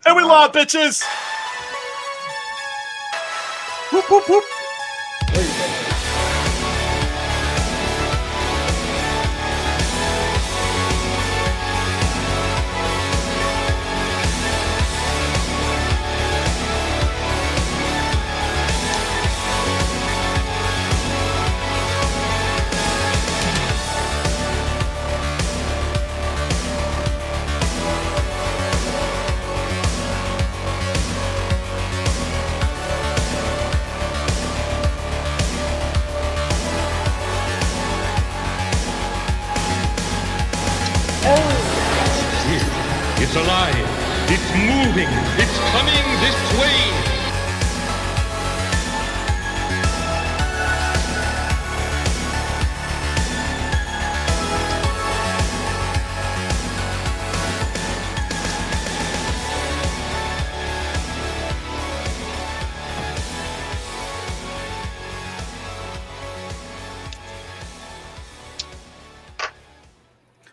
And we love bitches. Whoop, whoop, whoop. There you go. It's alive. It's moving. It's coming this way.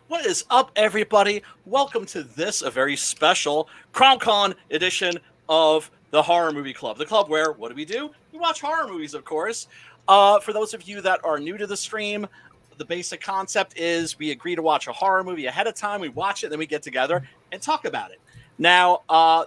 What is up, everybody? Welcome to this, a very special CromCon edition of the Horror Movie Club. The club where, what do? We watch horror movies, of course. For those of you that are new to the stream, the basic concept is we agree to watch a horror movie ahead of time, we watch it, then we get together and talk about it. Now,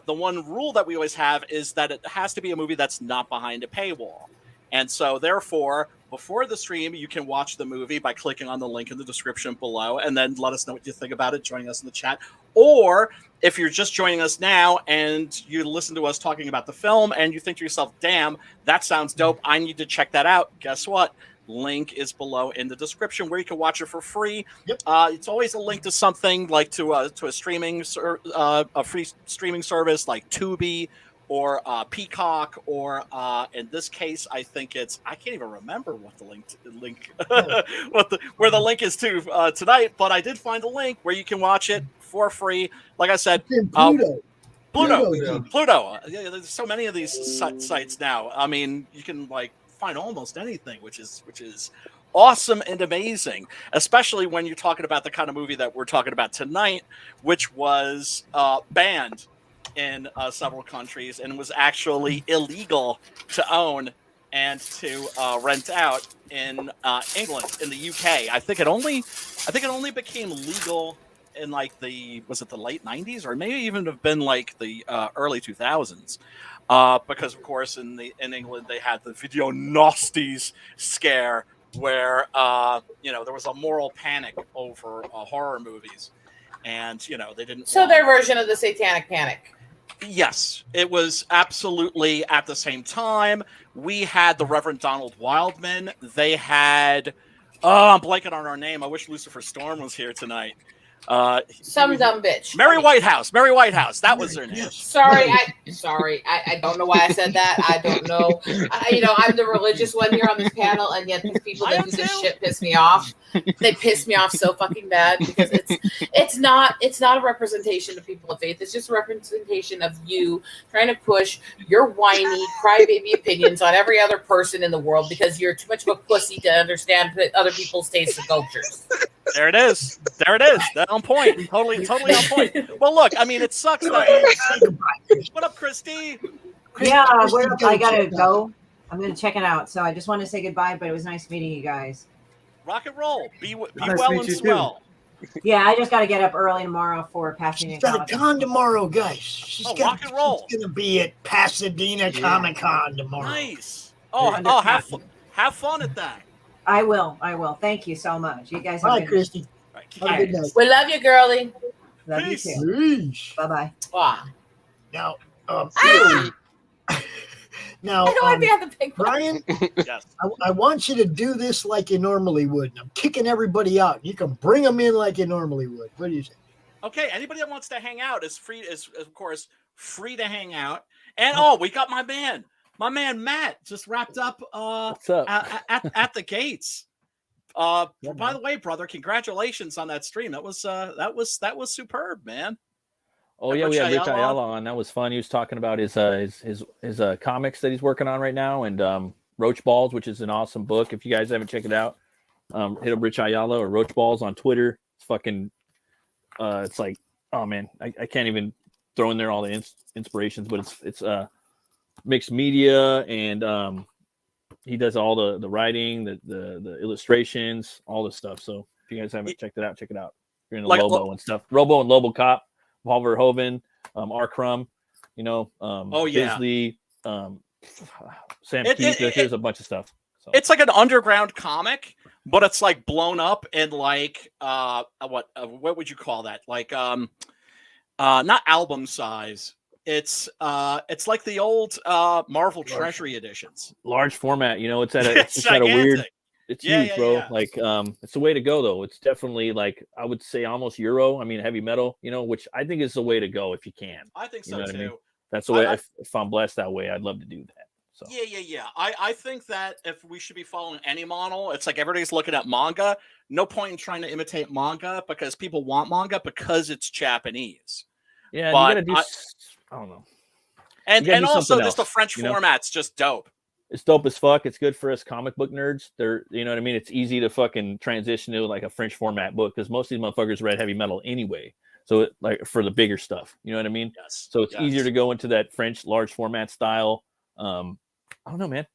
the one rule that we always have is that it has to be a movie that's not behind a paywall. And so, therefore, before the stream, you can watch the movie by clicking on the link in the description below and then let us know what you think about it, joining us in the chat. Or if you're just joining us now and you listen to us talking about the film and you think to yourself, damn, that sounds dope, I need to check that out. Guess what? Link is below in the description where you can watch it for free. Yep. It's always a link to something like to a streaming a free streaming service like Tubi or Peacock, or in this case, I think it's, I can't even remember what the link where the link is to tonight, but I did find a link where you can watch it for free. Like I said, Pluto. Pluto. Yeah, there's so many of these sites now. I mean, you can like find almost anything, which is awesome and amazing, especially when you're talking about the kind of movie that we're talking about tonight, which was banned in several countries and was actually illegal to own and to rent out in England, in the UK. I think it only became legal in like the late 90s, or maybe even have been like the early 2000s, because of course in England they had the video nasties scare where there was a moral panic over horror movies, and they didn't. So their version of the Satanic Panic. Yes, it was absolutely at the same time. We had the Reverend Donald Wildman. They had, I'm blanking on her name. I wish Lucifer Storm was here tonight. Some dumb bitch. Mary Whitehouse. That was her name. Sorry. I don't know why I said that. I don't know. I'm the religious one here on this panel, and yet these people that do this shit piss me off. They piss me off so fucking bad because it's not a representation of people of faith. It's just a representation of you trying to push your whiny crybaby opinions on every other person in the world because you're too much of a pussy to understand other people's tastes and cultures. There it is. That's on point. Totally on point. Well, look, I mean, it sucks. What up, Christy? Yeah, I gotta go. I'm gonna check it out. So I just want to say goodbye, but it was nice meeting you guys. Rock and roll. Be well and swell. Yeah, I just got to get up early tomorrow for Pasadena. She's got a con tomorrow, guys. She's rock and roll. She's gonna be at Pasadena Comic Con tomorrow. Nice. Have fun at that. I will. Thank you so much. You guys have Bye, Christy. Right. Have a good night. We love you, girlie. Love Peace. you too. Peace. Bye-bye. Wow. Now, I don't want to be on the big one. Brian, Yes. I want you to do this like you normally would. I'm kicking everybody out. You can bring them in like you normally would. What do you say? Okay. Anybody that wants to hang out is of course free to hang out. And we got my man Matt just wrapped up. What's up? At the gates. By the way, brother, congratulations on that stream. That was superb, man. Oh yeah, we had Rich Ayala on. That was fun. He was talking about his comics that he's working on right now, and Roach Balls, which is an awesome book. If you guys haven't checked it out, hit up Rich Ayala or Roach Balls on Twitter. It's fucking, it's like, oh man, I can't even throw in there all the inspirations, but it's mixed media, and he does all the writing, the illustrations, all the stuff. So if you guys haven't checked it out, check it out. You're into Lobo and stuff. Robo and Robocop, Volver Hoven, R. Crumb, Bisley, Sam Keith. There's a bunch of stuff. So. It's like an underground comic, but it's like blown up in like what would you call that? Like not album size. It's like the old Marvel Treasury editions. Large format, it's at a weird. It's huge, bro. Yeah. Like it's the way to go, though. It's definitely like I would say almost Euro. I mean, heavy metal. Which I think is the way to go if you can. I think so too. I mean? That's the way. If I'm blessed that way, I'd love to do that. So. Yeah. I think that if we should be following any model, it's like everybody's looking at manga. No point in trying to imitate manga because people want manga because it's Japanese. Yeah, but you gotta do. I don't know. And also just the French format's just dope. It's dope as fuck. It's good for us comic book nerds. You know what I mean? It's easy to fucking transition to like a French format book because most of these motherfuckers read heavy metal anyway. So like for the bigger stuff, you know what I mean? Yes. So it's easier to go into that French large format style. I don't know, man.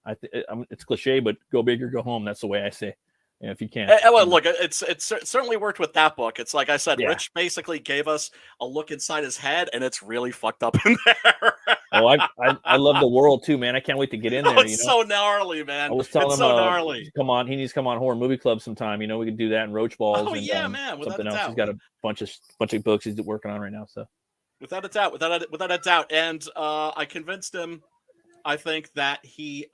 It's cliche, but go big or go home. That's the way I say. If you can. Well, look, it's certainly worked with that book. It's like I said, Rich basically gave us a look inside his head, and it's really fucked up in there. I love the world too, man. I can't wait to get in there. It's so gnarly, man. I was telling him, so gnarly. Come on, he needs to come on Horror Movie Club sometime. We could do that in Roach Balls. Oh yeah, man. Without something a else. doubt. He's got a bunch of books he's working on right now. So without a doubt, and I convinced him. I think that he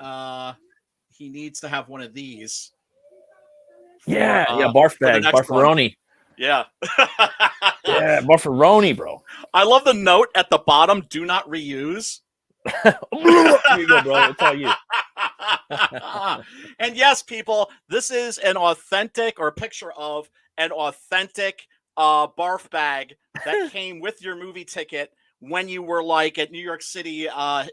needs to have one of these. Barf bag, Barfaroni. Yeah. Yeah, Barfaroni, bro. I love the note at the bottom, do not reuse. Here you go, bro. It's all you. And yes, people, this is an authentic or picture of an authentic barf bag that came with your movie ticket when you were like at New York City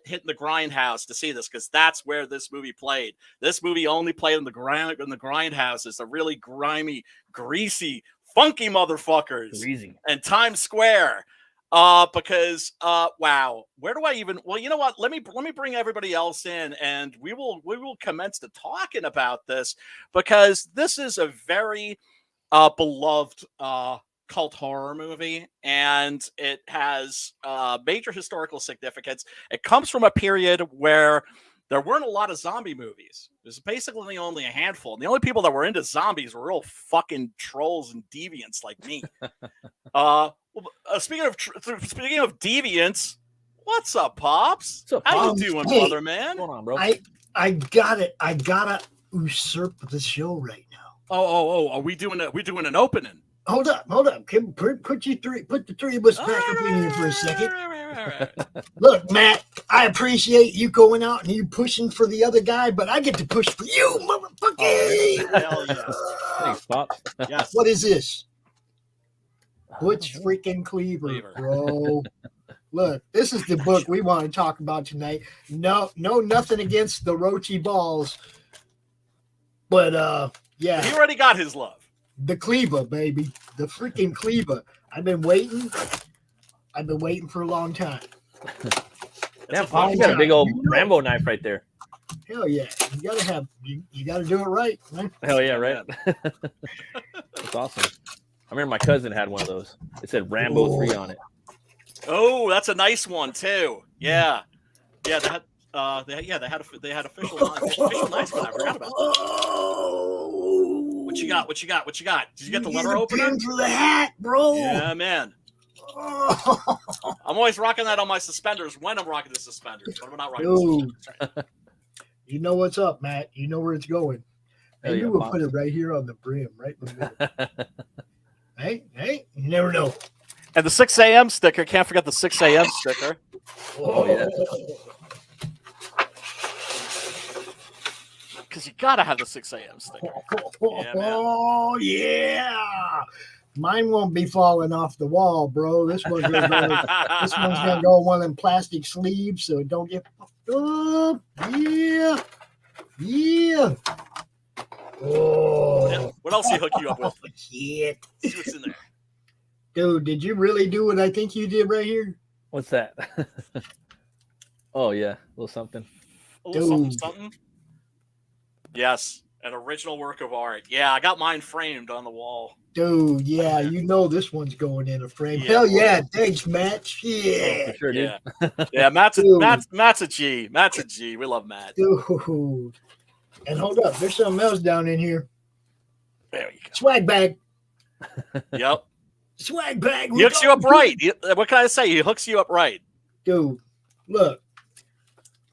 hitting the Grindhouse to see this, because that's where this movie played. This movie only played in the Grindhouses, the really grimy, greasy, funky motherfuckers. Greasy. And Times Square. Because wow, where do I even? Well, you know what? Let me bring everybody else in, and we will commence to talking about this, because this is a very beloved cult horror movie, and it has major historical significance. It comes from a period where there weren't a lot of zombie movies. There's basically only a handful. And the only people that were into zombies were real fucking trolls and deviants like me. Speaking of deviants, what's up, Pops? What's up, How Pops? you doing, Hey, brother, man? What's going on, bro? I gotta usurp the show right now. Oh, are we doing an opening? Hold up. Put the three of us back up in here for a second. Right. Look, Matt, I appreciate you going out and you pushing for the other guy, but I get to push for you, motherfucker. Hell yes. Thanks, Pops. Yes. What is this? Butch freaking Cleaver, bro. Look, this is the book we want to talk about tonight. No, nothing against the Roachy Balls, but yeah, He already got his love. the Cleaver, baby, the freaking Cleaver. I've been waiting for a long time. Yeah, Pops, you got a big old Rambo knife right there. Hell yeah, you gotta do it right, man. Hell yeah, right. That's awesome. I remember my cousin had one of those. It said Rambo 3 on it. Oh, that's a nice one too. Yeah. They had official knives for that. I forgot about that. What you got? Did you get the letter opener? Pin for the hat, bro. Yeah, man. Oh. I'm always rocking that on my suspenders when I'm rocking the suspenders. When I'm not rocking the suspenders. You know what's up, Matt. You know where it's going. Maybe yeah, we'll Pops. put it right here on the brim, right in the middle. Hey, you never know. And the 6 a.m. sticker. Can't forget the 6 a.m. sticker. Oh, yeah. Because you got to have the 6 a.m. sticker. Yeah, man. Oh, yeah. Mine won't be falling off the wall, bro. This one's gonna go in one of them plastic sleeves so it don't get fucked up. Yeah. Oh. What else he hook you up with? Shit. See what's in there. Dude, did you really do what I think you did right here? What's that? Oh yeah, a little something. A little something, something. Yes, an original work of art. Yeah, I got mine framed on the wall. Dude, yeah, you know this one's going in a frame. Yeah, Hell yeah, thanks, Matt. Yeah. Oh, for sure, dude. Yeah, Matt's Dude. a G. Matt's a G. We love Matt. Dude. And hold up, there's something else down in here. There you go. Swag bag. Yep. Swag bag. He hooks you up right. What can I say? He hooks you up right. Dude, look.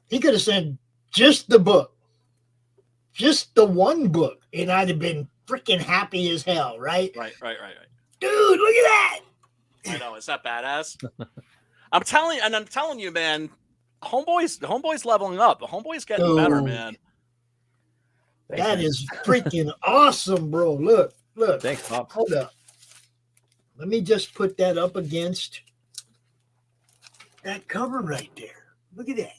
He could have said just the book. Just the one book. And I'd have been freaking happy as hell, right? Right. Dude, look at that. I know. Is that badass? I'm telling you, man. Homeboy's leveling up. Homeboy's getting better, man. That is freaking awesome, bro. Look. Thanks, Pop. Hold up. Let me just put that up against that cover right there. Look at that.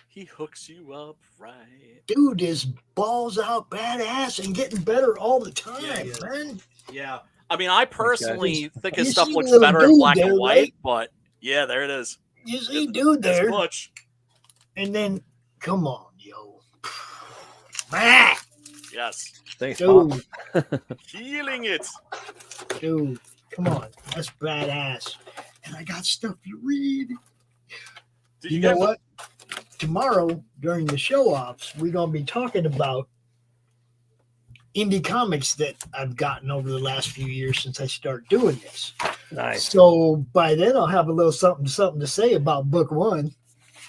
He hooks you up right. Dude is balls out badass and getting better all the time, man. Yeah. I mean, I personally think his You stuff see looks little better in dude black there, and white, right? but yeah, there it is. You see dude there. It's Butch. And then, come on, yo. Ah, Yes. Thanks, Pop. dude, Healing it. dude, come on. That's badass. And I got stuff to read. Did You know what? Tomorrow, during the show-offs, we're going to be talking about indie comics that I've gotten over the last few years since I started doing this. Nice. So by then, I'll have a little something to say about book one.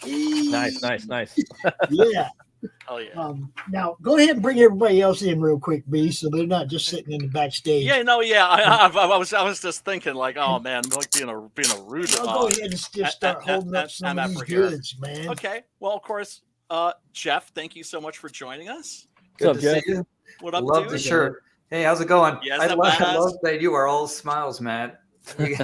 Nice. Yeah. Oh yeah. Now, go ahead and bring everybody else in real quick, B, so they're not just sitting in the backstage. Yeah, no, yeah. I was just thinking, like, oh man, like being a rude. I'll go ahead and just start holding up some of these goods, man. Okay. Well, of course, Jeff, thank you so much for joining us. What's up, to Jeff? see you. What up, Love dude? the shirt. Hey, how's it going? Yeah, I isn't love, that I badass? love that you are all smiles, Matt. You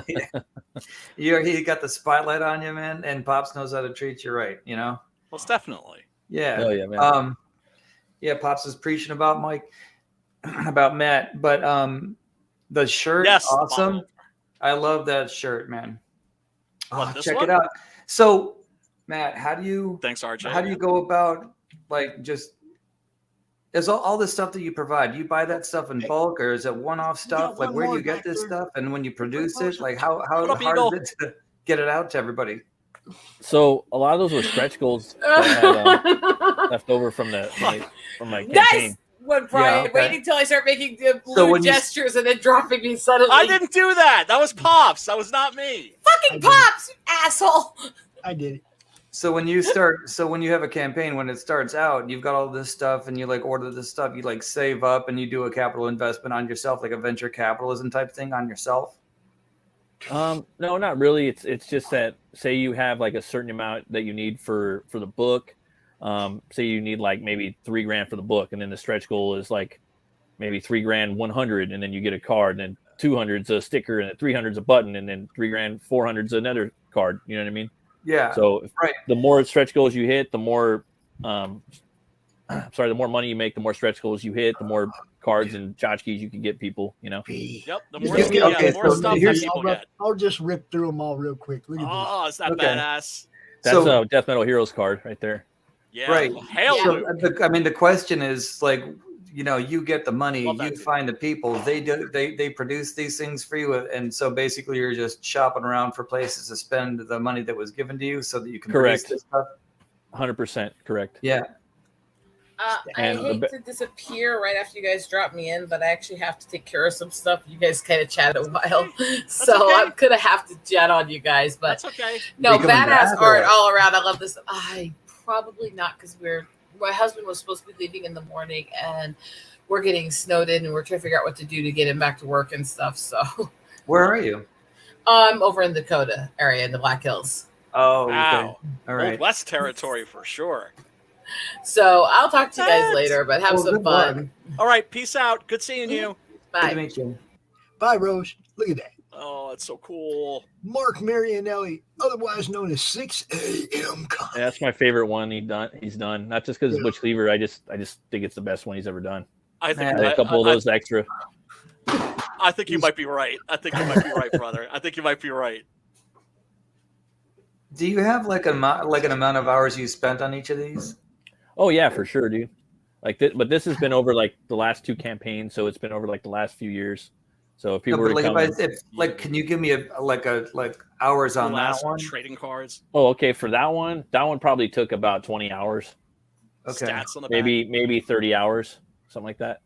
got the spotlight on you, man, and Pops knows how to treat you right, you know? Most definitely. Yeah. Oh yeah, man. Yeah, Pops is preaching about Mike, about Matt, but the shirt, Yes, awesome. Bob. I love that shirt, man. What, this check one? it out. So, Matt, how do you Thanks, RJ. How do you go about like just is all this stuff that you provide? Do you buy that stuff in bulk, or is it one-off stuff? Like, where do you get this stuff? And when you produce it, like how What up, hard Eagle? is it to get it out to everybody? So a lot of those were stretch goals that I had left over from my campaign. Nice. When Brian, okay. waiting till I start making the So blue when you- gestures and then dropping me suddenly. I didn't do that. That was Pops. That was not me. Fucking Pops, you asshole. I did it. So when you have a campaign, when it starts out, you've got all this stuff and you like order this stuff, you like save up and you do a capital investment on yourself, like a venture capitalism type thing on yourself. No, not really. It's just that, say you have like a certain amount that you need for the book. Say you need like maybe $3,000 for the book, and then the stretch goal is like maybe $3,000, 100, and then you get a card, and then 200's a sticker, and then 300's a button, and then $3,000, 400's another card. You know what I mean? Yeah. So right. The more stretch goals you hit, the more the more money you make, the more stretch goals you hit, the more cards and tchotchkes you can get people, you know. Yep. The Just more, give me- the more so stuff that here's- people get. I'll just rip through them all real quick. Look at Oh, is that Okay. badass? That's So- a Death Metal Heroes card right there. Yeah. Right. Hail So, Luke. I mean, the question is like, you know, you get the money, Love that you dude. find the people, they produce these things for you, and so basically you're just shopping around for places to spend the money that was given to you, so that you can Correct. produce this stuff. 100% correct. Yeah. I And hate the to disappear right after you guys drop me in, but I actually have to take care of some stuff. You guys kind of chat a while, so okay. I'm gonna have to jet on you guys. But That's okay. no, You coming badass back, art or- all around. I love this. I probably not, because my husband was supposed to be leaving in the morning, and we're getting snowed in, and we're trying to figure out what to do to get him back to work and stuff. So Where are you? I'm over in the Dakota area in the Black Hills. Oh, okay. Wow. All Old right. West territory for sure. So I'll talk to you guys What? later, but have Well, some good fun. luck. All right. Peace out. Good seeing you. Good to Bye. meet you. it. Bye, Rose. Look at that. Oh, that's so cool. Mark Marianelli, otherwise known as 6 a.m. Yeah, that's my favorite one he's done. Not just because it's Butch Cleaver. I just think it's the best one he's ever done. I think Man, I had a couple of those extra. I think you might be right. I think you might be right, brother. I think you might be right. Do you have like an amount of hours you spent on each of these? Oh yeah, for sure, dude. Like, but this has been over like the last 2 campaigns, so it's been over like the last few years. So if people were to come, can you give me like hours on that one? Trading cards. Oh, okay. For that one probably took about 20 hours. Okay. Stats on the maybe 30 hours, something like that.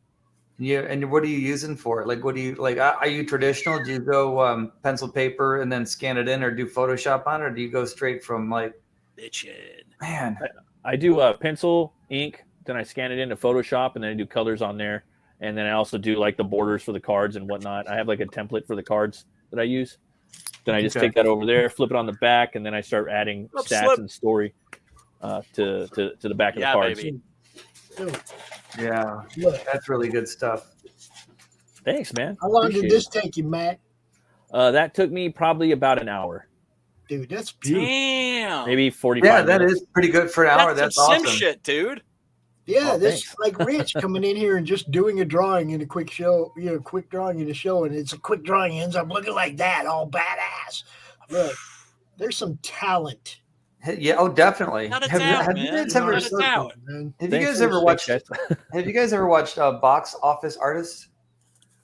Yeah, and what are you using for it? Like, what do you like? Are you traditional? Do you go pencil paper and then scan it in, or do Photoshop on it, or do you go straight from like? Bitchin'. Man, I do pencil, ink, then I scan it into Photoshop, and then I do colors on there, and then I also do like the borders for the cards and whatnot. I have like a template for the cards that I use. Then I just take that over there, flip it on the back, and then I start adding stats and story to the back of the cards. Baby. Yeah, that's really good stuff. Thanks, man. How long did this take you, Matt? That took me probably about an hour. Dude, that's beautiful. Damn. Maybe 45 minutes. That is pretty good for an hour. That's awesome. Sim shit, dude. Yeah, this like Rich coming in here and just doing a drawing in a quick show, quick drawing in a show, and it's a quick drawing, ends up looking like that, all badass. Look, there's some talent. Yeah, oh, definitely. Not a Have doubt, you man. guys ever Not a doubt. Have you guys ever watched? Have you guys ever watched Box Office Artist?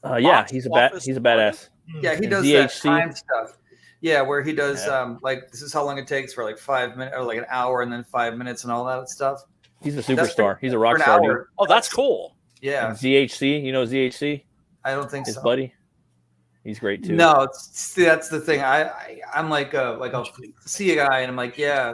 Yeah, he's a badass. Yeah, he does that time stuff. Yeah, where he does like this is how long it takes for like 5 minutes or like an hour and then 5 minutes and all that stuff. He's a superstar. He's a rock star, dude. Oh, that's cool. Yeah. And ZHC, you know ZHC? I don't think his buddy. He's great too. No, that's the thing. I'm like I'll see a guy and I'm like, yeah,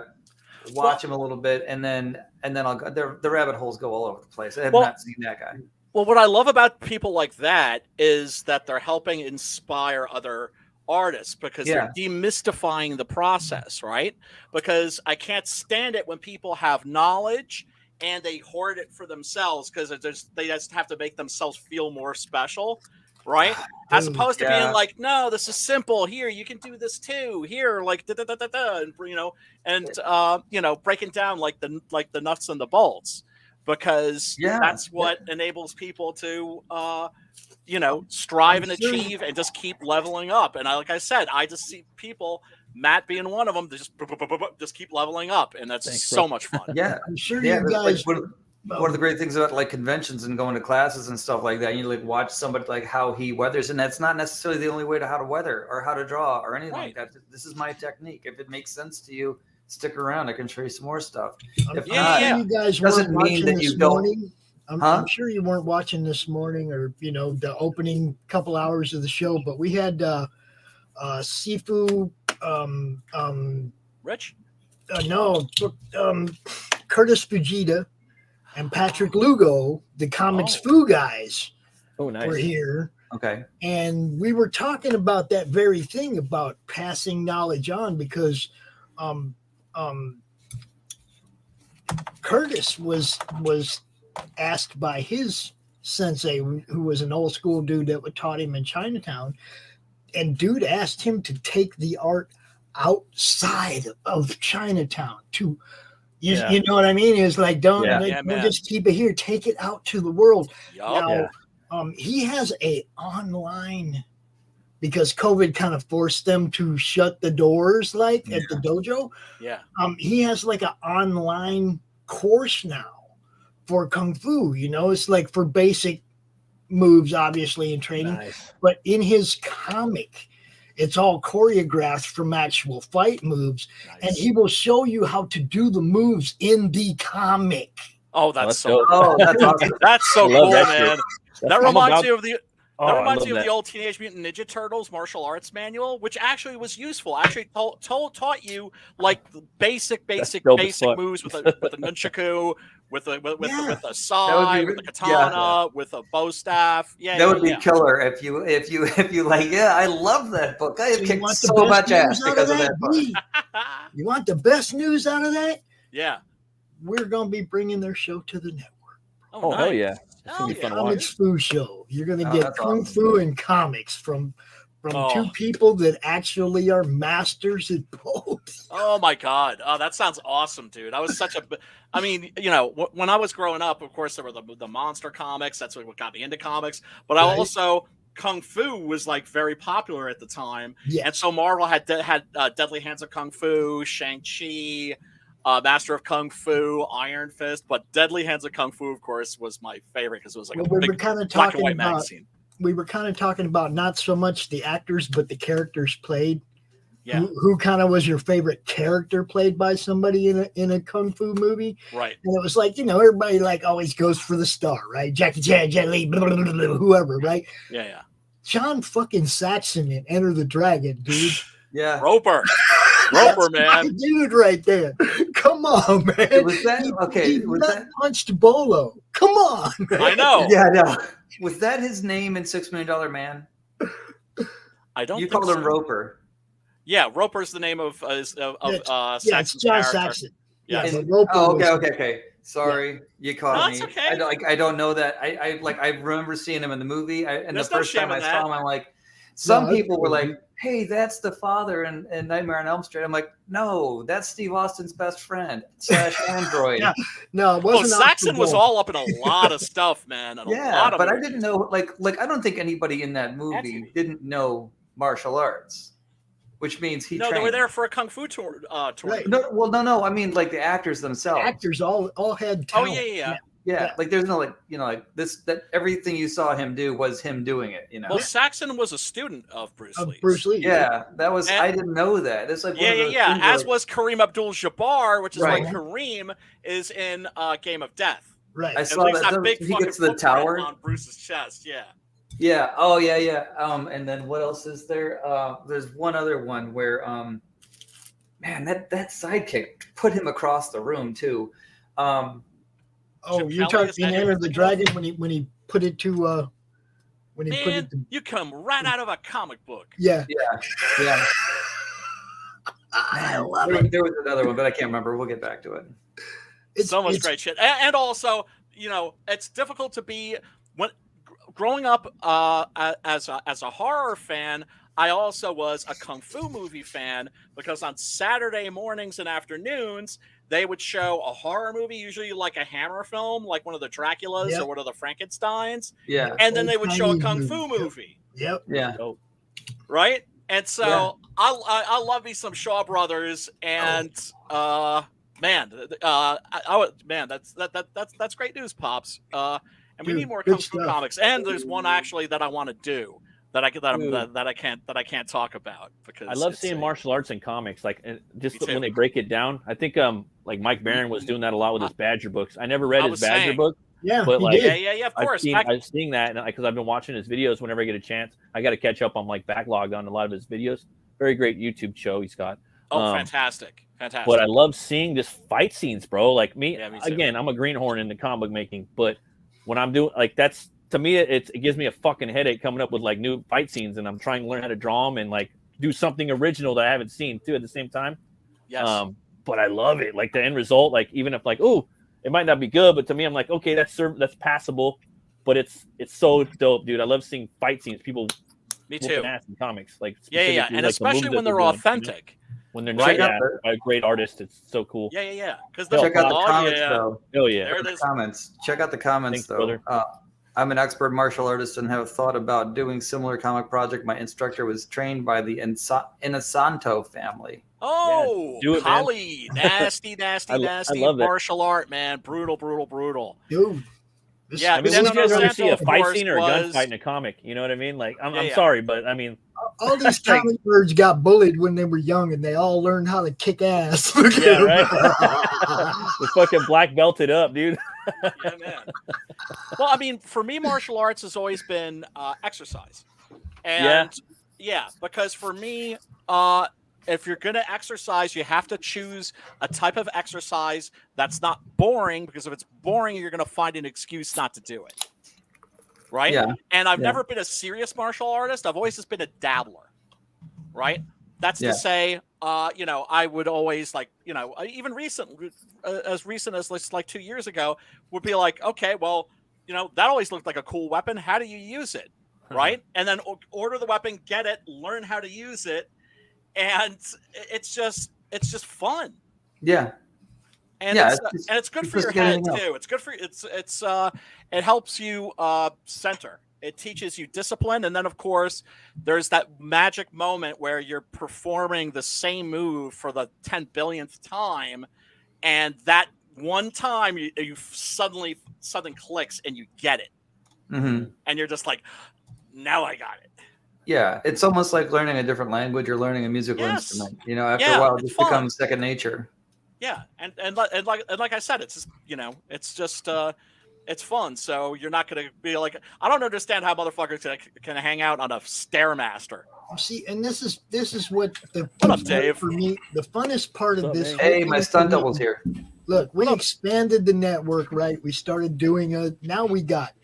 watch him a little bit, and then I'll go. The rabbit holes go all over the place. I have not seen that guy. Well, what I love about people like that is that they're helping inspire other artists because they're demystifying the process, right? Because I can't stand it when people have knowledge and they hoard it for themselves because they just have to make themselves feel more special, right? As opposed to being like, no, this is simple. Here, you can do this too. Here, like da da da da da, and breaking down like the nuts and the bolts, because that's what enables people to strive and achieve and just keep leveling up. And like I said, I just see people, Matt being one of them, just keep leveling up, and that's so much fun. Yeah, I'm sure you guys. Like one of the great things about like conventions and going to classes and stuff like that, you like watch somebody like how he weathers, and that's not necessarily the only way to how to weather or how to draw or anything like that. This is my technique. If it makes sense to you, stick around. I can show you some more stuff. If not, you guys doesn't mean that you don't. I'm sure you weren't watching this morning or the opening couple hours of the show, but we had Sifu Rich? Curtis Fujita and Patrick Lugo, the Comics Fu guys, were here. Okay. And we were talking about that very thing about passing knowledge on, because Curtis was asked by his sensei, who was an old school dude that taught him in Chinatown, and dude asked him to take the art outside of Chinatown to, you know what I mean? It's like, don't just keep it here, take it out to the world. Now, he has a online, because COVID kind of forced them to shut the doors at the dojo. Yeah. He has like an online course now for Kung Fu, it's like for basic moves, obviously, in training. Nice. But in his comic, it's all choreographed from actual fight moves. Nice. And he will show you how to do the moves in the comic. Oh, that's so cool. Oh, that's awesome. That's so cool, man. That reminds you of the the old Teenage Mutant Ninja Turtles martial arts manual, which actually was useful. Actually taught you like the basic moves with a nunchaku, with a sai, with a katana, with a bow staff. Yeah, that would be killer if you like. Yeah, I love that book. I have kicked so much ass because of that book. You want the best news out of that? Yeah, we're gonna be bringing their show to the network. Oh, nice. Hell yeah! Comics Fu show. You're gonna get Kung Fu and comics from two people that actually are masters at both. Oh my God! Oh, that sounds awesome, dude. I was such a. I mean, when I was growing up, of course, there were the monster comics. That's what got me into comics. But I also Kung Fu was like very popular at the time, Yes. and so Marvel had Deadly Hands of Kung Fu, Shang-Chi, Master of Kung Fu, Iron Fist, but Deadly Hands of Kung Fu, of course, was my favorite because it was like Well, a we big were kind of black and talking white about magazine. we were kind of talking about not so much the actors, but the characters played. Yeah, Who kind of was your favorite character played by somebody in a kung fu movie? right. And it was like, everybody like always goes for the star, right? Jackie Chan, Jet Li, blah, blah, blah, blah, whoever, right? Yeah. John fucking Saxon in Enter the Dragon, dude. Yeah. Roper, That's man. my dude right there. Come on, man. Was that okay? He Was nut that? punched Bolo. Come on, man. I know. Yeah, no. Was that his name in $6 Million Man? I don't. You think called him so. Roper. Yeah, Roper's the name of Yeah, it's Saxon's John character. Saxon. Yeah. but Roper Oh, was- okay. Sorry, you caught No, me. it's okay. I don't know that. I remember seeing him in the movie, and There's the no first shame time I in saw that. him, I'm like, some that's people were cool, like, dude. "Hey, that's the father in Nightmare on Elm Street." I'm like, "No, that's Steve Austin's best friend / android." Yeah. No, it Well, wasn't. Saxon was Octoball. all up in a lot of stuff, man. And a Yeah, lot of but I movies. didn't know. Like I don't think anybody in that movie TV. didn't know martial arts, which means he. No, they trained. were there for a kung fu tour. Right. No. I mean, like the actors themselves. Actors all had Oh talent. yeah. Yeah, like there's no like this that everything you saw him do was him doing it. Well, Saxon was a student of Bruce Of Lee. Bruce Lee. Yeah, that was. And- I didn't know that. It's like one of those things As where, was Kareem Abdul-Jabbar, which is Right. like Kareem is in Game of Death. Right. I And saw leaves that. that big He fucking gets to the footprint tower. on Bruce's chest. Yeah. Yeah. Oh yeah. And then what else is there? There's one other one where man, that sidekick put him across the room too. Oh, Chip you're Kelly, is talking that Enter him? the Dragon when he put it to when he put Man, it to you come right out of a comic book. yeah. Yeah. I love it. There was another one, but I can't remember. We'll get back to it. So much great shit. And also, it's difficult to be growing up as a horror fan. I also was a kung fu movie fan because on Saturday mornings and afternoons they would show a horror movie, usually like a Hammer film, like one of the Draculas Yep. or one of the Frankensteins, Yeah. and then they would show a Chinese kung fu movie. Yep. movie, Yep. Yeah. right? And so Yeah. I love me some Shaw Brothers, and that's great news, Pops. And we Dude, need more good kung fu stuff. comics. And there's one actually that I want to do that I can't talk about because I love it's seeing martial arts in comics, like just Me too. when they break it down. I think like Mike Barron was doing that a lot with his Badger books. I never read I his was Badger saying. book, Yeah. But he like- did. Yeah, of course. I've seen that because I've been watching his videos whenever I get a chance. I got to catch up on like backlogged on a lot of his videos. Very great YouTube show he's got. Fantastic. But I love seeing just fight scenes, bro. Like me Yeah, me too. again, I'm a greenhorn in the comic book making, but when I'm doing like that's to me, it gives me a fucking headache coming up with like new fight scenes, and I'm trying to learn how to draw them and like do something original that I haven't seen too at the same time. Yes. But I love it. Like the end result, like even if like, oh, it might not be good, but to me, I'm like, okay, that's passable. But it's so dope, dude. I love seeing fight scenes. People Me whooping too. ass in comics, like Yeah. specifically, And like, the especially moves when that they're doing, you know? authentic. When they're Check not out by a great artist, it's so cool. Yeah. Because Check out the comments though. Oh yeah. There it is. Check out the comments Thanks, though. brother. I'm an expert martial artist and have thought about doing similar comic project. My instructor was trained by the Inasanto family. Oh, do it, man. Kali. Nasty, I love that. martial art, man. Brutal. Dude. Yeah, I mean, Then would you guys rather Santo, see a of fight course, scene or a was- gunfight in a comic? You know what I mean? Like, I'm Yeah. sorry, but I mean, all these comic nerds got bullied when they were young, and they all learned how to kick ass. Look at yeah, 'em. right? The fucking black belted up, dude. Yeah, man. Well, I mean, for me, martial arts has always been exercise. And because for me, if you're going to exercise, you have to choose a type of exercise that's not boring, because if it's boring, you're going to find an excuse not to do it. Right? Yeah. And I've Yeah. never been a serious martial artist. I've always just been a dabbler. Right? That's Yeah. to say, I would always even as recent as like 2 years ago, would be like, okay, well, that always looked like a cool weapon. How do you use it? Right? And then order the weapon, get it, learn how to use it. And it's just fun. Yeah. And Yeah, it's good it's for just your head getting up. too. It's good for it helps you center It teaches you discipline. And then, of course, there's that magic moment where you're performing the same move for the 10 billionth time. And that one time you suddenly something clicks and you get it. Mm-hmm. And you're just like, now I got it. Yeah, it's almost like learning a different language or learning a musical instrument. You know, after a while, it just becomes second nature. Yeah, and like I said, it's just, it's just it's fun. So you're not gonna be like, I don't understand how motherfuckers can hang out on a Stairmaster. See, and this is what up, Dave? For me, the funnest part of this. Hey, my stunt double's here. Look, we expanded the network, right? We started doing now we got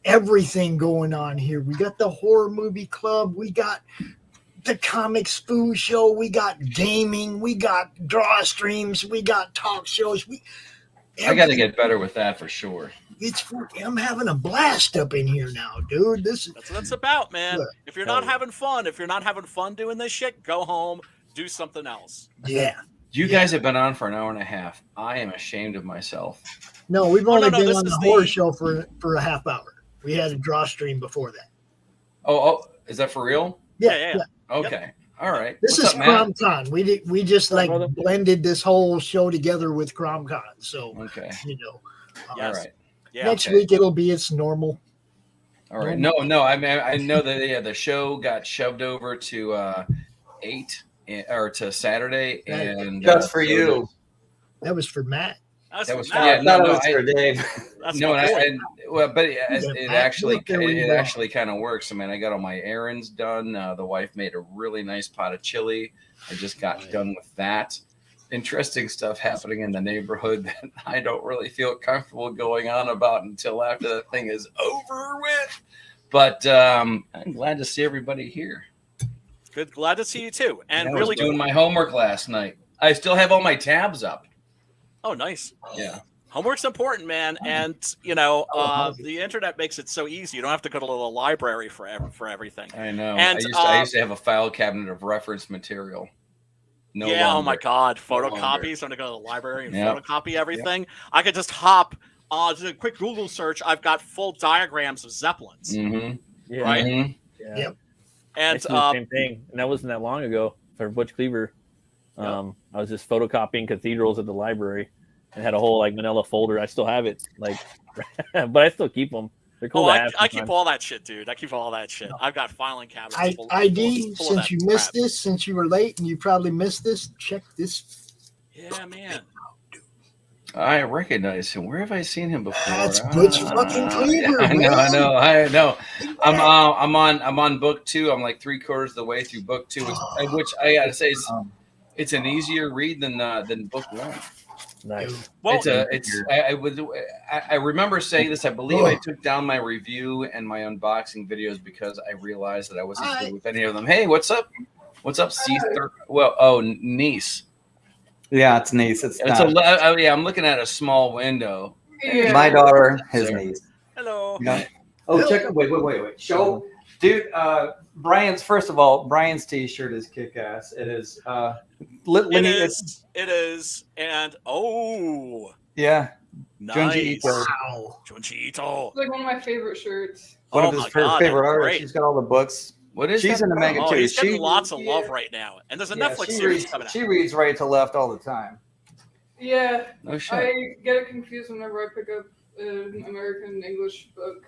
everything going on here. We got the horror movie club. We got the comic spoo show. We got gaming. We got draw streams. We got talk shows. I got to get better with that for sure. I'm having a blast up in here now, dude. That's what it's about, man. Look, if you're not having fun doing this shit, go home, do something else. Yeah. You guys have been on for an hour and a half. I am ashamed of myself. No, we've only been on the horror show for a half hour. We had a draw stream before that. Oh, is that for real? Yeah. Okay. Yep. All right. This is CromCon. We just blended this whole show together with CromCon. So okay. All right. Yeah. Next week it'll be its normal. All right. No. I mean, I know that the show got shoved over to 8 or to Saturday, and that's for you. That was for Matt. That was for Dave. It actually kind of works. I mean, I got all my errands done. The wife made a really nice pot of chili. I just got done with that. Interesting stuff happening in the neighborhood that I don't really feel comfortable going on about until after the thing is over with. But I'm glad to see everybody here. Good, glad to see you too. And I really was doing my homework last night. I still have all my tabs up. Oh, nice. Yeah. Homework's important, man. And, the internet makes it so easy. You don't have to go to the library for everything. I know. And I used to have a file cabinet of reference material. No longer. Oh, my God. Photocopies. I'm going to go to the library and photocopy everything. Yep. I could just hop just a quick Google search. I've got full diagrams of Zeppelins. Mm-hmm. Yeah. Right? Mm-hmm. Yeah. Yep. And the same thing. And that wasn't that long ago for Butch Cleaver. I was just photocopying cathedrals at the library and had a whole manila folder. I still have it, but I still keep them. They're cool. I keep all that shit, dude. I keep all that shit. I've got filing cabinets. ID, since you missed this, since you were late and you probably missed this, check this. Yeah, man. I recognize him. Where have I seen him before? That's Butch fucking Cleaver. I know. I'm on book 2. I'm like 3/4 of the way through book 2, which I gotta say it's an easier read than book 1. Nice. Well, I remember saying this. I believe I took down my review and my unboxing videos because I realized that I wasn't good with any of them. Hey, what's up? What's up, niece? Yeah, it's niece. I'm looking at a small window. Yeah. My daughter, his niece. Hello. Yeah. Oh, check. Wait. Show, dude. Brian's T-shirt is kick-ass. It is. It is. And yeah. Nice. Junji Ito. Wow. Junji Ito. It's like one of my favorite shirts. One of his favorite artists. She's got all the books. What is She's in the manga too. He's getting lots of love right now, and there's a Netflix series coming out. She reads right to left all the time. Yeah, no shit. I get it confused whenever I pick up an American English book.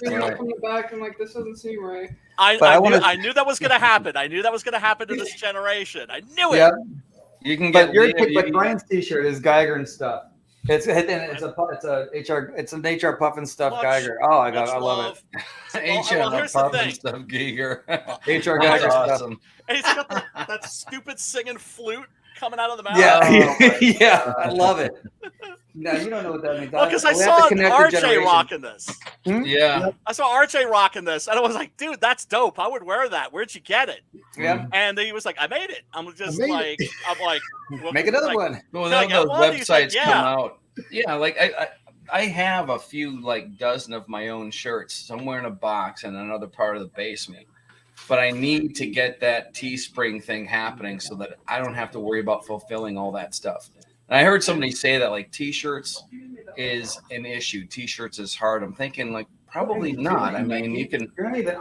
Reading up from the back, I'm like, this doesn't seem right. I knew that was going to happen. I knew that was going to happen to this generation. I knew it. Yeah. You can get. But Brian's T-shirt is Geiger and stuff. It's an HR Puffin stuff Geiger. Oh, I love it. HR Puffin stuff Geiger. HR Geiger awesome. And he's got that stupid singing flute coming out of the mouth. Yeah, I love it. No, you don't know what that means. Well, because I saw RJ rocking this. Yeah. I saw RJ rocking this, and I was like, dude, that's dope. I would wear that. Where'd you get it? Yeah. And he was like, I made it. I'm like, make another one. Well, then those websites come out. Yeah, I have a few dozen of my own shirts somewhere in a box in another part of the basement. But I need to get that Teespring thing happening so that I don't have to worry about fulfilling all that stuff. And I heard somebody say that T-shirts is an issue. T-shirts is hard. I'm thinking Probably not. I mean, you can,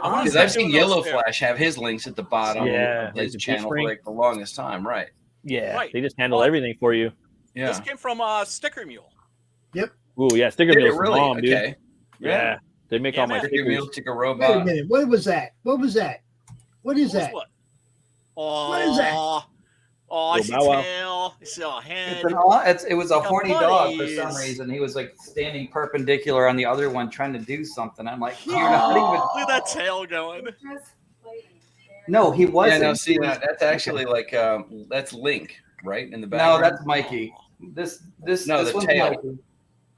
on because I've seen Yellow Flash have his links at the bottom of his like channel for like the longest time, right? Yeah, Right. they just handle everything for you. Yeah. This came from Sticker Mule. Yep. Ooh, yeah, Sticker Did it Mule's really? bomb, dude. Okay. Yeah. They make all my man. Sticker stickers. Mule, Sticker Wait a Robot. minute. What was that? What was that? What is that? What? Oh, What is that? Oh, I see Bow Wow. tail. I see a head. It was a Got horny dog for some buddies. reason. He was like standing perpendicular on the other one trying to do something. I'm like, you're Oh, not even. look at that tail going. No, he wasn't. Yeah, no, see, that's actually like that's Link, right in the No, background. that's Mikey. This No, the one's tail. Mikey.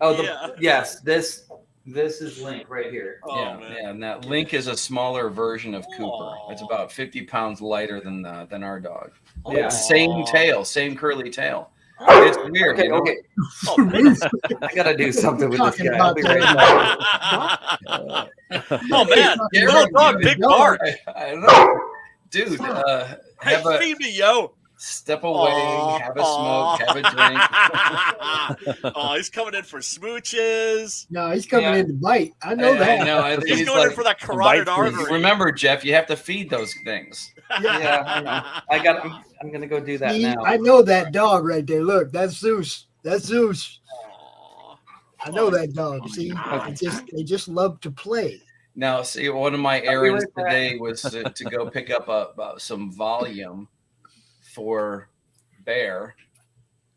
Oh, Yeah. yes, this is Link right here. Oh, yeah, man. yeah, and that Link is a smaller version of Cooper. It's about 50 pounds lighter than our dog. Yeah. Same tail, same curly tail. It's weird. Okay, you know? okay. Oh, I gotta do something with this Talking guy. I'll about be right back. Oh man, Hey, little dog, big bark. I know, dude. Hey, Have a feed me, yo. step away, Aw, have a smoke, have a drink. Oh, he's coming in for smooches. No, he's coming Yeah. in to bite. I know that. I know. I think He's he's going like, in for that carotid bite food. artery. remember, Jeff, you have to feed those things. Yeah, I know. I'm gonna go do that See, now. I know that dog right there. Look, that's Zeus. That's Zeus. Aw. I know that dog. See, they just love to play. Now, see, one of my errands right back. today was to go pick up some volume for Bear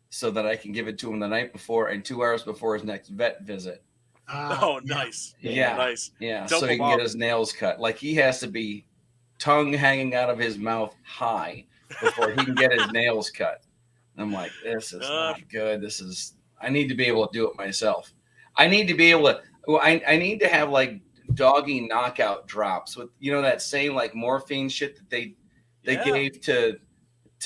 so that I can give it to him the night before and 2 hours before his next vet visit. Oh, nice. Yeah. Nice. Yeah, Dope so he him can up. get his nails cut. Like he has to be tongue hanging out of his mouth high before he can get his nails cut. I'm like, this is not good. I need to be able to do it myself. I need to be able to, I need to have like doggy knockout drops with, that same like morphine shit that they gave to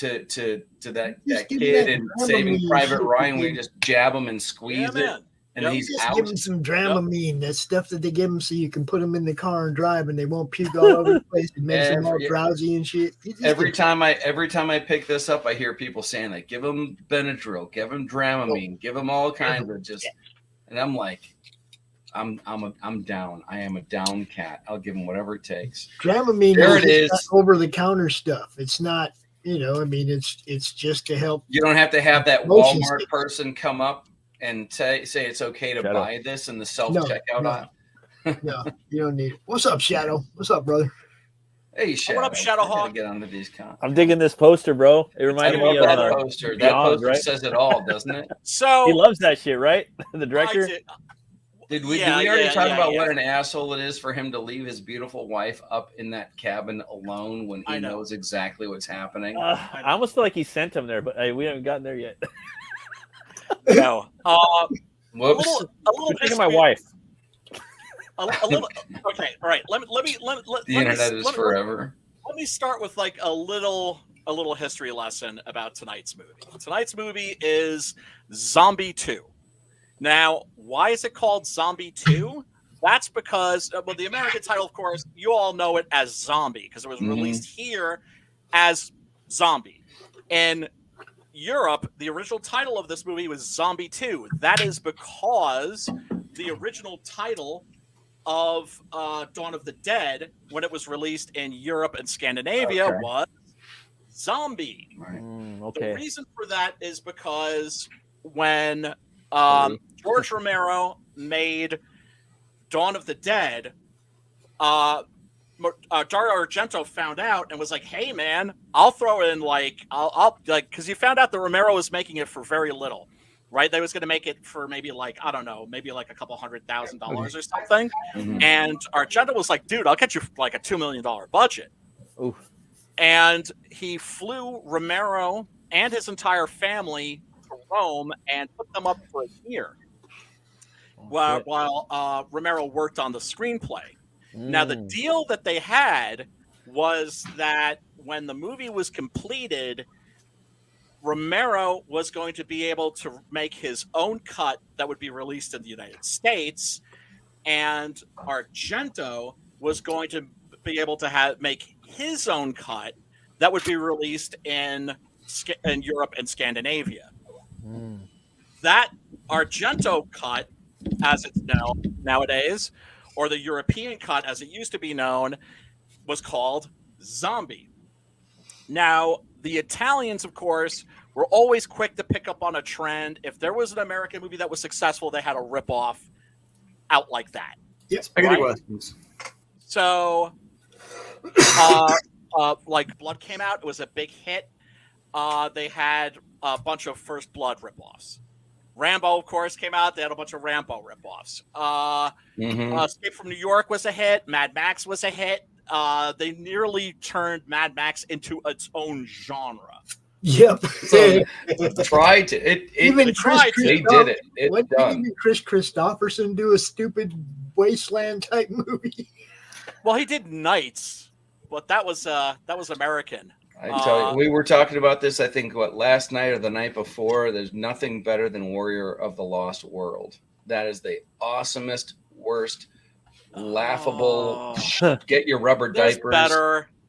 that Just give kid that in Dramamine Saving Private shit Ryan where that you just jab him and squeeze it. man. And Yep. he's Just out. give them some Dramamine. That stuff that they give them so you can put them in the car and drive, and they won't puke all over the place. It makes them all drowsy and shit. Every time I pick this up, I hear people saying like, give him Benadryl, give him Dramamine, give him all kinds of just, and I'm like, I'm down. I am a down cat. I'll give him whatever it takes. Dramamine There is it is. not over-the-counter stuff. It's not. I mean, it's just to help. You don't have to have that Motion Walmart sick. person come up and say it's okay to Shadow. buy this in the self-checkout aisle. No, you don't need it. What's up, Shadow? What's up, brother? Hey, Shadow. What up, Shadow I gotta Hawk? Get onto these cons. I'm digging this poster, bro. It I reminded love me that of poster. That Beyond, poster right? says it all, doesn't it? So He loves that shit, right? The director. Did we Yeah, already talk yeah, about yeah. what an asshole it is for him to leave his beautiful wife up in that cabin alone when he I know. knows exactly what's happening? I almost feel like he sent him there, but we haven't gotten there yet. No. Whoops. A little You're taking my history- wife. A little. Okay. All right. Let me. The internet is forever. Let me start with like a little history lesson about tonight's movie. Tonight's movie is Zombie 2. Now, why is it called Zombie 2? That's because, well, the American title, of course, you all know it as Zombie because it was released here as Zombie. In Europe, the original title of this movie was Zombie 2. That is because the original title of Dawn of the Dead, when it was released in Europe and Scandinavia, was Zombie. The Okay. reason for that is because when George Romero made Dawn of the Dead, Dario Argento found out and was like, "Hey, man, I'll throw in I'll because he found out that Romero was making it for very little, right? They was going to make it for maybe I don't know, maybe like a couple $100,000 or something." And Argento was like, "Dude, I'll get you like a $2 million budget." Oof. And he flew Romero and his entire family to Rome and put them up for a year while Romero worked on the screenplay. Now, the deal that they had was that when the movie was completed, Romero was going to be able to make his own cut that would be released in the United States, and Argento was going to be able to make his own cut that would be released in Europe and Scandinavia. That Argento cut, as it's known nowadays, or the European cut, as it used to be known, was called Zombie. Now, the Italians, of course, were always quick to pick up on a trend. If there was an American movie that was successful, they had a rip-off out like that. Yep. Spaghetti Right? westerns. So, like Blood came out, it was a big hit. They had a bunch of First Blood ripoffs. Rambo, of course, came out. They had a bunch of Rambo ripoffs. Escape from New York was a hit. Mad Max was a hit. They nearly turned Mad Max into its own genre. Yep. So tried to. Even Chris they did it. It's what done. did Chris Christopherson do a stupid wasteland type movie? Well, he did Knights, but that was American. I tell you, we were talking about this, I think, last night or the night before. There's nothing better than Warrior of the Lost World. That is the awesomest, worst, laughable, get your rubber diapers.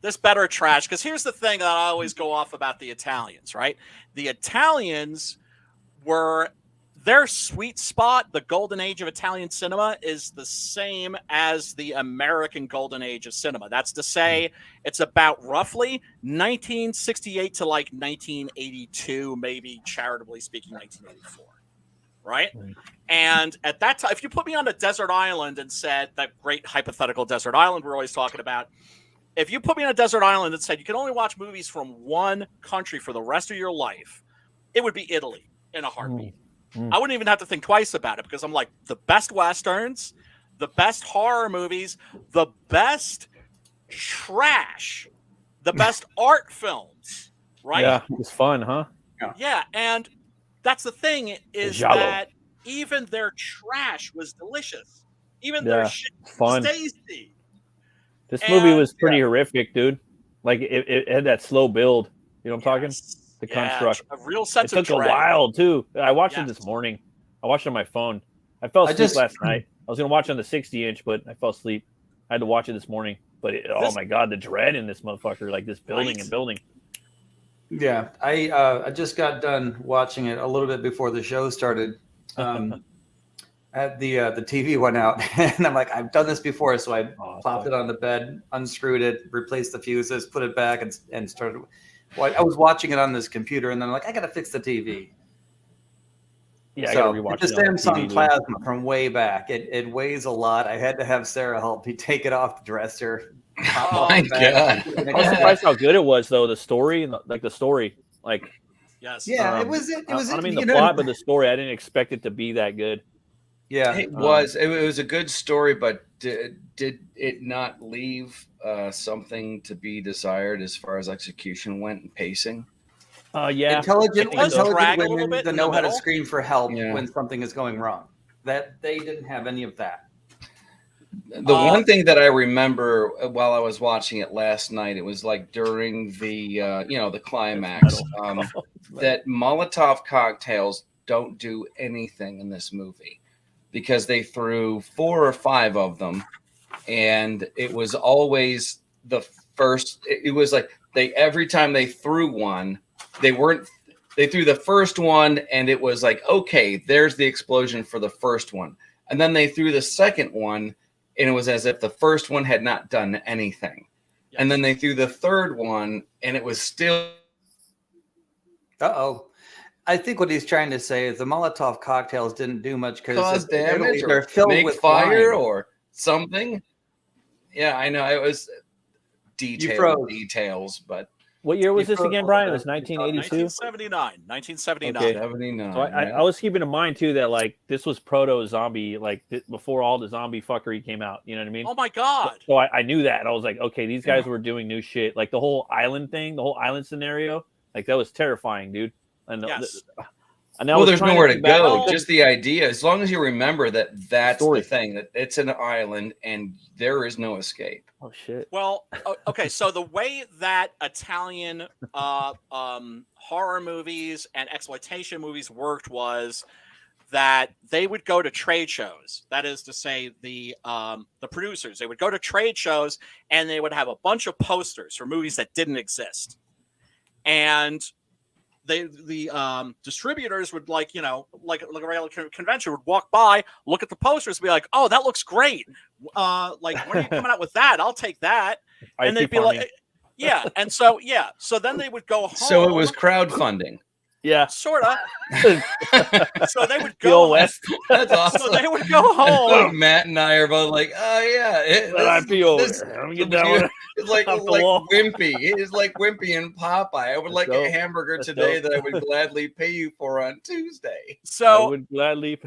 There's better trash. Because here's the thing that I always go off about the Italians, right? The Italians were their sweet spot. The golden age of Italian cinema is the same as the American golden age of cinema. That's to say, it's about roughly 1968 to like 1982, maybe charitably speaking, 1984. Right? And at that time, if you put me on a desert island and said, that great hypothetical desert island we're always talking about, if you put me on a desert island and said you can only watch movies from one country for the rest of your life, it would be Italy in a heartbeat. I wouldn't even have to think twice about it, because I'm like, the best Westerns, the best horror movies, the best trash, the best art films, right? Yeah, it's fun, huh? Yeah, and that's the thing, is that even their trash was delicious. Even their shit was tasty. This movie was pretty horrific, dude. Like, it had that slow build. You know what I'm talking? The construct. A real sense it of took dread. a while, too. I watched it this morning. I watched it on my phone. I fell asleep last night. I was going to watch it on the 60-inch, but I fell asleep. I had to watch it this morning. But, oh, my God, the dread in this motherfucker. Like, this building and building. Yeah, I just got done watching it a little bit before the show started. At the TV went out, and I'm like, I've done this before, so I plopped it on the bed, unscrewed it, replaced the fuses, put it back, and started. Well, I was watching it on this computer, and then I'm like, I gotta fix the TV. Yeah, I so gotta rewatch it's a it on Samsung TV, Plasma from way back. It weighs a lot. I had to have Sarah help me take it off the dresser. Oh my God! I was surprised how good it was, though. The story, the story, like. Yes. Yeah, it was. I don't mean the plot, but the story. I didn't expect it to be that good. Yeah, it was. It was a good story, but did it not leave something to be desired as far as execution went and pacing? Yeah. Intelligent women that know how to middle. scream for help when something is going wrong. That they didn't have any of that. The one thing that I remember while I was watching it last night, it was like during the the climax, that Molotov cocktails don't do anything in this movie, because they threw 4 or 5 of them, and it was always the first. It was like every time they threw one, they threw the first one, and it was like, okay, there's the explosion for the first one, and then they threw the second one, and it was as if the first one had not done anything, and then they threw the third one, and it was still. I think what he's trying to say is the Molotov cocktails didn't do much because damage they're or filled make with fire wine. or something. Yeah, I know it was details, but what year was this again, Brian? It was 1982. 1979. Okay. 79. So I was keeping in mind too that like this was proto zombie, like before all the zombie fuckery came out. You know what I mean? Oh my God! So I knew that. I was like, okay, these guys were doing new shit. Like the whole island thing, the whole island scenario, like that was terrifying, dude. And well, there's nowhere to go. Just the idea, as long as you remember that's the thing, that it's an island and there is no escape. Oh shit. Well, okay. So the way that Italian horror movies and exploitation movies worked was that they would go to trade shows. That is to say, the producers, they would go to trade shows and they would have a bunch of posters for movies that didn't exist. And the distributors would like a regular convention would walk by, look at the posters, be like, "Oh, that looks great. Like, when are you coming out with that? I'll take that." And they'd be like, "Yeah." And so then they would go home. So it was crowdfunding. Yeah, sort of. So they would the go old West. That's awesome. So they would go home. Matt and I are both like, "Oh yeah, it's like Wimpy. It's like Wimpy and Popeye. I would like a hamburger today that I would gladly pay you for on Tuesday." So I would gladly.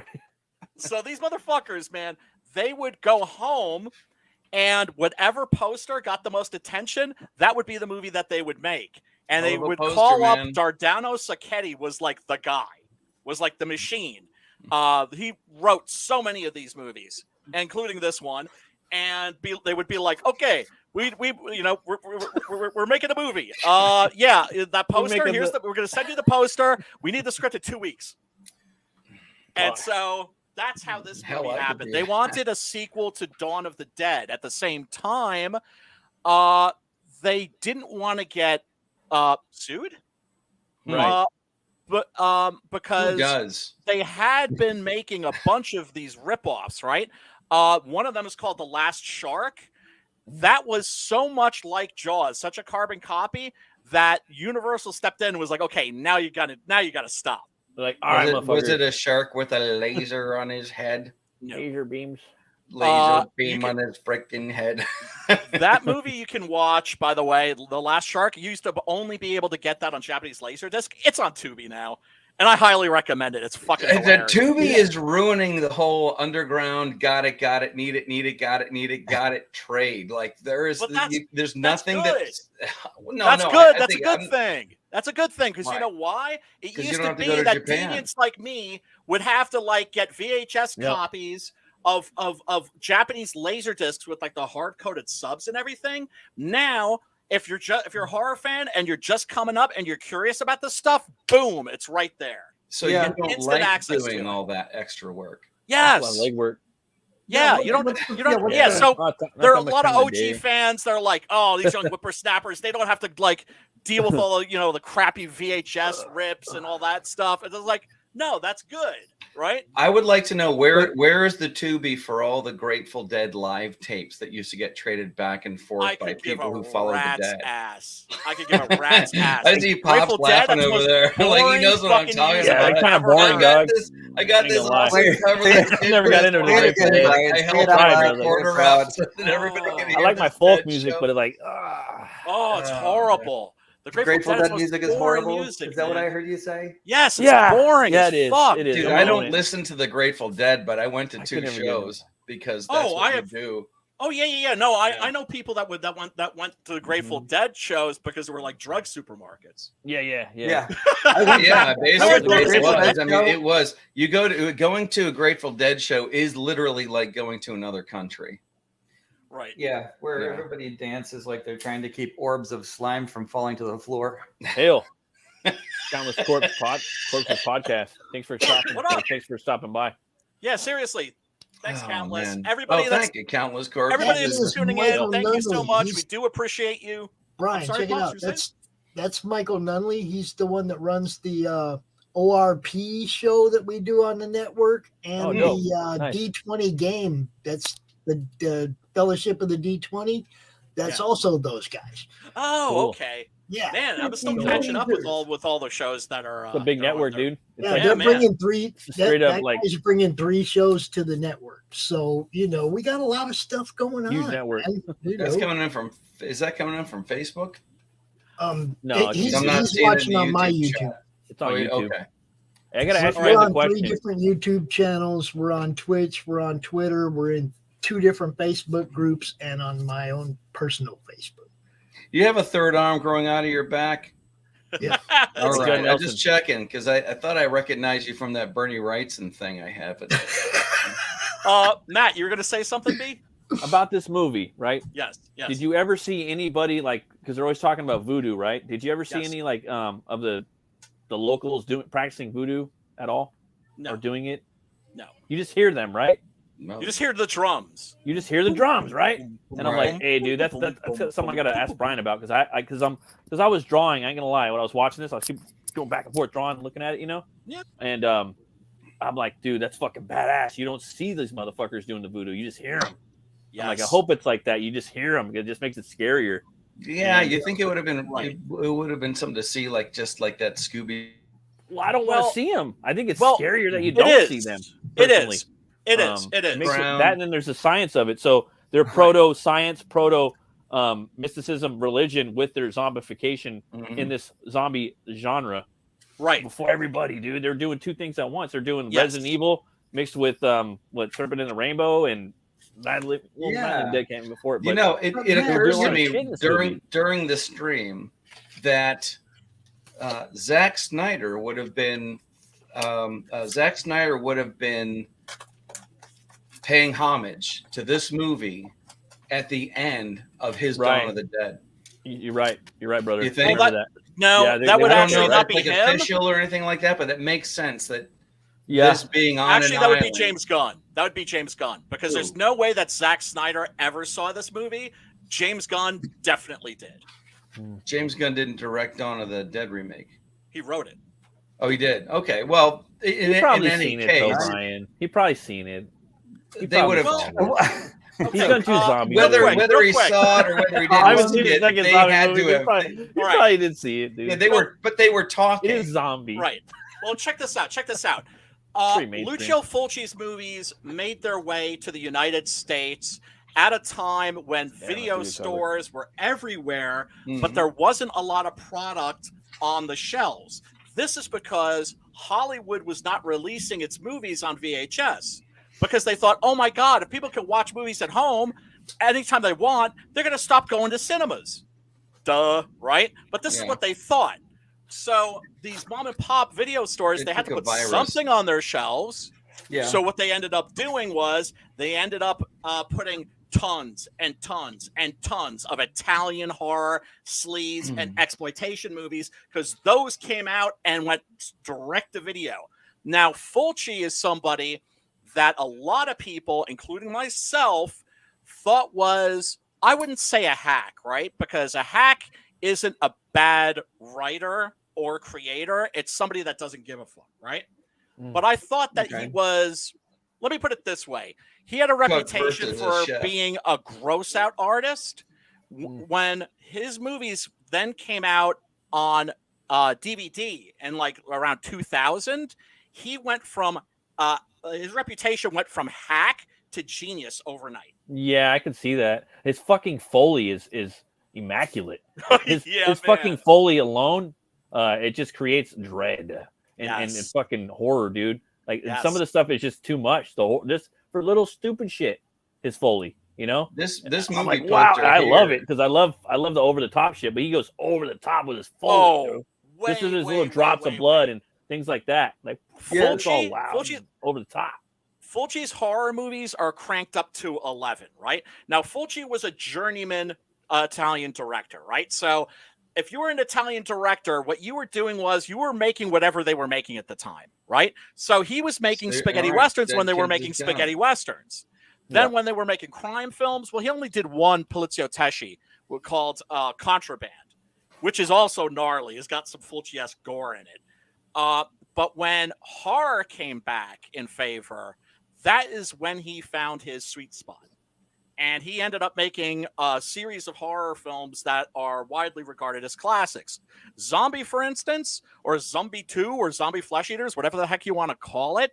So these motherfuckers, man, they would go home, and whatever poster got the most attention, that would be the movie that they would make. And they would call up Dardano Sacchetti was like the guy, was like the machine. He wrote so many of these movies, including this one, and they would be like, "Okay, we're making a movie. Yeah, that poster. We're going to send you the poster. We need the script in 2 weeks." And so that's how this movie happened. They wanted a sequel to Dawn of the Dead. At the same time, they didn't want to get sued, right? Because they had been making a bunch of these ripoffs, right? One of them is called The Last Shark. That was so much like Jaws, such a carbon copy that Universal stepped in and was like, "Okay, now you got to stop." Like, all right, was it a shark with a laser on his head? No. Laser beams. Laser beam on his freaking head. That movie you can watch, by the way, The Last Shark. You used to only be able to get that on Japanese Laserdisc. It's on Tubi now, and I highly recommend it. It's fucking hilarious. The Tubi is ruining the whole underground got it, need it, got it trade. Like there's nothing that's good. That's a good thing. That's a good thing because you know why? It used to be that deviants like me would have to like get VHS copies of Japanese laser discs with like the hard-coded subs and everything. Now, if you're a horror fan and you're just coming up and you're curious about this stuff, boom, it's right there. So you don't like doing all that extra work. Yes. That's a lot of legwork. Yeah, you don't. Yeah, so there are a lot of OG fans that are like, "Oh, these young whippersnappers, they don't have to like deal with all the crappy VHS rips and all that stuff." And it's like, no, that's good, right? I would like to know where is the Tubi for all the Grateful Dead live tapes that used to get traded back and forth by people who follow the Dead. I could give a rat's ass. I see Pop's laughing over there, like he knows what I'm talking about. Yeah, kind of boring, dog. I got this. I never got into it. I helped my reporter out. I like my folk music, but it's like, it's horrible. The Grateful Dead music is horrible. Is that what I heard you say? Yes, it's boring. Yeah, it is. Fuck. It is. Dude, I don't listen to the Grateful Dead, but I went to 2 shows because that's what you do. Oh yeah. No, I know people that went to the Grateful Dead shows because they were like drug supermarkets. Yeah. Basically, it was. I mean, it was. Going to a Grateful Dead show is literally like going to another country. Right. Yeah, where everybody dances like they're trying to keep orbs of slime from falling to the floor. Hail. Countless Corpse podcast. Thanks for stopping by. Yeah, seriously. Thanks, Countless. Man. Everybody thank you, Countless Corpse. Everybody that's tuning in, thank you so much. We do appreciate you. Brian, check it out. That's Michael Nunley. He's the one that runs the ORP show that we do on the network and the D20 game. That's the Fellowship of the D20. That's also those guys. Oh, cool. Okay. Yeah, man, I'm still catching up with all the shows that are. It's a big network, dude. They're bringing three. He's bringing 3 shows to the network. So we got a lot of stuff going on. Huge network. That's coming in from. Is that coming in from Facebook? No, he's watching on my YouTube. It's on YouTube. Okay. I gotta ask you the on question. 3 different YouTube channels. We're on Twitch. We're on Twitter. We're in 2 different Facebook groups and on my own personal Facebook. You have a third arm growing out of your back? Yeah. All right. I'm just checking because I thought I recognized you from that Bernie Wrightson thing I have. Matt, you were going to say something, B? About this movie, right? Yes. Did you ever see anybody because they're always talking about voodoo, right? Did you ever see any of the locals practicing voodoo at all? No. Or doing it? No. You just hear them, right? No. You just hear the drums. You just hear the drums, right? And I'm like, hey, dude, that's something I got to ask Brian about because I was drawing. I ain't gonna lie. When I was watching this, I was going back and forth, drawing, looking at it, you know. Yeah. And I'm like, dude, that's fucking badass. You don't see these motherfuckers doing the voodoo; you just hear them. Yes. I'm like, I hope it's like that. You just hear them. It just makes it scarier. Yeah, And, you think it would have been right. it would have been something to see, like just like that Scooby. Well, I don't want to see them. I think it's well, scarier that you it don't is. see them. It personally. is. It is. It is. makes it- that, and then there's the science of it. So they're proto-science, proto-mysticism, religion with their zombification in this zombie genre. Right. Before everybody, dude. They're doing two things at once. They're doing Yes. Resident Evil mixed with Serpent in the Rainbow and Night of the Dead came before it. You But know, it occurs to me during during the stream that Zack Snyder would have been paying homage to this movie at the end of his Dawn of the Dead. You're right. You're right, brother. You think? I remember that? No, Yeah, that would I don't actually know not if be that's him. official or anything like that, but it makes sense that Yeah. this being on Actually, an that would be island- James Gunn. That would be James Gunn because there's no way that Zack Snyder ever saw this movie. James Gunn definitely did. James Gunn didn't direct Dawn of the Dead remake. He wrote it. Oh, he did. Okay, well, in He probably any seen case, it, though, Brian. He probably seen it. they would have. He's done two zombies. Whether Real he quick. saw it or whether he I haven't didn't seen see the it, second they zombie had movie. to He have. probably didn't see it, dude. Yeah, they were talking. It is zombie. Right. Well, check this out. Check this out. Pretty mainstream. Lucio Fulci's movies made their way to the United States at a time when video stores were everywhere, but there wasn't a lot of product on the shelves. This is because Hollywood was not releasing its movies on VHS because they thought, oh my God, if people can watch movies at home anytime they want, they're going to stop going to cinemas. Duh, right? But this is what they thought. So these mom and pop video stores, they had to put something on their shelves. Yeah. So what they ended up doing was they ended up putting tons and tons and tons of Italian horror, sleaze, and exploitation movies because those came out and went direct to video. Now, Fulci is somebody that a lot of people, including myself, thought was, I wouldn't say a hack, right? Because a hack isn't a bad writer or creator. It's somebody that doesn't give a fuck, right? But I thought that he was, let me put it this way. He had a reputation for being a gross out artist. When his movies then came out on DVD in like around 2000, he went from, his reputation went from hack to genius overnight. Yeah, I can see that. His fucking Foley is immaculate. His fucking Foley alone, it just creates dread and fucking horror, dude. Like some of the stuff is just too much. Just for little stupid shit, his Foley, you know. This movie, I'm like, wow, I love it because I love the over the top shit. But he goes over the top with his Foley. This is his little drops of blood and things like that. Like it's all loud, over the top. Fulci's horror movies are cranked up to 11, right? Now, Fulci was a journeyman Italian director, right? So if you were an Italian director, what you were doing was you were making whatever they were making at the time, right? So he was making spaghetti westerns when they were making spaghetti westerns. Then when they were making crime films, well, he only did one Poliziotteschi called Contraband, which is also gnarly. It's got some Fulci-esque gore in it. But when horror came back in favor, that is when he found his sweet spot. And he ended up making a series of horror films that are widely regarded as classics. Zombie, for instance, or Zombie 2, or Zombie Flesh Eaters, whatever the heck you want to call it,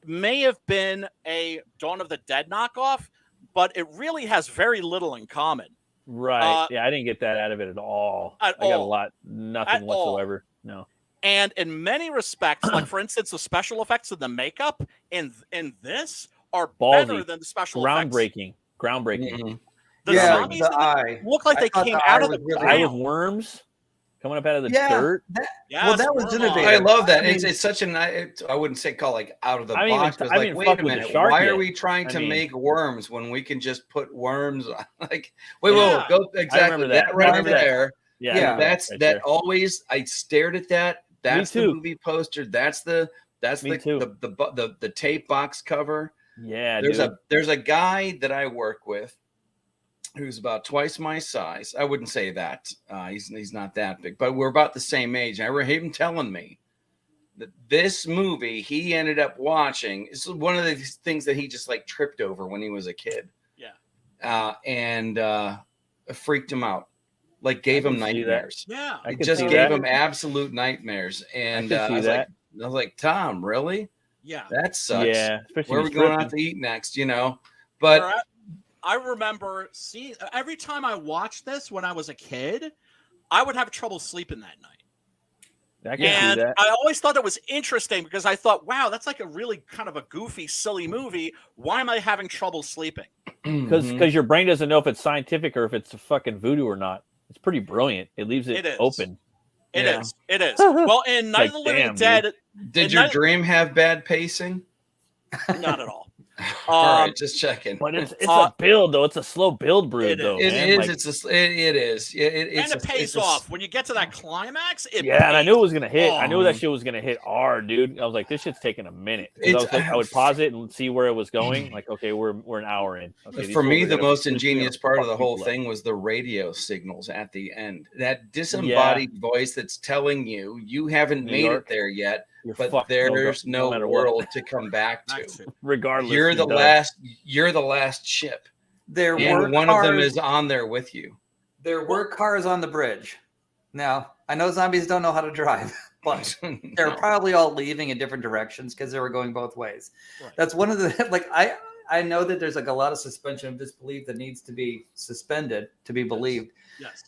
may have been a Dawn of the Dead knockoff, but it really has very little in common. Right. Yeah, I didn't get that out of it at all. I got nothing whatsoever. No. And in many respects, like for instance, the special effects and the makeup in this are better than the special effects. Groundbreaking. The zombies look like they came out of the eye with worms coming up out of the dirt. Well, that was innovative. I love that. It's such an, I wouldn't say call like out of the box, but like, wait a minute, why are we trying to make worms when we can just put worms on? Like, go exactly that right there. Yeah, that's right that there. Always. I stared at that. That's the movie poster. That's the tape box cover. Yeah, there's a guy that I work with who's about twice my size. I wouldn't say that. He's not that big, but we're about the same age. I remember him telling me that this movie he ended up watching is one of the things that he just like tripped over when he was a kid. Yeah. And freaked him out. Like gave him nightmares. Yeah. It just gave him absolute nightmares. And I was like, Tom, really? Yeah. That sucks. Yeah. Where are we going out to eat next? You know? But I remember seeing every time I watched this when I was a kid, I would have trouble sleeping that night. I always thought it was interesting because I thought, wow, that's like a really kind of a goofy, silly movie. Why am I having trouble sleeping? Because your brain doesn't know if it's scientific or if it's a fucking voodoo or not. It's pretty brilliant. It leaves it open. It is. It is. Well, in Night of the Living Dead, did your dream have bad pacing? Not at all. All right, just checking. But it's a build though. It's a slow build brood though. It is. It is. And it pays off when you get to that climax. And I knew it was gonna hit. I knew that shit was gonna hit hard, dude. I was like, this shit's taking a minute. I would pause it and see where it was going. Like, okay, we're an hour in. Okay, for me, the most ingenious part of the whole thing was the radio signals at the end. That disembodied voice that's telling you haven't made it there yet. But there's no world to come back to. Regardless, you're the last. You're the last ship. And one of them is on there with you. There were cars on the bridge. Now I know zombies don't know how to drive, but they're probably all leaving in different directions because they were going both ways. Right. That's one of the I know that there's like a lot of suspension of disbelief that needs to be suspended to be believed. Yes.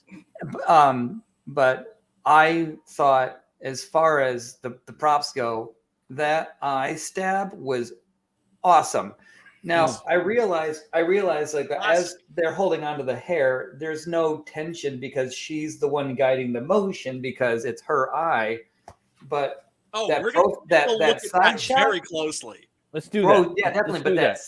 But I thought, as far as the props go, that eye stab was awesome. Now I realize like as they're holding onto the hair, there's no tension because she's the one guiding the motion because it's her eye. But that side shot very closely. Let's do that. Yeah, definitely. But that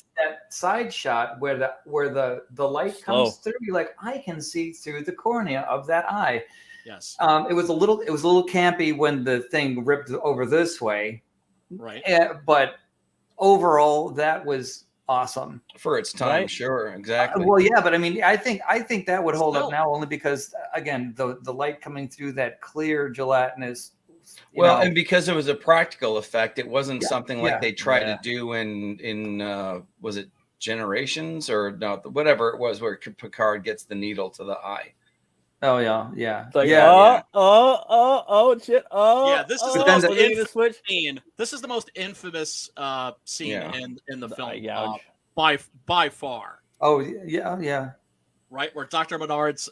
side shot where the light comes through, you're like, I can see through the cornea of that eye. Yes. It was a little campy when the thing ripped over this way. Right. But overall, that was awesome for its time. Right? Sure. Exactly. Well, yeah, but I mean, I think that would hold up now only because again, the light coming through that clear gelatinous. And because it was a practical effect, it wasn't something like they tried to do in was it Generations or no, whatever it was where Picard gets the needle to the eye. Oh yeah. It's like, shit. This is the most infamous scene. This is the most infamous scene in the film by far. Oh yeah. Right, where Dr. Menard's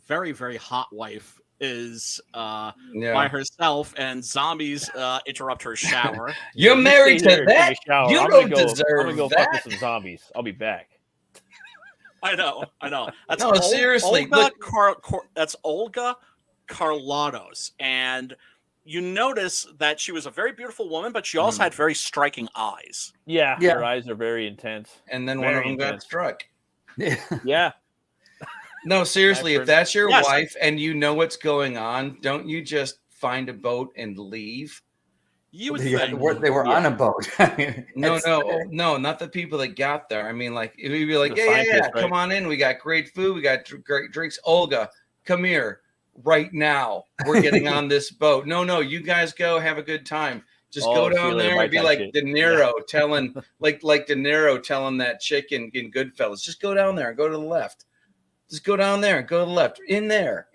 very, very hot wife is by herself, and zombies interrupt her shower. You're married to that? You don't deserve that. I'm gonna go fuck with some zombies. I'll be back. I know. That's seriously. That's Olga Carlatos, and you notice that she was a very beautiful woman, but she also had very striking eyes. Yeah, her eyes are very intense. And then one of them got struck. Yeah. No, seriously, if that's your wife and you know what's going on, don't you just find a boat and leave? You would think they were on a boat. No, not the people that got there. I mean, like, it would be like, yeah, come on in. We got great food. We got great drinks. Olga, come here right now. We're getting on this boat. No, you guys go have a good time. Just go down there and be like De Niro telling, like De Niro telling that chick in Goodfellas, just go down there and go to the left. Just go down there and go to the left. In there.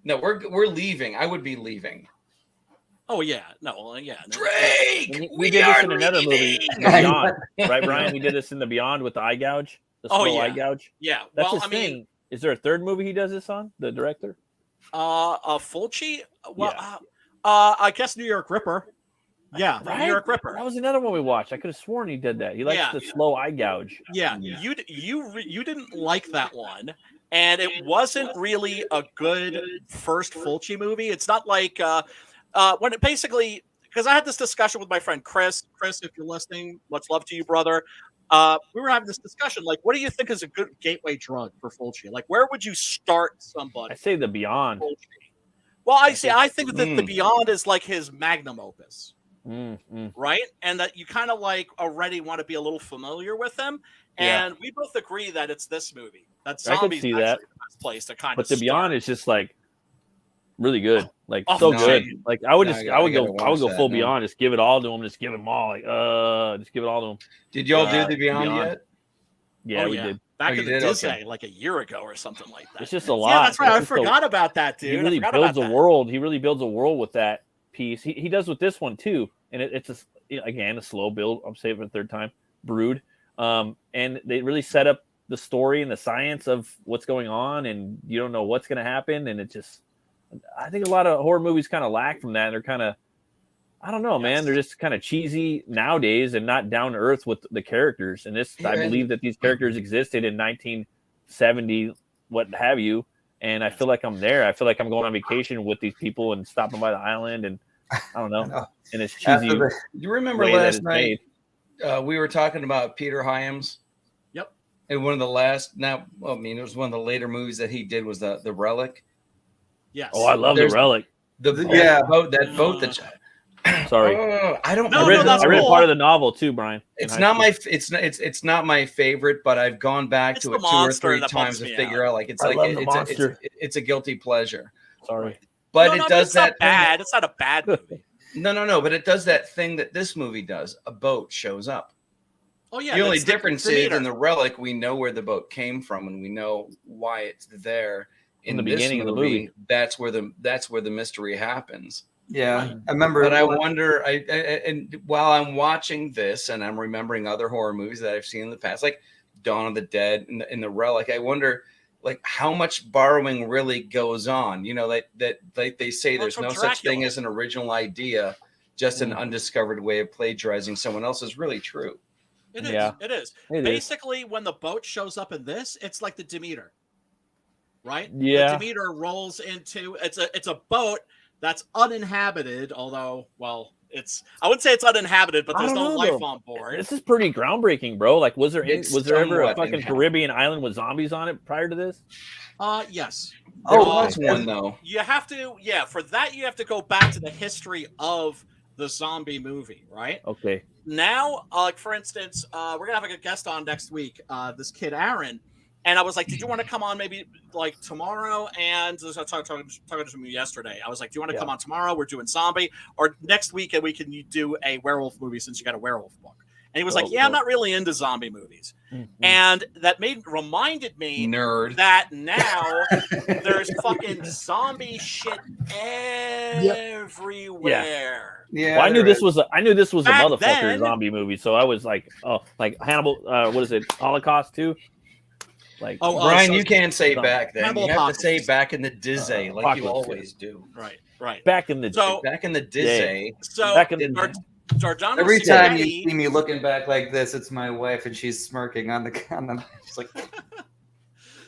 No, we're leaving. I would be leaving. Oh yeah, no. Drake, we did this in another movie, Beyond, right, Brian? We did this in the Beyond with the eye gouge, the slow eye gouge. Yeah, that's his thing. Is there a third movie he does this on? The director? Fulci. Well, I guess New York Ripper. Yeah, right? New York Ripper. That was another one we watched. I could have sworn he did that. He likes the slow eye gouge. Yeah, you didn't like that one, and it wasn't really a good first Fulci movie. It's not like. When it basically, because I had this discussion with my friend Chris, if you're listening, much love to you, brother. We were having this discussion, like, what do you think is a good gateway drug for Fulci? Like, where would you start somebody? I say the Beyond. Fulci? Well, I think that the Beyond is like his magnum opus. right? And that you kind of like already want to be a little familiar with them. And we both agree that it's this movie. That Zombies see actually that. the best place to kind But of to be start. honest, it's just like really good, like Oh, so no, good. I- Like I would no, just, I I would gotta go, I would watch go that full now. Beyond, just give it all to them, just give them all, like just give it all to them. Did y'all do the Beyond, Beyond. yet? Yeah, Oh, we yeah. did. Back Oh, in you the did? Disney, Okay. like a year ago or something like that. It's just a lot. Yeah, that's right. It's I just a- forgot about that, dude. He I really forgot builds a about that. world. He really builds a world with that piece. He does with this one too, and it's again a slow build. I'm saying it for the third time. Brood, and they really set up the story and the science of what's going on, and you don't know what's going to happen, and it just. I think a lot of horror movies kind of lack from that. They're kind of, I don't know, man. They're just kind of cheesy nowadays and not down to earth with the characters. And this, I believe that these characters existed in 1970, what have you. And I feel like I'm there. I feel like I'm going on vacation with these people and stopping by the island, and I don't know. And it's cheesy. You remember way that last it's night we were talking about Peter Hyams? Yep. And one of the last, it was one of the later movies that he did was the Relic. Yes. Oh, I love the Relic. Boat that. Sorry, I don't. I read part of the novel too, Brian. It's not my favorite, but I've gone back to it 2 or 3 times to figure out. Like it's a guilty pleasure. Sorry, but it does it's that. Not bad. It's not a bad movie. No. But it does that thing that this movie does. A boat shows up. Oh yeah. The only difference is in the Relic, we know where the boat came from, and we know why it's there. In the beginning of the movie, that's where the mystery happens. Yeah, I remember. But I wonder. And while I'm watching this, and I'm remembering other horror movies that I've seen in the past, like Dawn of the Dead and the Relic, I wonder, like, how much borrowing really goes on. You know, that they say there's no such thing as an original idea, just an undiscovered way of plagiarizing someone else is really true. It is. Yeah. It is. Basically, when the boat shows up in this, it's like the Demeter. Right? Yeah. The Demeter rolls into it's a boat that's uninhabited, although, well, I wouldn't say it's uninhabited, but there's no life on board. This is pretty groundbreaking, bro. Like, was there ever a fucking inhabited. Caribbean island with zombies on it prior to this? Yes. That's one though. You have to, for that you have to go back to the history of the zombie movie, right? Okay. Now, like for instance, we're gonna have a guest on next week. This kid Aaron. And I was like, did you want to come on maybe like tomorrow? And I was talking to him yesterday. I was like, do you want to come on tomorrow? We're doing zombie. Or next week, and we can do a werewolf movie since you got a werewolf book. And he was like, I'm not really into zombie movies. Mm-hmm. And that reminded me that now there's fucking zombie shit everywhere. Yeah. Well, I knew this was a motherfucker zombie movie. So I was like, like Hannibal, what is it? Holocaust 2? Like, Brian, you can't say back then. You have to say back in the Dizzy, like you always do. Right. Back in the Dizzy. So back in the Dardano every time you see me looking back like this, it's my wife, and she's smirking on the. She's like.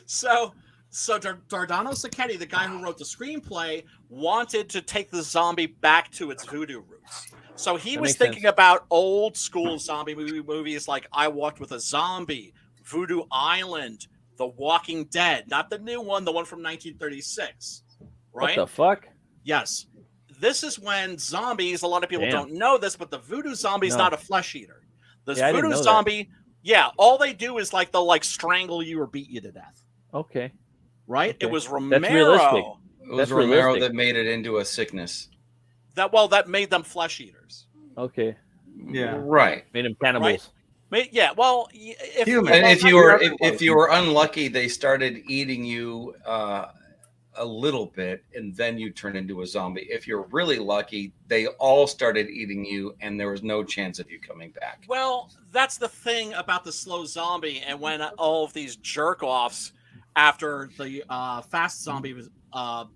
So Dardano Sacchetti, the guy who wrote the screenplay, wanted to take the zombie back to its voodoo roots. So he was thinking about old school zombie movies like I Walked with a Zombie, Voodoo Island, The Walking Dead, not the new one, the one from 1936. Right? What the fuck? Yes. This is when zombies, a lot of people don't know this, but the voodoo zombie is not a flesh eater. This voodoo zombie, all they do is like they'll like strangle you or beat you to death. Okay. Right? Okay. It was Romero. That's realistic. It was Romero that made it into a sickness. That made them flesh eaters. Okay. Yeah. Right. Made them cannibals. Right? Yeah. Well, if you were unlucky, they started eating you a little bit, and then you turn into a zombie. If you're really lucky, they all started eating you, and there was no chance of you coming back. Well, that's the thing about the slow zombie, and when all of these jerk-offs after the fast zombie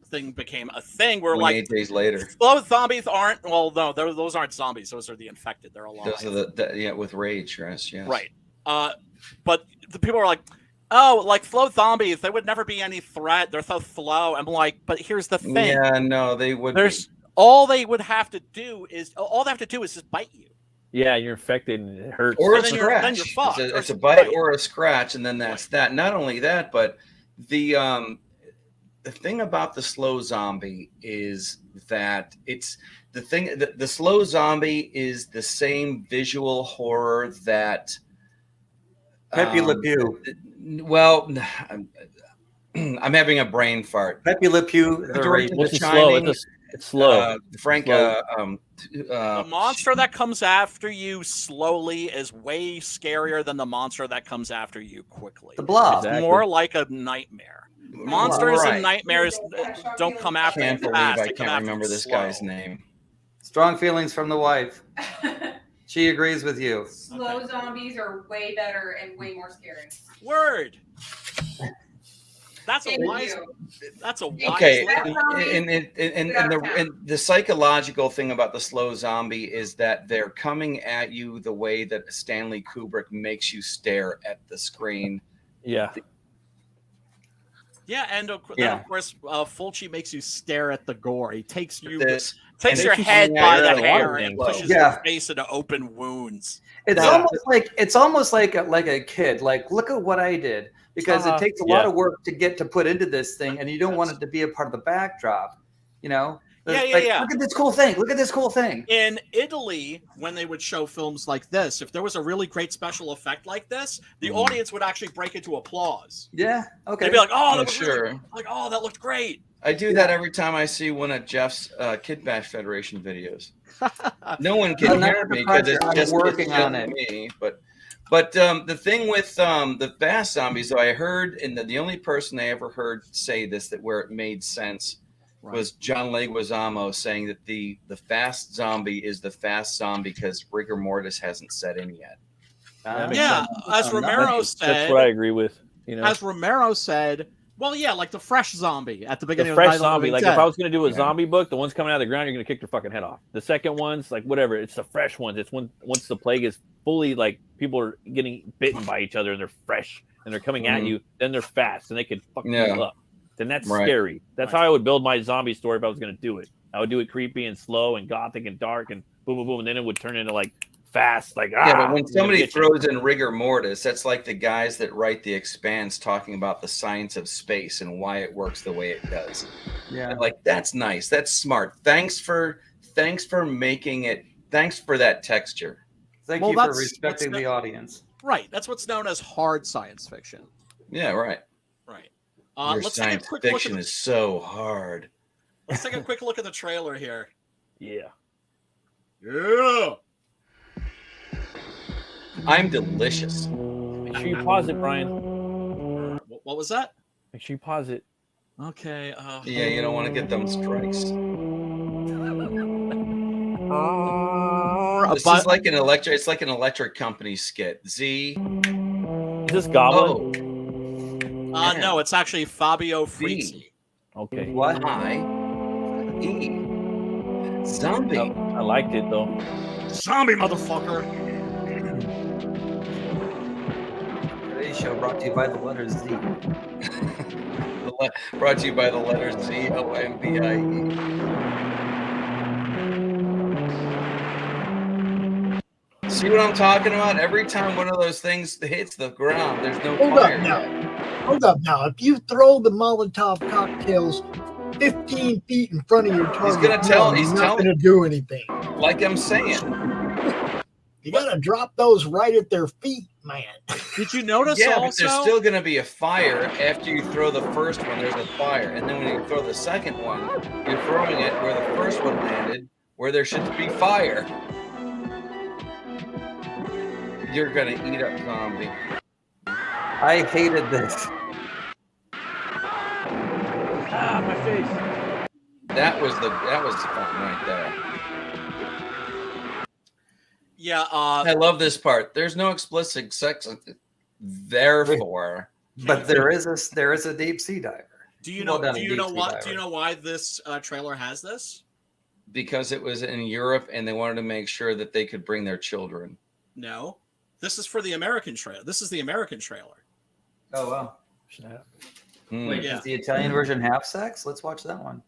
thing became a thing, we're 28 like days later. Slow zombies aren't. Well, no, those aren't zombies. Those are the infected. They're alive. Those are with rage, yes. Right. But the people are like, oh, like flow zombies, they would never be any threat. They're so slow. I'm like, but here's the thing. Yeah, no, they would. All they have to do is just bite you. Yeah, you're infected and it hurts. Or a scratch. Then you're fucked. It's a bite or a scratch, and then that's that. Not only that, but the thing about the slow zombie is that it's the thing, the slow zombie is the same visual horror that Pepe Le Pew. Well, I'm having a brain fart. Pepe Le Pew. The Shining. It's slow. Frank. Slow. The monster that comes after you slowly is way scarier than the monster that comes after you quickly. The Blob. It's more like a nightmare. Monsters and nightmares don't come after Can't you believe fast. I can't remember this guy's name. Strong feelings from the wife. She agrees with you. Slow zombies are way better and way more scary. Word. That's a wise. That's a wise. Okay, and the psychological thing about the slow zombie is that they're coming at you the way that Stanley Kubrick makes you stare at the screen. Yeah. Yeah, and of course, Fulci makes you stare at the gore. He takes you, takes and your head by the hair and pushes Yeah. your face into open wounds. It's almost like a kid. Like, look at what I did, because it takes a lot of work to put into this thing, and you don't want it to be a part of the backdrop. You know? Yeah. Look at this cool thing. Look at this cool thing. In Italy, when they would show films like this, if there was a really great special effect like this, the audience would actually break into applause. Yeah. Okay. They'd be like, "Oh, that sure." Really, like, "Oh, that looked great." I do that every time I see one of Jeff's Kid Bash Federation videos. No one can hear me because it's just working on it. Me, but the thing with the fast zombies, though, I heard, and the only person I ever heard say this that where it made sense was John Leguizamo saying that the fast zombie is the fast zombie because rigor mortis hasn't set in yet. As Romero said, that's what I agree with. You know, as Romero said, well, yeah, like the fresh zombie at the beginning. The fresh of zombie. Like if I was going to do a zombie book, the ones coming out of the ground, you're going to kick their fucking head off. The second ones, like whatever, it's the fresh ones. It's once the plague is fully, like people are getting bitten by each other and they're fresh and they're coming at you. Then they're fast and they can fuck you up. Then that's scary. That's how I would build my zombie story if I was going to do it. I would do it creepy and slow and gothic and dark and boom, boom, boom, and then it would turn into like fast, like but when somebody throws in rigor mortis, that's like the guys that write The Expanse talking about the science of space and why it works the way it does. Yeah, and like that's nice, that's smart. Thanks for making it. Thanks for that texture. Thank you for respecting the audience. Right, that's what's known as hard science fiction. Yeah, right. Your let's science take a quick fiction look at is so hard. Let's take a quick look at the trailer here. Yeah. I'm delicious. Make sure you pause it, Brian. What was that? Make sure you pause it. Okay. Yeah, you don't want to get them strikes. This is like an electric. It's like an electric company skit. Z. Is this Goblin? No, it's actually Fabio Frizzi. Okay. What? E. Zombie. I liked it though. Zombie motherfucker. Today's show brought to you by the letter Z. Brought to you by the letter Z O M B I E. See what I'm talking about? Every time one of those things hits the ground, there's no fire. Hold up now. If you throw the Molotov cocktails 15 feet in front of your target, he's going to tell. He's not going to do anything. Like I'm saying, you got to drop those right at their feet, man. Did you notice? Yeah, also? but there's still going to be a fire after you throw the first one. There's a fire, and then when you throw the second one, you're throwing it where the first one landed, where there should be fire. You're going to eat up zombie. I hated this. My face. That was the fun right there. Yeah, I love this part. There's no explicit sex, therefore, but there is a deep sea diver. Do you know why this trailer has this? Because it was in Europe and they wanted to make sure that they could bring their children. No, this is for the American trailer. This is the American trailer. Oh wow! Wait, is the Italian version half sex? Let's watch that one.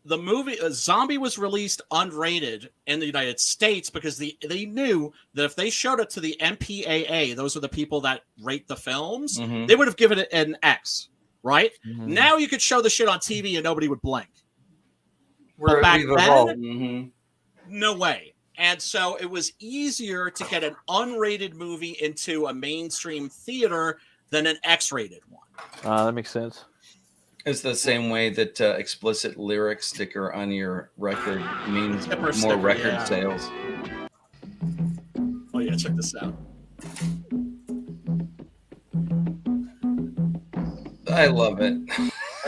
The movie Zombie was released unrated in the United States because they knew that if they showed it to the MPAA, those are the people that rate the films, they would have given it an X, right? Now you could show the shit on TV and nobody would blink. But back then, No way. And so it was easier to get an unrated movie into a mainstream theater than an X-rated one. That makes sense. It's the same way that explicit lyric sticker on your record means more record sales. Oh yeah, check this out. I love it.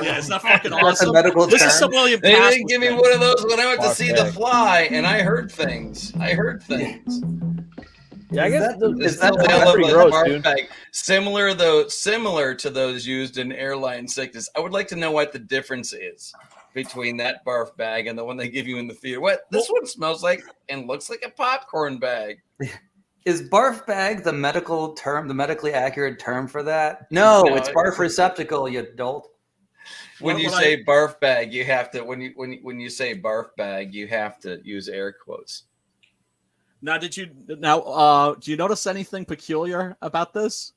Yeah, it's not fucking awesome. This is some William They Castle didn't give me thing. one of those when I went to see The Fly, and I heard things. Yeah, I guess It's that's pretty gross, barf dude. bag. Similar to those used in airline sickness. I would like to know what the difference is between that barf bag and the one they give you in the theater. What this one smells like and looks like a popcorn bag. Is barf bag the medical term, the medically accurate term for that? No, it's barf receptacle, you dolt. When you say barf bag, you have to when you say barf bag, you have to use air quotes. Now, do you notice anything peculiar about this?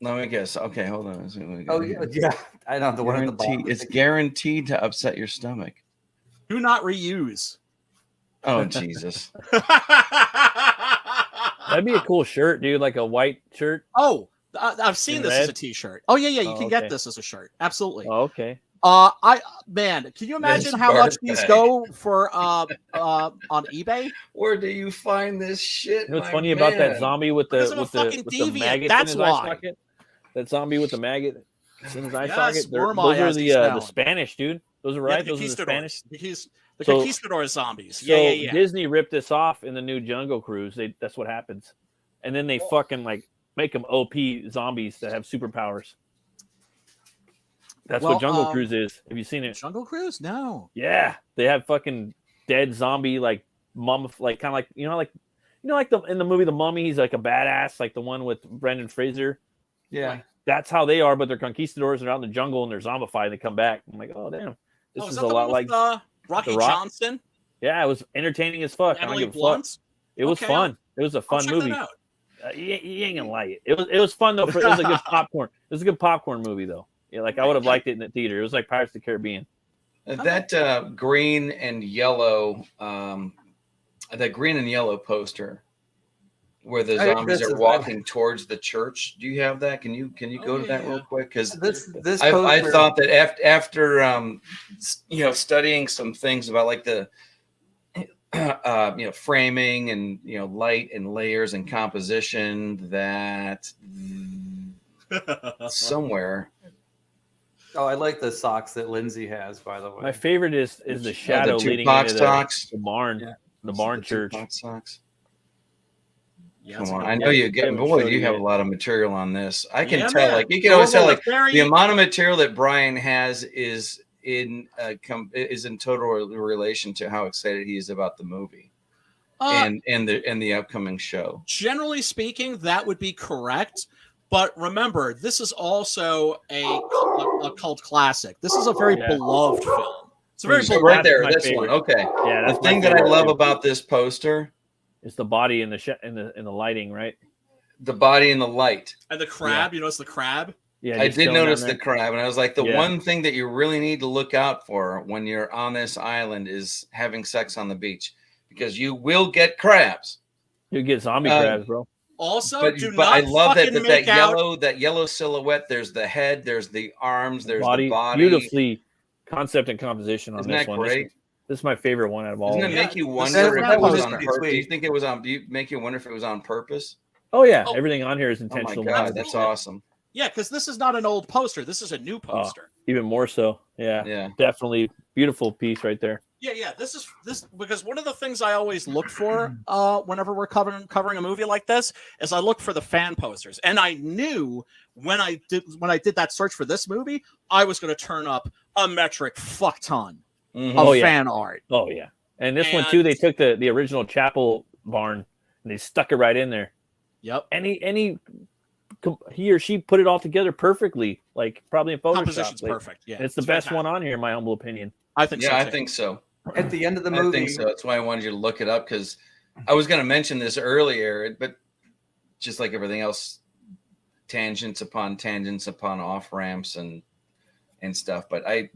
Let me guess. Okay, hold on. Oh yeah, I know the one at the bottom. It's guaranteed to upset your stomach. Do not reuse. Oh Jesus! That'd be a cool shirt, dude. Like a white shirt. Oh, I've seen this as a T-shirt. Oh yeah, you can okay. get this as a shirt. Absolutely. Oh, okay. Can you imagine how much these go for on eBay? Where do you find this shit? You know what's funny about that zombie with the maggot That's in his why. eye socket? That zombie with the maggot in his eye Yes, socket. worm Those eye, are as he's the known. Spanish, dude. Those are right. Those are the Spanish. The conquistador zombies. So Yeah. Disney ripped this off in the new Jungle Cruise. That's what happens, and then they fucking like make them OP zombies that have superpowers. That's what Jungle Cruise is. Have you seen it? Jungle Cruise? No. Yeah, they have fucking dead zombie like mum, like kind of like in the movie The Mummy. He's like a badass, like the one with Brendan Fraser. Yeah, like, that's how they are. But they're conquistadors. They're out in the jungle and they're zombified. And they come back. I'm like, oh damn, this is a lot like Rocky The Rock. Johnson. Yeah, it was entertaining as fuck. I don't give a fuck. It was fun. It was a fun movie. You ain't gonna like it. It was fun though. It was a good popcorn. It was a good popcorn movie though. Yeah, like I would have liked it in the theater. It was like Pirates of the Caribbean. That green and yellow, that green and yellow poster where the zombies are walking towards the church. Do you have that? Can you go to that real quick? Because I thought that after studying some things about like the framing and light and layers and composition, that somewhere. Oh, I like the socks that Lindsay has, by the way. My favorite is the shadow the leading Tupac into socks. the barn, the barn church. Tupac socks. Yeah, come on, I know you get. Boy, you have a lot of material on this. I can tell. Man. Like you can always tell. Like the amount of material that Brian has is in total relation to how excited he is about the movie and the upcoming show. Generally speaking, that would be correct. But remember, this is also a cult classic. This is a very beloved film. It's a very beloved. Right there, this one. Okay. Yeah, the thing that I love about this poster is the body and the lighting, right? The body and the light. And the crab. You notice the crab? Yeah, I did notice the crab, and I was like, the one thing that you really need to look out for when you're on this island is having sex on the beach, because you will get crabs. You get zombie crabs, bro. Also, but I love that yellow silhouette. There's the head, there's the arms, there's the body. Beautifully concept and composition on Isn't this that one. Great? This is my favorite one out of all. Doesn't it make you wonder if it was on purpose? Do you think it was on? Do you make you wonder if it was on purpose? Oh yeah, everything on here is intentional. Oh my God, that's awesome. Yeah, because this is not an old poster. This is a new poster. Even more so. Yeah. Definitely beautiful piece right there. Yeah. This because one of the things I always look for whenever we're covering a movie like this is I look for the fan posters. And I knew when I did that search for this movie, I was going to turn up a metric fuck ton of fan art. Oh yeah. And this one too, they took the original chapel barn and they stuck it right in there. Yep. Any he or she put it all together perfectly, like probably in Photoshop. Composition's perfect. Yeah, it's the best one on here, in my humble opinion. I think. Yeah, I think so. At the end of the movie, I think so. That's why I wanted you to look it up, because I was going to mention this earlier, but just like everything else, tangents upon off ramps and stuff. But I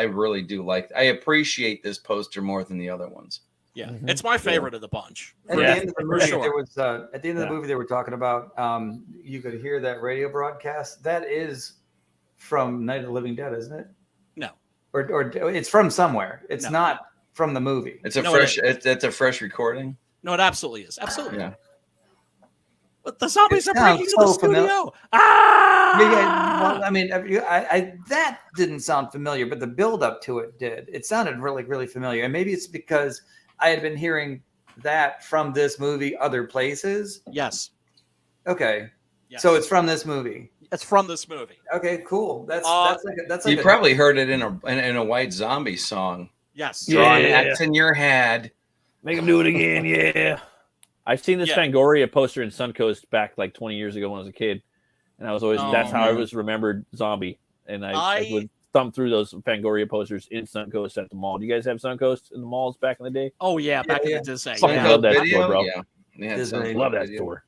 really do I appreciate this poster more than the other ones. Yeah, Mhm. it's my favorite of the bunch. At the end of the movie, sure. there was at the end of the movie they were talking about. You could hear that radio broadcast. That is from Night of the Living Dead, isn't it? No. Or it's from somewhere. It's not from the movie. It's a fresh. It's a fresh recording. No, it absolutely is. Absolutely. Yeah. But the zombies are breaking into the studio. Yeah. Well, I mean, I that didn't sound familiar, but the build up to it did. It sounded really, really familiar, and maybe it's because I had been hearing that from this movie other places. Yes. Okay. Yes. So it's from this movie. It's from this movie. Okay, cool. That's you probably heard it in a White Zombie song. Yes. Draw an X in your head. Make him do it again. Yeah. I've seen this Fangoria poster in Suncoast back like 20 years ago when I was a kid, and I was always that's how I was remembered Zombie, and I would thumb through those Fangoria posters in Suncoast at the mall. Do you guys have Suncoast in the malls back in the day? Oh yeah, back in the day. Fucking love that store, bro. Yeah, love that store.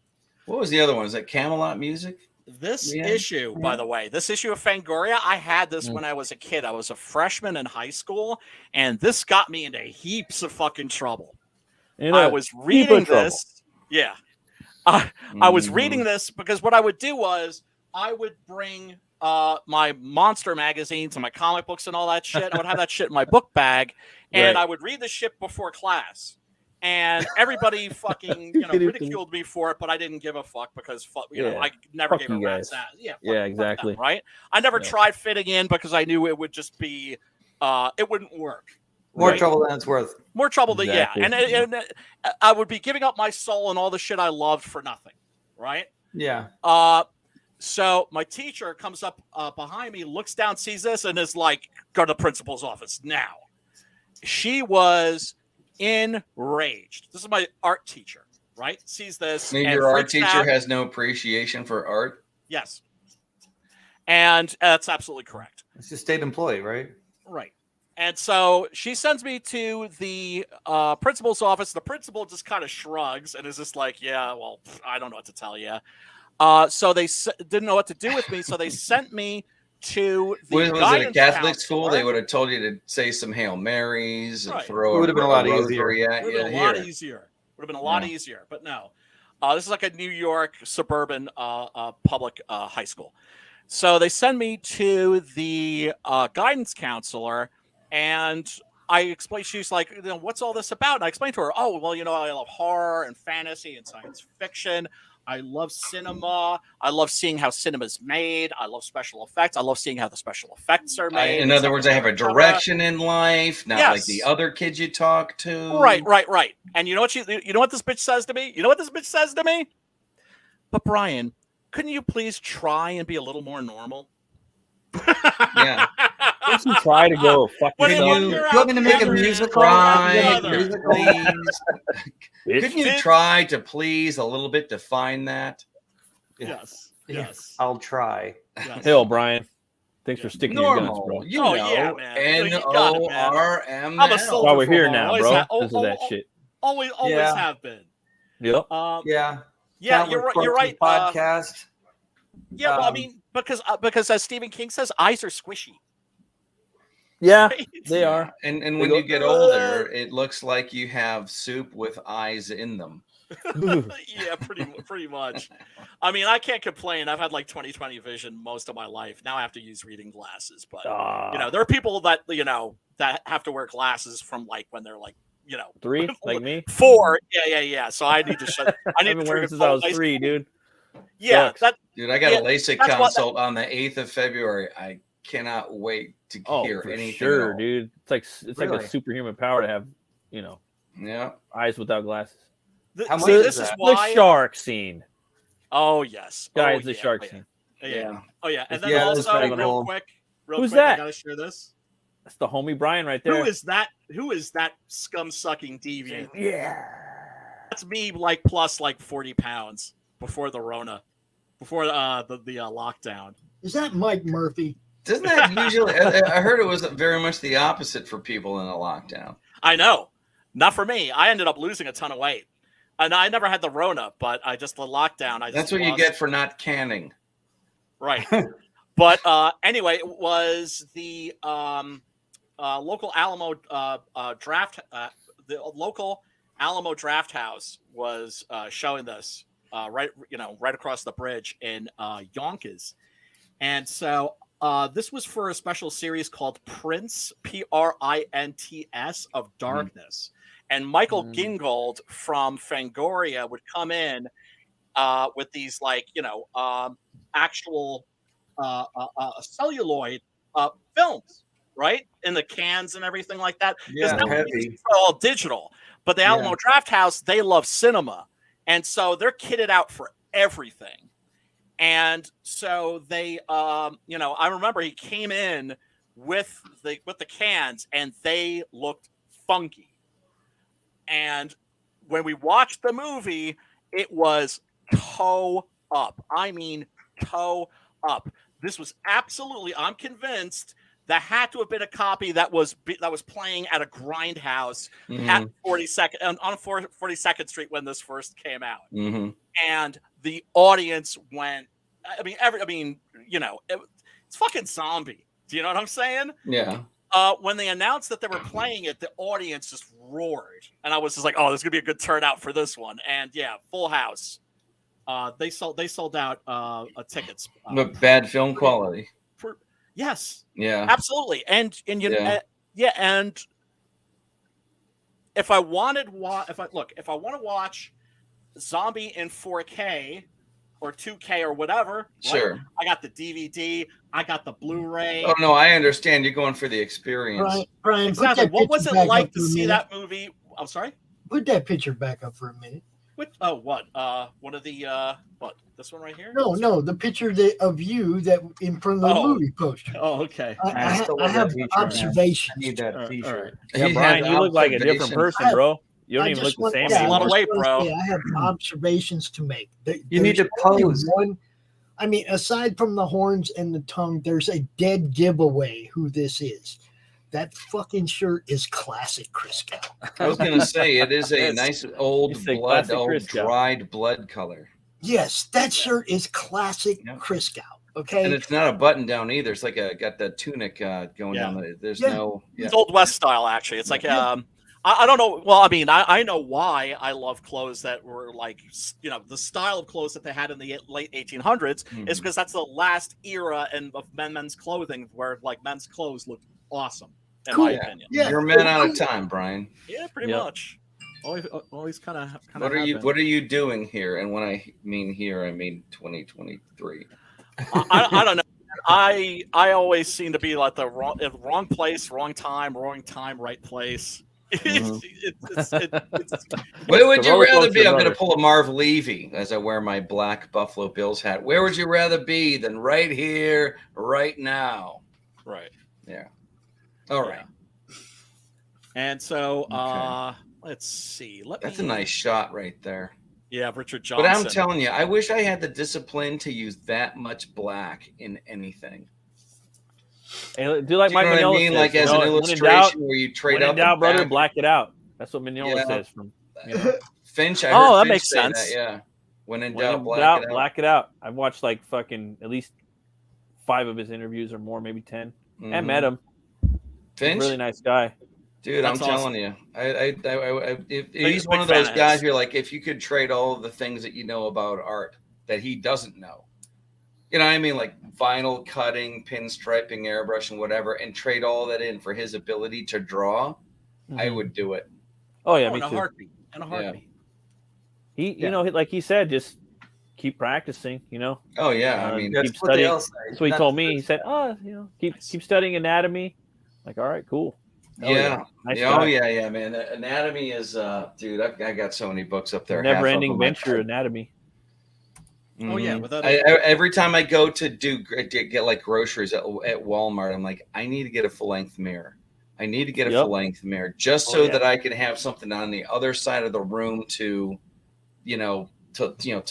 What was the other one? Is that Camelot Music? This issue, by the way, this issue of Fangoria, I had this when I was a kid. I was a freshman in high school, and this got me into heaps of fucking trouble. I was reading this. Yeah. I was reading this because what I would do was I would bring my monster magazines and my comic books and all that shit. I would have that shit in my book bag, and I would read the shit before class. And everybody fucking ridiculed me for it, but I didn't give a fuck because I never gave a rat's ass. Yeah, exactly. Them, right? I never tried fitting in because I knew it would just be it wouldn't work. More trouble than it's worth. More trouble than and I would be giving up my soul and all the shit I loved for nothing, right? Yeah. So my teacher comes up behind me, looks down, sees this, and is like, "Go to the principal's office now." She was enraged. This is my art teacher, right? Sees this. Maybe your art teacher has no appreciation for art. Yes, and that's absolutely correct. It's a state employee, right? Right. And so she sends me to the principal's office. The principal just kind of shrugs and is just like, yeah, well, I don't know what to tell you. So they didn't know what to do with me. So they sent me to the was it a Catholic school? They would have told you to say some Hail Marys and throw. It would have been a lot easier. Would have been a lot easier. Would have been a lot easier. But no, this is like a New York suburban public high school. So they send me to the guidance counselor. And I explained, she's like, what's all this about? And I explained to her, oh, well, I love horror and fantasy and science fiction. I love cinema. I love seeing how cinema's made. I love special effects. I love seeing how the special effects are made. In other words, I have a direction in life, not like the other kids you talk to. Right. And you know what you know what this bitch says to me? But Brian, couldn't you please try and be a little more normal? Yeah. Don't you try to go fucking you want me to make a musical? Couldn't you try to please a little bit define that? Yes. I'll try. Yes. Hell, Brian. Thanks for sticking your guns, bro. Yeah, man. NORM. I'm a soldier. Why we're here now, bro. Because of that shit. Always have been. Yep. Yeah, you're right. Podcast. Yeah, well, I mean, because as Stephen King says, eyes are squishy. Yeah, they are. And when you get older, it looks like you have soup with eyes in them. Yeah, pretty much. I mean, I can't complain. I've had like 20/20 vision most of my life. Now I have to use reading glasses, but there are people that that have to wear glasses from like when they're like 3, like me. 4. Yeah. So I need to shut. I need I've been to wearing since I was 3, dude. Yeah, dude, I got a LASIK consult on the 8th of February. I cannot wait to hear anything. Sure, dude. It's like a superhuman power to have, eyes without glasses. How much is that? The shark scene. Oh yes, guys, the shark scene. Yeah. Oh yeah, and then also real quick, who's that? I gotta share this. That's the homie Brian right there. Who is that scum sucking deviant? Yeah, that's me. Like plus like 40 pounds before the Rona, before the lockdown. Is that Mike Murphy? Doesn't that usually? I heard it was very much the opposite for people in a lockdown. I know, not for me. I ended up losing a ton of weight. And I never had the Rona, but the lockdown. That's what you get for not canning. Right. But anyway, it was the local Alamo draft. the local Alamo Draft House was showing this right across the bridge in Yonkers, and so this was for a special series called Prince Prints of Darkness, and Michael Gingold from Fangoria would come in with these actual celluloid films, right, in the cans and everything like that. Yeah, now heavy. it's all digital, but the Alamo Draft House, they love cinema, and so they're kitted out for everything. And so they, I remember he came in with the cans, and they looked funky. And when we watched the movie, it was toe up. I mean, toe up. This was absolutely, I'm convinced, that had to have been a copy that was playing at a grindhouse at 42nd on 42nd Street when this first came out, and the audience went. It's fucking Zombie. Do you know what I'm saying? Yeah. When they announced that they were playing it, the audience just roared, and I was just like, "Oh, there's gonna be a good turnout for this one." And yeah, full house. They sold out tickets. But bad film quality. Yes. Yeah. Absolutely. And and if I want to watch Zombie in 4K or 2K or whatever, sure. Right? I got the DVD, I got the Blu-ray. Oh no, I understand. You're going for the experience. Brian, exactly. What was it like to see that movie? I'm sorry? Put that picture back up for a minute. What? One of the what? This one right here? No, the picture of you that in front of the movie poster. Oh, okay. I have observations. I need that T-shirt. Yeah, Brian, you look like a different person, bro. You don't even look the same. A lot of weight, bro. I have observations to make. You need to pose. Aside from the horns and the tongue, there's a dead giveaway who this is. That fucking shirt is classic Crisco. I was going to say, it is a nice old dried blood color. Yes, that shirt is classic Crisco. Okay. And it's not a button down either. It's like got the tunic going down there. There's no. Yeah. It's Old West style, actually. It's like, I don't know. Well, I know why I love clothes that were like, the style of clothes that they had in the late 1800s is because that's the last era of men's clothing where like men's clothes looked awesome. In my opinion, You're men out of time, Brian. Yeah, pretty much. Always kind of. What are you doing here? And when I mean here, I mean 2023. I don't know. I always seem to be like the wrong place, wrong time, right place. Where would you rather be? I'm going to pull a Marv Levy as I wear my black Buffalo Bills hat. Where would you rather be than right here, right now? Right. Yeah. All right. And so, let's see. That's a nice shot right there. Yeah, Richard Johnson. But I'm telling you, I wish I had the discipline to use that much black in anything. Hey, do like Mike Mignola says, like as an illustration where you trade up. When in doubt, brother, black it out. That's what Mignola says. Finch. I heard that Finch makes sense. That, yeah. When in doubt, black it out. I've watched like fucking at least 5 of his interviews or more, maybe 10. I met him. Finch, really nice guy, dude. I'm telling you, he's one of those guys. You're like, if you could trade all of the things that you know about art that he doesn't know, you know what I mean, like vinyl cutting, pinstriping, airbrushing, whatever, and trade all that in for his ability to draw, I would do it. Oh yeah, me in a too. heartbeat. In a heartbeat. Yeah. He, you know, like he said, just keep practicing. You know. Oh yeah, I mean, keep studying. That's what he told me. He said, keep studying anatomy. Like, all right, cool. Yeah. Nice yeah, man. Anatomy is, dude. I got so many books up there. Never-ending venture, anatomy. Oh yeah. Every time I go to get like groceries at Walmart, I'm like, I need to get a full-length mirror. I need to get a full-length mirror just so that I can have something on the other side of the room to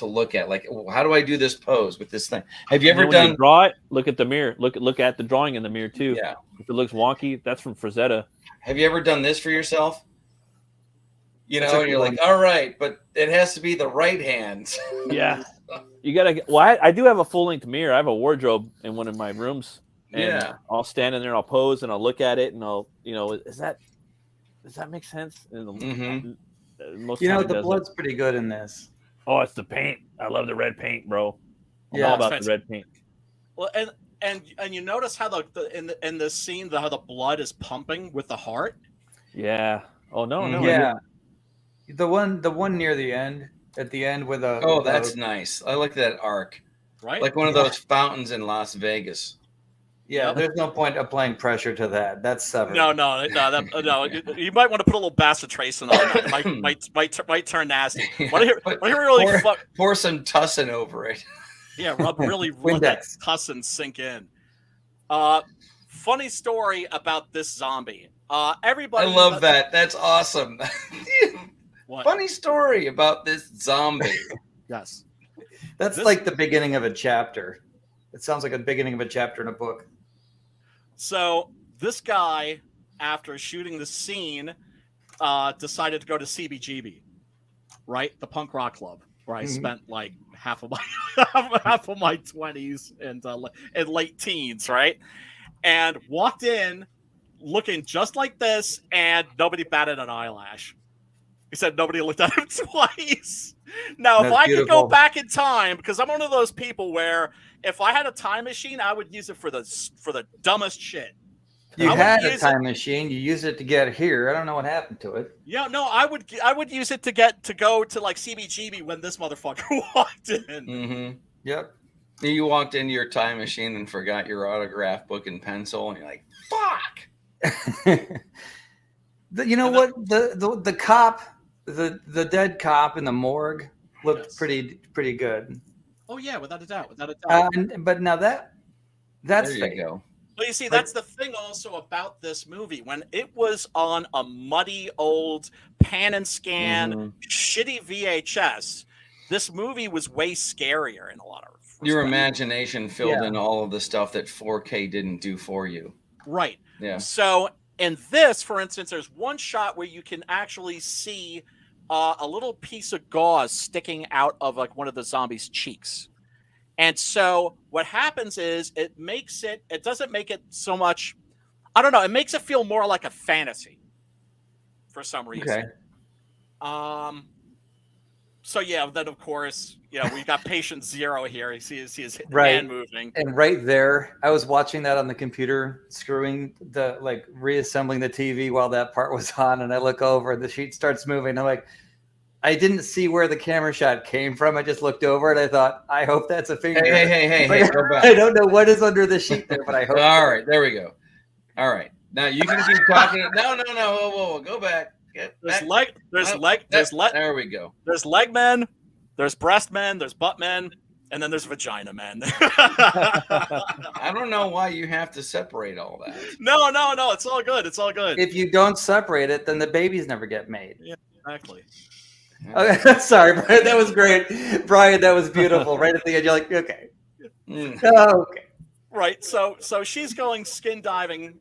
look at. Like, how do I do this pose with this thing? Have you ever done? You draw it. Look at the mirror. Look at the drawing in the mirror too. Yeah. If it looks wonky, that's from Frazetta. Have you ever done this for yourself? You know, and you're like, all right, but it has to be the right hand. Yeah. You gotta. Well, I do have a full-length mirror. I have a wardrobe in one of my rooms. And I'll stand in there and I'll pose and I'll look at it and I'll, is that Does that make sense? Mm-hmm. You know, the blood's pretty good in this. Oh, it's the paint. I love the red paint, bro. I'm all about the red paint. Well, and you notice how in the scene how the blood is pumping with the heart. Yeah. Oh no, no. Yeah. The one near the end, at the end with a. Oh, that's nice. I like that arc. Right. Like one of those fountains in Las Vegas. Yeah, there's no point applying pressure to that. That's severed. No. You might want to put a little bacitracin on that. It might turn nasty. Want to hear really pour some tussin over it. Yeah, really let that tussin sink in. Funny story about this zombie. Everybody. I love that. That's awesome. What? Funny story about this zombie. Yes. That's like the beginning of a chapter. It sounds like the beginning of a chapter in a book. So this guy, after shooting the scene, decided to go to CBGB, right? The punk rock club, where I spent like half of my 20s and late teens, right? And walked in looking just like this, and nobody batted an eyelash. He said nobody looked at him twice. Now, if I could go back in time, because I'm one of those people where if I had a time machine, I would use it for the dumbest shit. You had a time machine. You used it to get here. I don't know what happened to it. Yeah, no, I would use it to go to like CBGB when this motherfucker walked in. Mm-hmm. Yep. You walked into your time machine and forgot your autograph book and pencil, and you're like, "Fuck!" You know what? The cop, the dead cop in the morgue looked pretty good. Oh yeah, without a doubt. But now that's there fake. you go. Well, you see, that's the thing also about this movie. When it was on a muddy old pan and scan, shitty VHS, this movie was way scarier in a lot of respects. Your imagination filled in all of the stuff that 4K didn't do for you. Right. Yeah. So in this, for instance, there's one shot where you can actually see a little piece of gauze sticking out of like one of the zombies' cheeks. And so what happens is it doesn't make it so much, I don't know, it makes it feel more like a fantasy for some reason. Okay. So yeah, then of course, we've got patient zero here. You see his right. hand moving. And right there, I was watching that on the computer, reassembling the TV while that part was on, and I look over and the sheet starts moving. I'm like, I didn't see where the camera shot came from. I just looked over and I thought, I hope that's a finger. Hey, go back. I don't know what is under the sheet there, but I hope. All right, there we go. All right. Now you can keep talking. No. Whoa. Go back. There's leg. There we go. There's leg men, there's breast men, there's butt men, and then there's vagina men. I don't know why you have to separate all that. No. It's all good. It's all good. If you don't separate it, then the babies never get made. Yeah, exactly. Okay, sorry, Brian. That was great, Brian. That was beautiful. Right at the end, you're like, okay, okay, right. So she's going skin diving,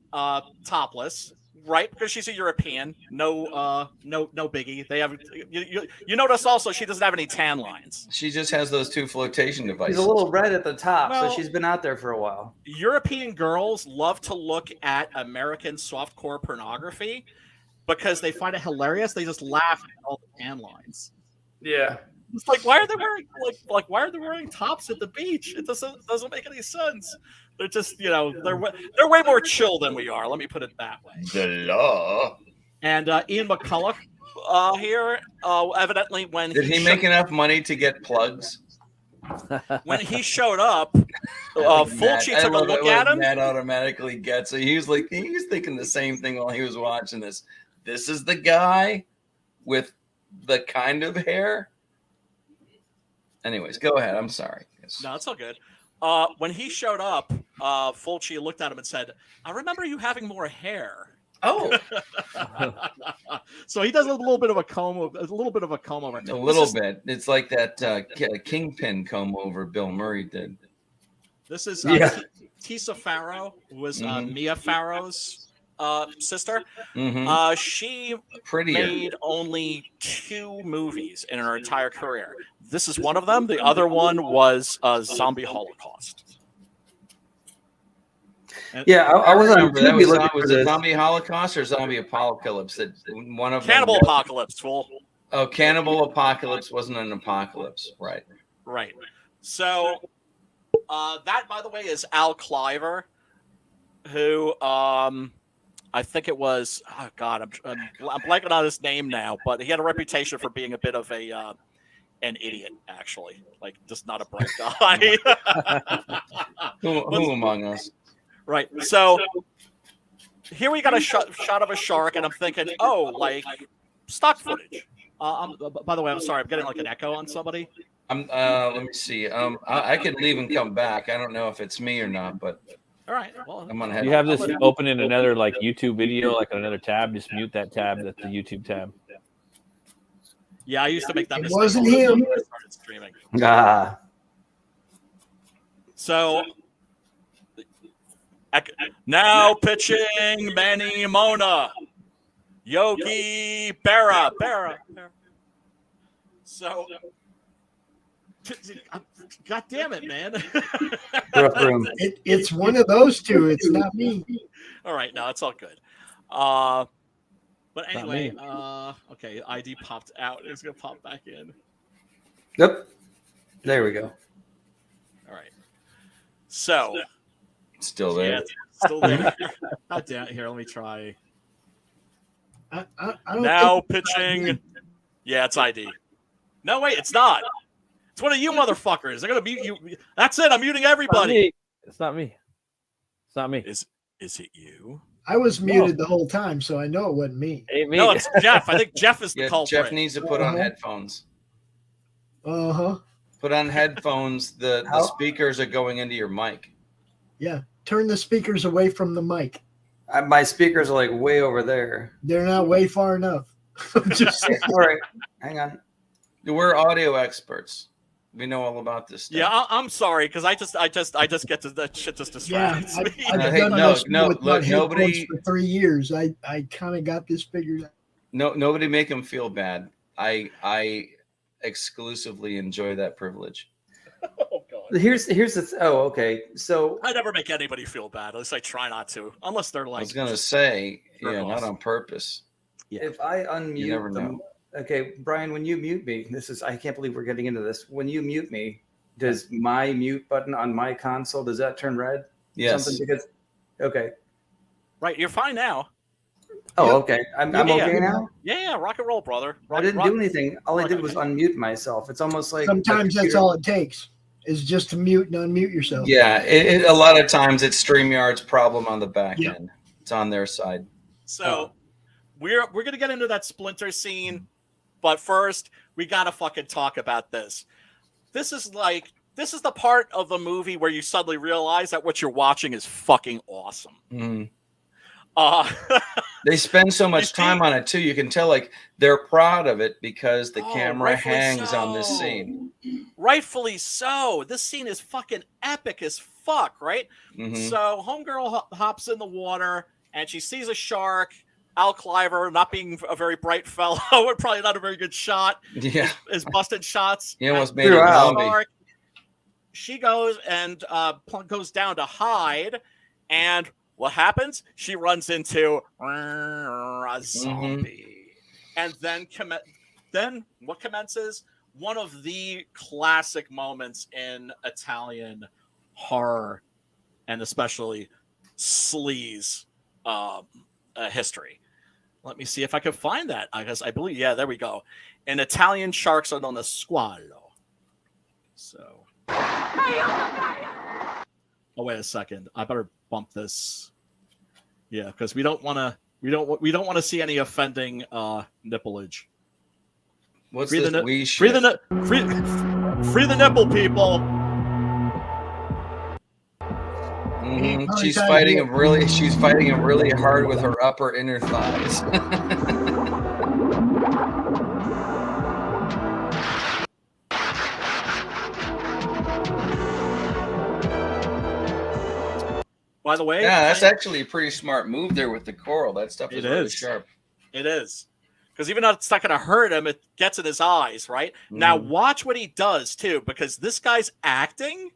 topless, right? Because she's a European. No biggie. They have. You notice also she doesn't have any tan lines. She just has those two flotation devices. She's a little red at the top, so she's been out there for a while. European girls love to look at American softcore pornography. Because they find it hilarious, they just laugh at all the tan lines. Yeah, it's like why are they wearing why are they wearing tops at the beach? It doesn't make any sense. They're just they're way more chill than we are. Let me put it that way. The law. And Ian McCulloch here evidently when did he make enough money to get plugs? When he showed up, Fulci took a look at him. Matt automatically gets it. He was thinking the same thing while he was watching this. This is the guy with the kind of hair. Anyways, go ahead. I'm sorry. No, it's all good. When he showed up, Fulci looked at him and said, "I remember you having more hair." Oh, so he does a little bit of a comb over. A little bit. It's like that Kingpin comb over Bill Murray did. This is Tisa Farrow, who was Mia Farrow's sister. She made only 2 movies in her entire career. This is one of them. The other one was Zombie Holocaust. Yeah, I was on remember that TV was, looking was for it this. Zombie Holocaust or Zombie Apocalypse? That one of Cannibal them Apocalypse, fool. Oh, Cannibal Apocalypse wasn't an apocalypse, right? Right. So that, by the way, is Al Cliver, who I think it was. Oh God, I'm blanking on his name now, but he had a reputation for being a bit of an idiot, actually, like just not a bright guy. Who among us? Right. So here we got a shot of a shark, and I'm thinking, oh, like stock footage. By the way, I'm sorry, I'm getting like an echo on somebody. Let me see. I could leave and come back. I don't know if it's me or not, but all right. Well, I'm gonna head. You have this open in another like YouTube video, like another tab. Just mute that tab. That's the YouTube tab. Yeah, I used to make that mistake. Wasn't him. When I started streaming. Ah. So now pitching Manny Mona, Yogi Berra. So, God damn it, man! It's one of those two. It's not me. All right, no, it's all good. But anyway, okay, ID popped out. It's gonna pop back in. Yep. There we go. All right. So, still there. Yeah, it's still there. God damn it! Here, let me try. I don't Now think pitching. Yeah, it's ID. No, wait, it's not. It's one of you motherfuckers. They're gonna mute you. That's it. I'm muting everybody. It's not me. It's not me. Is it you? I was muted the whole time, so I know it wasn't me. Ain't me. No, it's Jeff. I think Jeff is the Yeah, culprit. Jeff needs to put on headphones. Put on headphones. The speakers are going into your mic. Yeah, turn the speakers away from the mic. My speakers are like way over there. They're not way far enough. Just all right, hang on. We're audio experts. We know all about this stuff. Yeah, I'm sorry because I just get to that shit just distracts me. I've done this with my headphones for 3 years. I kind of got this figured out. No, nobody make him feel bad. I exclusively enjoy that privilege. Oh God. Here's the okay. So I never make anybody feel bad. At least I try not to, unless they're like. I was gonna say, yeah, not on purpose. Yeah. If I unmute them, okay, Brian, when you mute me, I can't believe we're getting into this. When you mute me, does my mute button on my console, does that turn red? Yes. Okay. Right, you're fine now. Oh, okay. I'm okay now? Yeah, rock and roll, brother. I didn't do anything. All I did was unmute myself. It's almost like sometimes that's all it takes is just to mute and unmute yourself. Yeah, a lot of times it's StreamYard's problem on the back end. It's on their side. So we're gonna get into that Splinter scene, but first we gotta fucking talk about this. This is the part of the movie where you suddenly realize that what you're watching is fucking awesome. Mm. They spend so much time on it too. You can tell like they're proud of it because the camera hangs on this scene. Rightfully so. This scene is fucking epic as fuck, right? Mm-hmm. So homegirl hops in the water and she sees a shark. Al Cliver, not being a very bright fellow, probably not a very good shot. Yeah, is busted shots. He almost made a zombie. She goes and goes down to hide, and what happens? She runs into a zombie, and then what commences? One of the classic moments in Italian horror, and especially sleaze history. Let me see if I can find that. I guess I believe, yeah, there we go. In Italian, sharks are known as squalo. So, oh wait a second, I better bump this. Yeah, because we don't want to see any offending nipplage. What's free this? Free the nipple, people. Mm-hmm. She's fighting him really hard with her upper inner thighs. By the way, yeah, that's actually a pretty smart move there with the coral. That stuff is really sharp. It is. Because even though it's not going to hurt him, it gets in his eyes, right? Mm. Now watch what he does too, because this guy's acting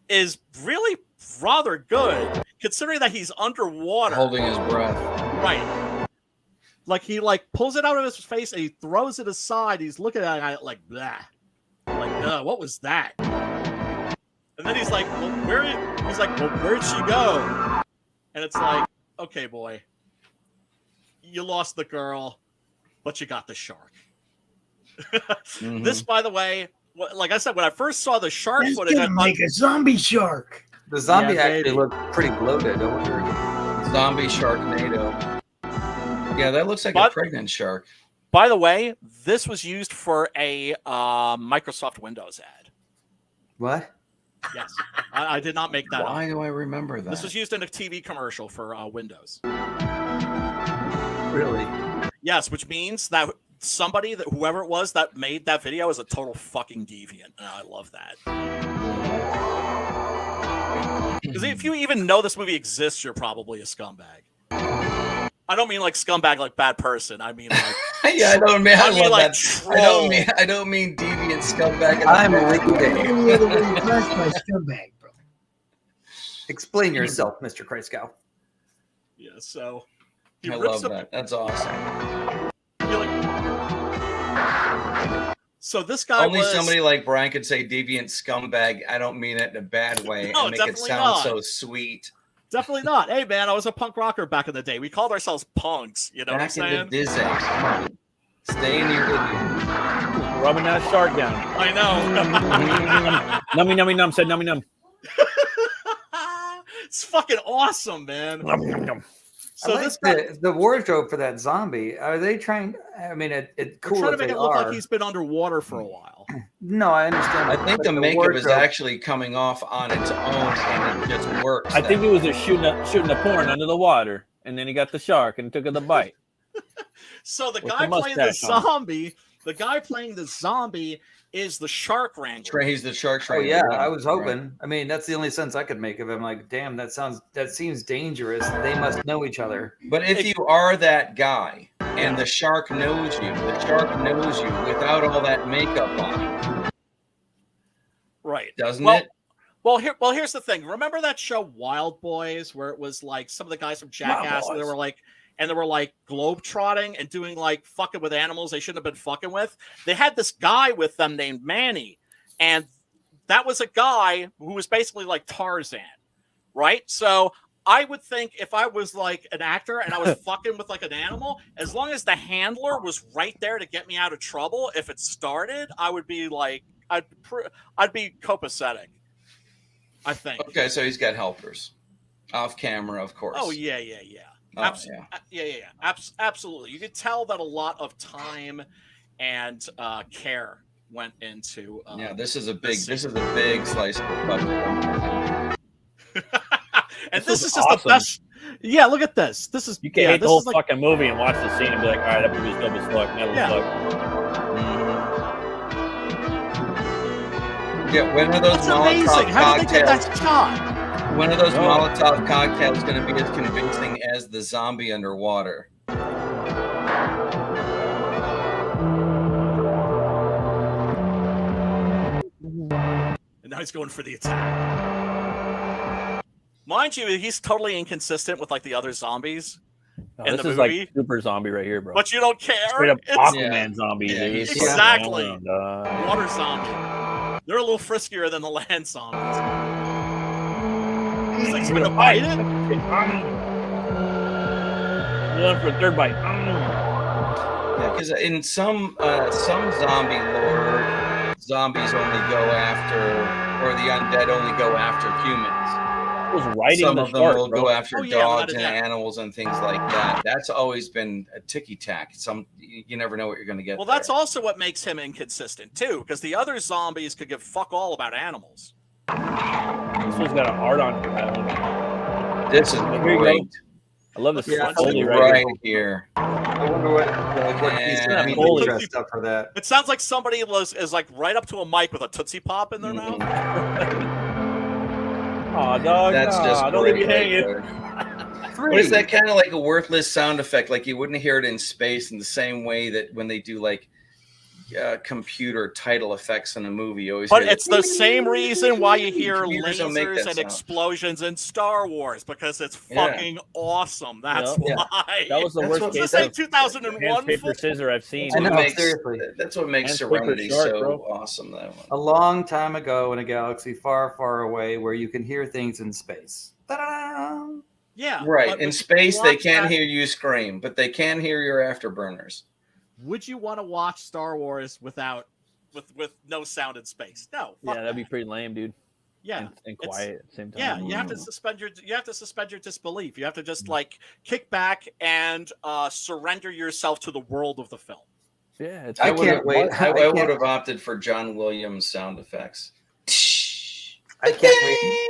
is really rather good, considering that he's underwater, holding his breath. Right. Like he like pulls it out of his face and he throws it aside. He's looking at it like blah. Like, what was that? And then he's like, well, where'd she go? And it's like, okay, boy, you lost the girl, but you got the shark. Mm-hmm. This, by the way, like I said, when I first saw the shark It's footage, gonna make a zombie shark. The zombie Yeah, actually maybe. looked pretty bloated. I wonder. Zombie Sharknado. Yeah, that looks like a pregnant shark. By the way, this was used for a Microsoft Windows ad. What? Yes, I did not make that up. Why do I remember that? This was used in a TV commercial for Windows. Really? Yes, which means that whoever it was that made that video is a total fucking deviant. And I love that. Because if you even know this movie exists, you're probably a scumbag. I don't mean like scumbag, like bad person. I mean like yeah, I don't mean. I love like that. troll. I don't mean deviant scumbag. I'm a Any other way to classify scumbag, bro. Explain yourself, Mr. Kreisgau. Yeah, so I love that. That's awesome. So this guy Only somebody like Brian could say deviant scumbag. I don't mean it in a bad way No, and make it definitely sound not. so sweet. Definitely not. Hey man, I was a punk rocker back in the day. We called ourselves punks. You know Back what I'm in saying? the Dizzy. Come on. Stay in your idiot. Rubbing that shark down. I know. Nummy, nummy, num. Said nummy, num. It's fucking awesome, man. Nummy, num, num. So I this like guy, the wardrobe for that zombie. Are they trying? I mean, it's they're cool trying to if make they it look are. like he's been underwater for a while. No, I understand. I think but the makeup is wardrobe- actually coming off on its own and it just works. I think he was just shooting a porn under the water, and then he got the shark and took the bite. So the With guy the playing the mustache on. zombie is the shark ranger. He's the shark Oh trainer. yeah, right. I was hoping. Right. I mean, that's the only sense I could make of him. Like, damn, that seems dangerous. They must know each other. But if you are that guy and the shark knows you without all that makeup on, Right. doesn't Well, it? Well, here's the thing. Remember that show Wild Boys, where it was like some of the guys from Jackass, and they were like globetrotting and doing like fucking with animals they shouldn't have been fucking with. They had this guy with them named Manny, and that was a guy who was basically like Tarzan, right? So I would think if I was like an actor and I was fucking with like an animal, as long as the handler was right there to get me out of trouble, if it started, I would be like, I'd be copacetic, I think. Okay, so he's got helpers off camera, of course. Oh yeah. Oh, Absolutely. You could tell that a lot of time and care went into. Yeah, this is a big slice of the puzzle. And this is just the best. Yeah, look at this. This is You can't hate the this whole is like, fucking movie and watch the scene and be like, all right, that movie's dope as fuck. That was fuck. Yeah, when are those that's Molotov amazing. How did they get cocktails? that shot? When are those Molotov cocktails going to be as convincing as the zombie underwater? And now he's going for the attack. Mind you, he's totally inconsistent with like the other zombies in This the is movie. like super zombie right here, bro. But you don't care. Straight up It's Aquaman zombie. Yeah, dude. exactly. Around, water zombie. They're a little friskier than the land zombies. He's like, he's gonna bite it. Going for a third bite. Yeah, because in some zombie lore, zombies only go after, or the undead only go after humans. Was riding Some the of them shark, will bro. go after Oh, yeah, dogs without a and doubt. animals and things like that. That's always been a ticky tack. You never know what you're going to get. Well, that's also what makes him inconsistent too, because the other zombies could give fuck all about animals. This one's got an art on it. This is Here you go. great. I love this. Yeah, Foley Right right here. I wonder what he's Yeah, gonna I mean, be dressed up for that. It sounds like somebody is like right up to a mic with a Tootsie Pop in their mouth. Aw, dog. That's just don't leave me great. hanging. What is that kind of like a worthless sound effect? Like you wouldn't hear it in space in the same way that when they do like computer title effects in a movie. You always But hear it's the same reason why you hear Computers don't make lasers that and sound. explosions in Star Wars, because it's Yeah. fucking awesome. That's Yep. why. That was the That's worst what- It's case the same of 2001 hands, paper, film. scissor I've seen. I That's what know, makes, seriously. that's what makes Hands, paper, Serenity shark, so bro. awesome. That one. A long time ago in a galaxy far, far away where you can hear things in space. Ta-da! Yeah. Right. but In would you space, they watch can't that- hear you scream, but they can hear your afterburners. Would you want to watch Star Wars with no sound in space? No. Yeah, fuck that'd be that. pretty lame, dude. Yeah. And It's- quiet at the same time. Yeah, you have to suspend your disbelief. You have to just like kick back and surrender yourself to the world of the film. Yeah, it's I I would can't have wait. I I would can't- have opted for John Williams sound effects. I can't wait.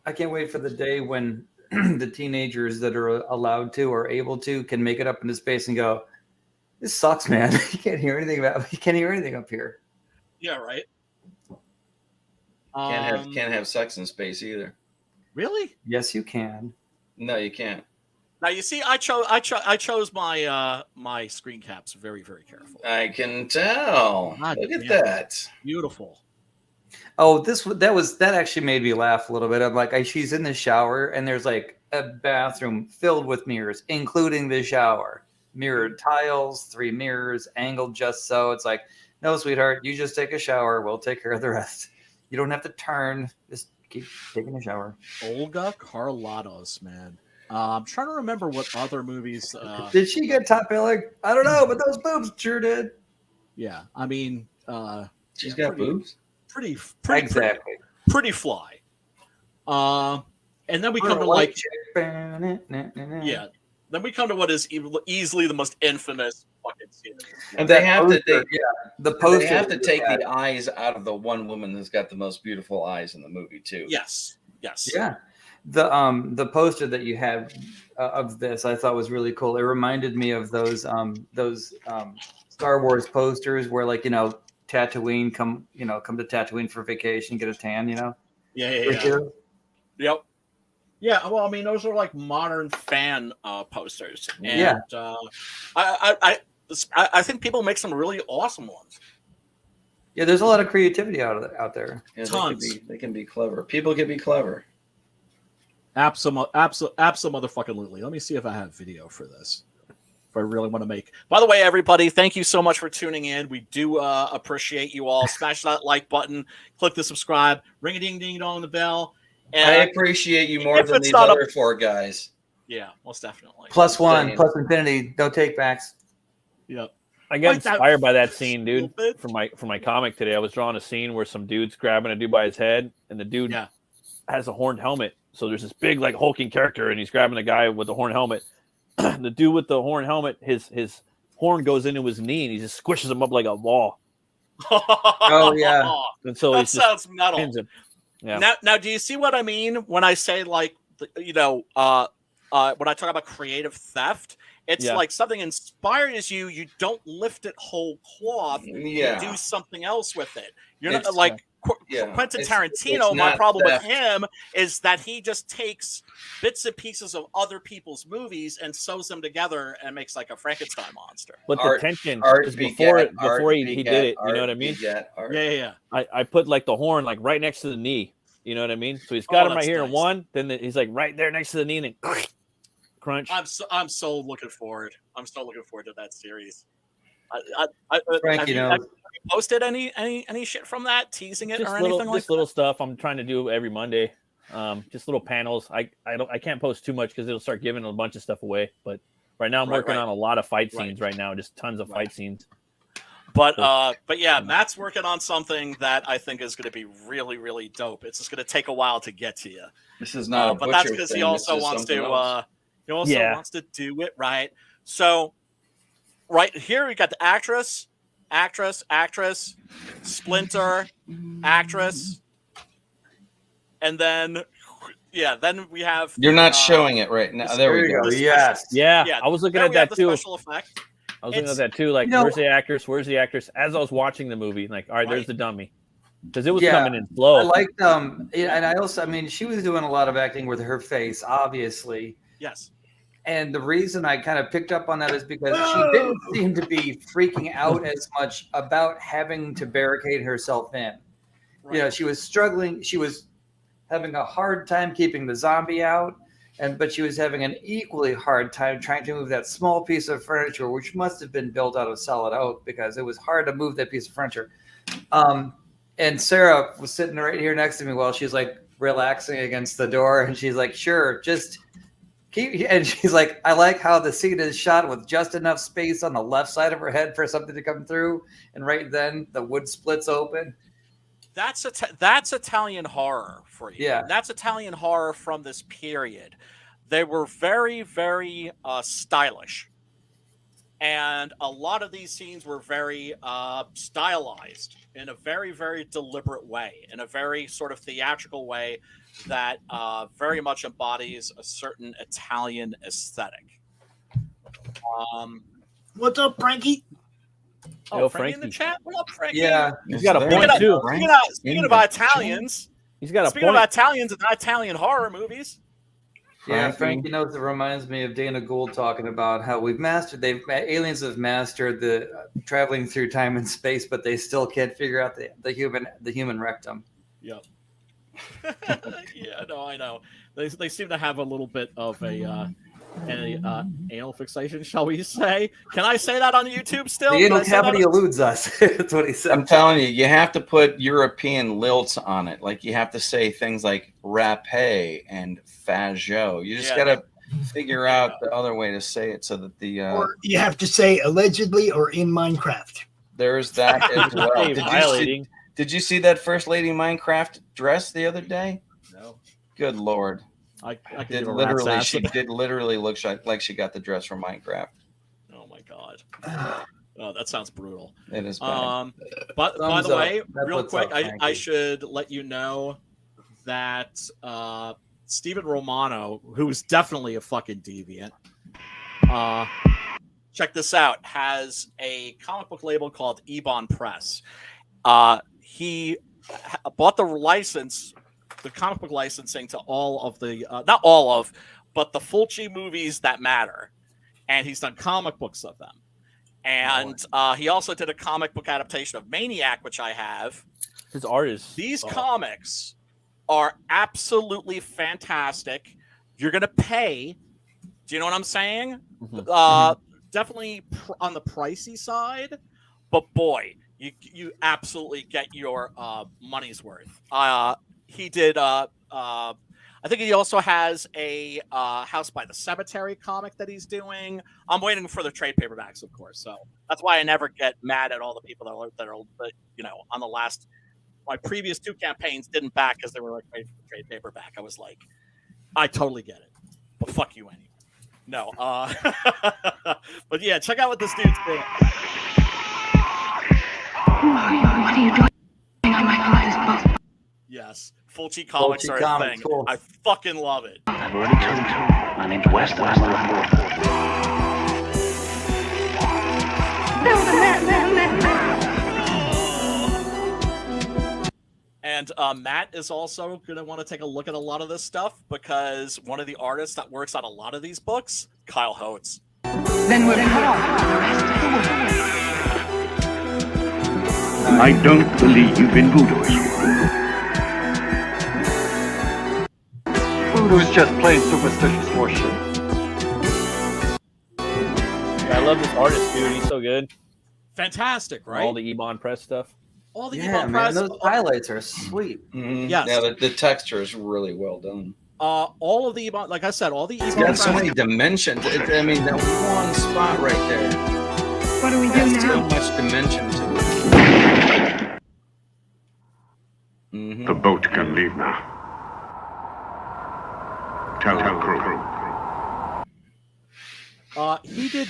I can't wait for the day when the teenagers that are allowed to or able to can make it up into space and go, "This sucks, man. You can't hear anything up here." Yeah, right. Can't have sex in space either. Really? Yes, you can. No, you can't. Now you see, I chose my my screen caps very, very carefully. I can tell. God Look at damn. that. Beautiful. Oh, that actually made me laugh a little bit. I'm like, she's in the shower and there's like a bathroom filled with mirrors, including the shower. Mirrored tiles, 3 mirrors, angled just so. It's like, no, sweetheart, you just take a shower. We'll take care of the rest. You don't have to turn. Just keep taking a shower. Olga Carlatos, man. I'm trying to remember what other movies. Did she get top billing? I don't know, but those boobs sure did. Yeah, I mean, She's got boobs. Pretty Exactly. pretty fly. And then we come to like, yeah. Then we come to what is easily the most infamous fucking scene. And they have to the poster. They have to take the eyes out of the one woman who's got the most beautiful eyes in the movie too. Yes. Yeah. The poster that you had of this I thought was really cool. It reminded me of those Star Wars posters where, like, Tatooine come to Tatooine for vacation, get a tan, Yeah. Yep. Yeah, well, I mean, those are like modern fan posters, and Yeah. I think people make some really awesome ones. Yeah, there's a lot of creativity out there. Yeah, Tons. They can be clever. People can be clever. Absolutely. Let me see if I have video for this. If I really want to make. By the way, everybody, thank you so much for tuning in. We do appreciate you all. Smash that like button, click the subscribe, ring a ding ding dong the bell. And I appreciate you more than these other 4 guys. Yeah, most definitely. +1, plus infinity, no take backs. Yep. I got Like that inspired by that scene, dude. stupid- For my comic today, I was drawing a scene where some dude's grabbing a dude by his head, and the dude has a horned helmet. So there's this big, like, hulking character, and he's grabbing the guy with the horned helmet. The dude with the horned helmet, his horn goes into his knee, and he just squishes him up like a ball. Oh yeah. And so that he sounds metal. pins him. Yeah. Now, do you see what I mean when I say, like, when I talk about creative theft? It's like something inspires you. You don't lift it whole cloth. Yeah. You do something else with it. You're It's- not like yeah. Quentin It's Tarantino. My not problem theft. with him is that he just takes bits and pieces of other people's movies and sews them together and makes like a Frankenstein monster. But Art- the tension art is begat before art he begat did it. You art know what I mean? begat art. Yeah. I put like the horn like right next to the knee. You know what I mean? So he's got him right that's here in nice. one, then he's like right there next to the knee, and then crunch. I'm so looking forward. I'm so looking forward to that series. Frank, have you have you posted any shit from that, teasing it Just or little, anything like just little stuff I'm trying to do every Monday. Just little panels. I can't post too much because it'll start giving a bunch of stuff away. But right now I'm working on a lot of fight scenes right now, just tons of fight scenes. But yeah, Matt's working on something that I think is going to be really, really dope. It's just going to take a while to get to you. This is not a but that's Butcher because thing, he this also is wants something to. else. He also wants to do it right. So, right here we got the actress, Splinter, actress, and then then we have. You're not showing it right now. There we go. Yes. Yeah, Yeah, I was looking then at we have that the too. Special effect. I was looking It's- at that too. Like, where's the actress? Where's the actress? As I was watching the movie, like, all right, there's the dummy, because it was coming in slow. I liked and I also, I mean, she was doing a lot of acting with her face, obviously. Yes. And the reason I kind of picked up on that is because she didn't seem to be freaking out as much about having to barricade herself in. Right. You know, she was struggling. She was having a hard time keeping the zombie out, but she was having an equally hard time trying to move that small piece of furniture, which must have been built out of solid oak because it was hard to move that piece of furniture. And Sarah was sitting right here next to me while she's like relaxing against the door, and she's like, "Sure, just keep." And she's like, "I like how the scene is shot with just enough space on the left side of her head for something to come through, and right then the wood splits open." That's Italian horror for you. Yeah, that's Italian horror from this period. They were very, very stylish, and a lot of these scenes were very stylized in a very, very deliberate way, in a very sort of theatrical way that very much embodies a certain Italian aesthetic. What's up, Frankie? Oh, Yo, Frankie in the chat. What up, Frankie? Yeah, he's got a point too. Speaking of Italians, he's got a speaking point. of Italians and Italian horror movies. Yeah, Frankie knows. It reminds me of Dana Gould talking about how aliens have mastered the traveling through time and space, but they still can't figure out the human rectum. Yep. Yeah, no, I know. They seem to have a little bit of an anal fixation, shall we say? Can I say that on YouTube still? The anal cavity eludes us. That's what he said. I'm telling you, you have to put European lilts on it. Like you have to say things like rapé and fagot. You just got to figure out the other way to say it so that the or you have to say allegedly or in Minecraft. There's that as well. Did you see that First Lady Minecraft dress the other day? No. Good Lord. I did literally. She did literally look like she got the dress from Minecraft. Oh my God. Oh, that sounds brutal. It is bad. But by the way, real quick, I should let you know that Stephen Romano, who is definitely a fucking deviant, check this out, has a comic book label called Ebon Press. He bought the license, the comic book licensing to all of the, not all of, but the Fulci movies that matter. And he's done comic books of them. And he also did a comic book adaptation of Maniac, which I have. His art is... These comics are absolutely fantastic. You're going to pay. Do you know what I'm saying? Mm-hmm. Definitely on the pricey side. But boy, you absolutely get your money's worth. He did... I think he also has a House by the Cemetery comic that he's doing. I'm waiting for the trade paperbacks, of course. So that's why I never get mad at all the people that are on the last. My previous two campaigns didn't back because they were like waiting for the trade paperback. I was like, I totally get it, but fuck you anyway. No, but yeah, check out what this dude's doing. What are you doing on my father's boat? Yes. Fulci comics are a thing. Cool. I fucking love it. I've already told you. My name's West. I'm on the And Matt is also going to want to take a look at a lot of this stuff because one of the artists that works on a lot of these books, Kyle Holtz. Then we're cut off from the rest of the world. I don't believe in voodoo. Voodoo is just plain superstitious horseshit. I love this artist, dude. He's so good. Fantastic, right? All the Ebon Press stuff. All the Ebon Press. Those highlights are sweet. Mm-hmm. Yes. Yeah, the texture is really well done. All of the Ebon, like I said, all the Ebon It's got so many dimensions. I mean, that one spot right there. What do we do now? So much dimension to it. Mm-hmm. The boat can leave now. Tell crew. He did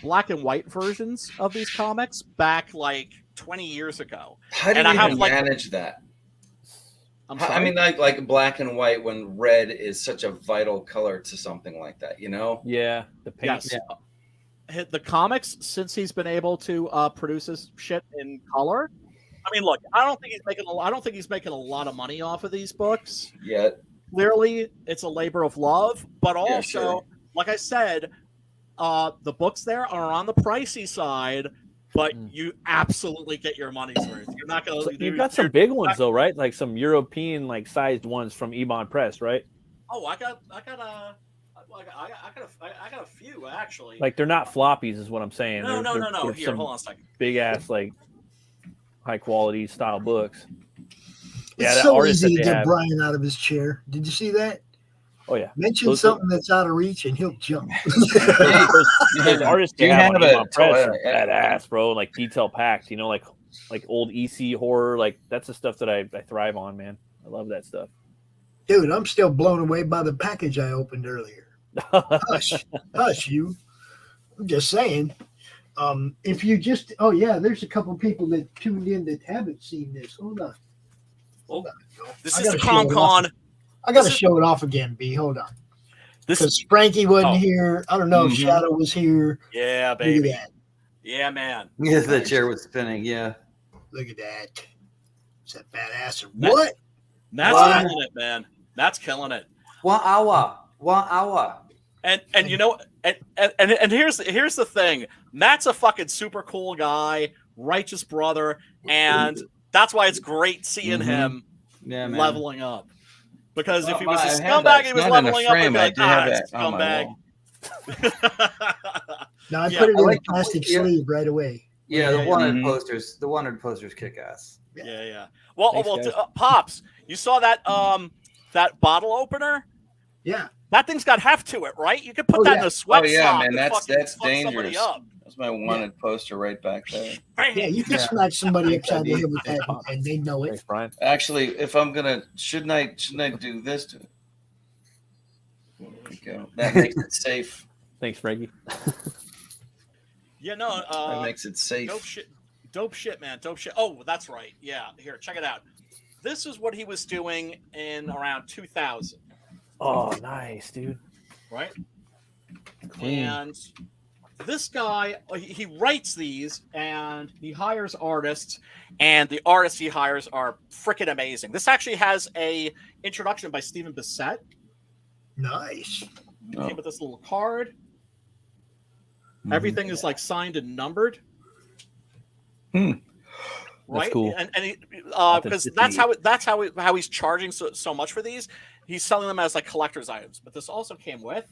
black and white versions of these comics back like 20 years ago. How do you even manage that? I mean, like black and white when red is such a vital color to something like that, you know? Yeah, the paint. Yes. Yeah. The comics, since he's been able to produce his shit in color. I mean, look, I don't think he's making a lot of money off of these books yet. Clearly, it's a labor of love, but also like I said, the books there are on the pricey side, but you absolutely get your money's worth. You're not gonna. You've got some big ones though, right? Like some European like sized ones from Ebon Press, right? Oh, I got a few actually. Like they're not floppies, is what I'm saying. No. Here, hold on a second. Big ass like high quality style books. It's so easy to get Brian out of his chair. Did you see that? Oh yeah. Mention something that's out of reach and he'll jump. Those artists you have on Ebon Press are badass, bro. Like detail packed, you know, like old EC horror. Like that's the stuff that I thrive on, man. I love that stuff. Dude, I'm still blown away by the package I opened earlier. Hush, you. I'm just saying. If you just, there's a couple people that tuned in that haven't seen this. Hold on. This is the CromCon. I got to show it off again, B. Hold on. Because Frankie wasn't here. I don't know if Shadow was here. Yeah, baby. Look at that. Yeah, man. Yeah, the chair was spinning. Yeah. Look at that. Is that badass? What? Matt's killing it, man. Matt's killing it. 1 hour. 1 hour. And you know, and here's the thing. Matt's a fucking super cool guy, righteous brother, and that's why it's great seeing him leveling up. Because if he was a scumbag, he was leveling up and like, scumbag. No, I put it in a plastic sleeve right away. Yeah, the wanted posters. The wanted posters kick ass. Yeah. Well, Pops, you saw that that bottle opener? Yeah. That thing's got heft to it, right? You could put that in a sweat sock. Man, that's dangerous. Up. That's my wanted poster right back there. Yeah, you can smack somebody upside the head with that, and they know it. Thanks, Brian. Actually, if I'm gonna, shouldn't I do this to it? There we go. That makes it safe. Thanks, Frankie. Yeah, no. That makes it safe. Dope shit, man. Dope shit. Oh, that's right. Yeah, here, check it out. This is what he was doing in around 2000. Oh, nice, dude. Right? Clean. And this guy, he writes these and he hires artists, and the artists he hires are freaking amazing. This actually has a introduction by Stephen Bissett. Nice. It came with this little card. Everything is like signed and numbered. Right? That's cool. And because that's how he's charging so much for these. He's selling them as like collector's items. But this also came with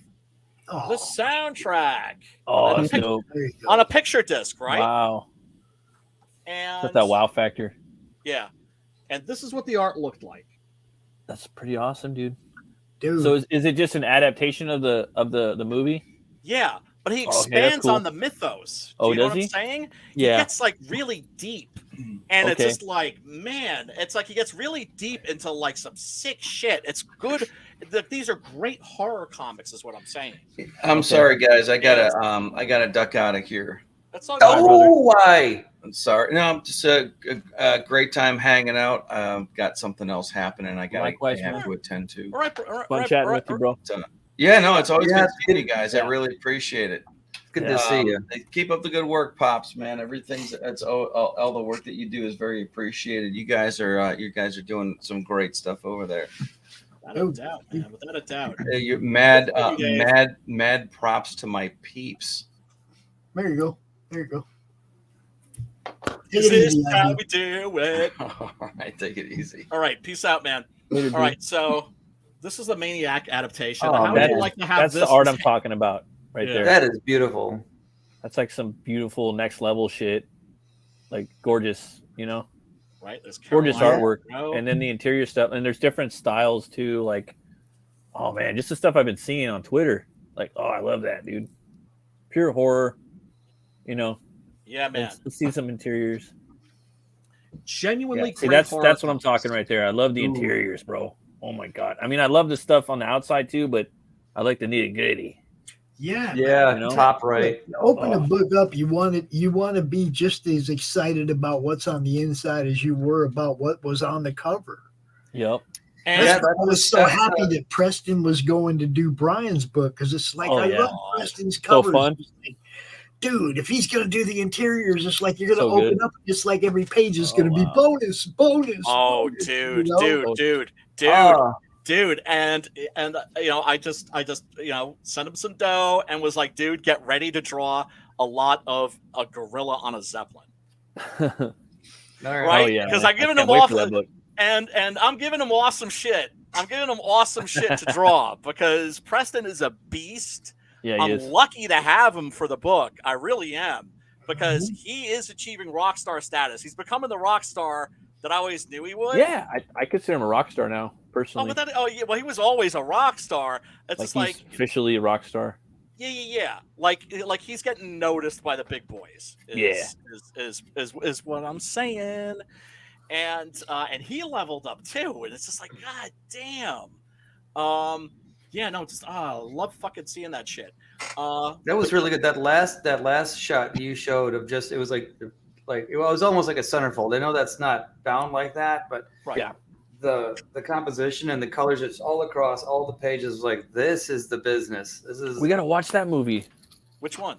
the soundtrack. Oh, that's dope. On a picture disc, right? Wow. And got that wow factor. Yeah. And this is what the art looked like. That's pretty awesome, dude. Dude. So is it just an adaptation of the movie? Yeah. But he expands on the mythos. Do you know what I'm saying? Yeah. He gets like really deep. And it's just like, man, it's like he gets really deep into like some sick shit. It's good. These are great horror comics, is what I'm saying. I'm sorry, guys. I gotta duck out of here. That's all good, why? I'm sorry. No, just a great time hanging out. Got something else happening. I have to attend to. All right, Fun chatting with you, bro. Yeah, no, it's always good seeing you guys. I really apprate it. Good to see you. Keep up the good work, Pops, man. All the work that you do is very appreciated. You guys are doing some great stuff over there. Without a doubt, man. Without a doubt. You're mad props to my peeps. There you go. This is how we do it. All right, take it easy. All right, peace out, man. Later, all right, so this is the Maniac adaptation. Oh, how would you like to have that's this? the art I'm talking about right there. That is beautiful. That's like some beautiful next level shit. Like gorgeous, you know? Right. There's gorgeous artwork. And then the interior stuff. And there's different styles too. Like, oh man, just the stuff I've been seeing on Twitter. Like, oh, I love that, dude. Pure horror, you know. Yeah, man. Let's see some interiors. Genuinely great. See, that's what I'm talking right there. I love the interiors, bro. Oh my god. I mean, I love the stuff on the outside too, but I like the nitty gritty. Yeah, you know? Top right. Open a book up. You want to be just as excited about what's on the inside as you were about what was on the cover. Yep. And I was so happy that Preston was going to do Brian's book because it's like I love Preston's covers. So fun. Like, dude, if he's going to do the interiors, it's like you're going to open up. It's like every page is going to be bonus. Oh, dude, you know? dude. dude, and you know, I just you know, sent him some dough and was like, dude, get ready to draw a lot of a gorilla on a zeppelin. Right? Oh yeah, because man. I'm giving I him can't wait off, for that book. and I'm giving him awesome shit. I'm giving him awesome shit to draw because Preston is a beast. Yeah, he I'm is. lucky to have him for the book. I really am, because he is achieving rock star status. He's becoming the rock star that I always knew he would. Yeah, I consider him a rock star now, Oh, personally. but yeah, well, he was always a rock star. It's Like just he's like, officially a rock star. yeah. Like he's getting noticed by the big boys. Is what I'm saying. And he leveled up too, and it's just like, god damn. Yeah, no, just I love fucking seeing that shit. That was really good. That last shot you showed of just, it was like it was almost like a centerfold. I know that's not bound like that, but yeah, the composition and the colors just all across all the pages, like, this is the business. This is. We gotta watch that movie. Which one?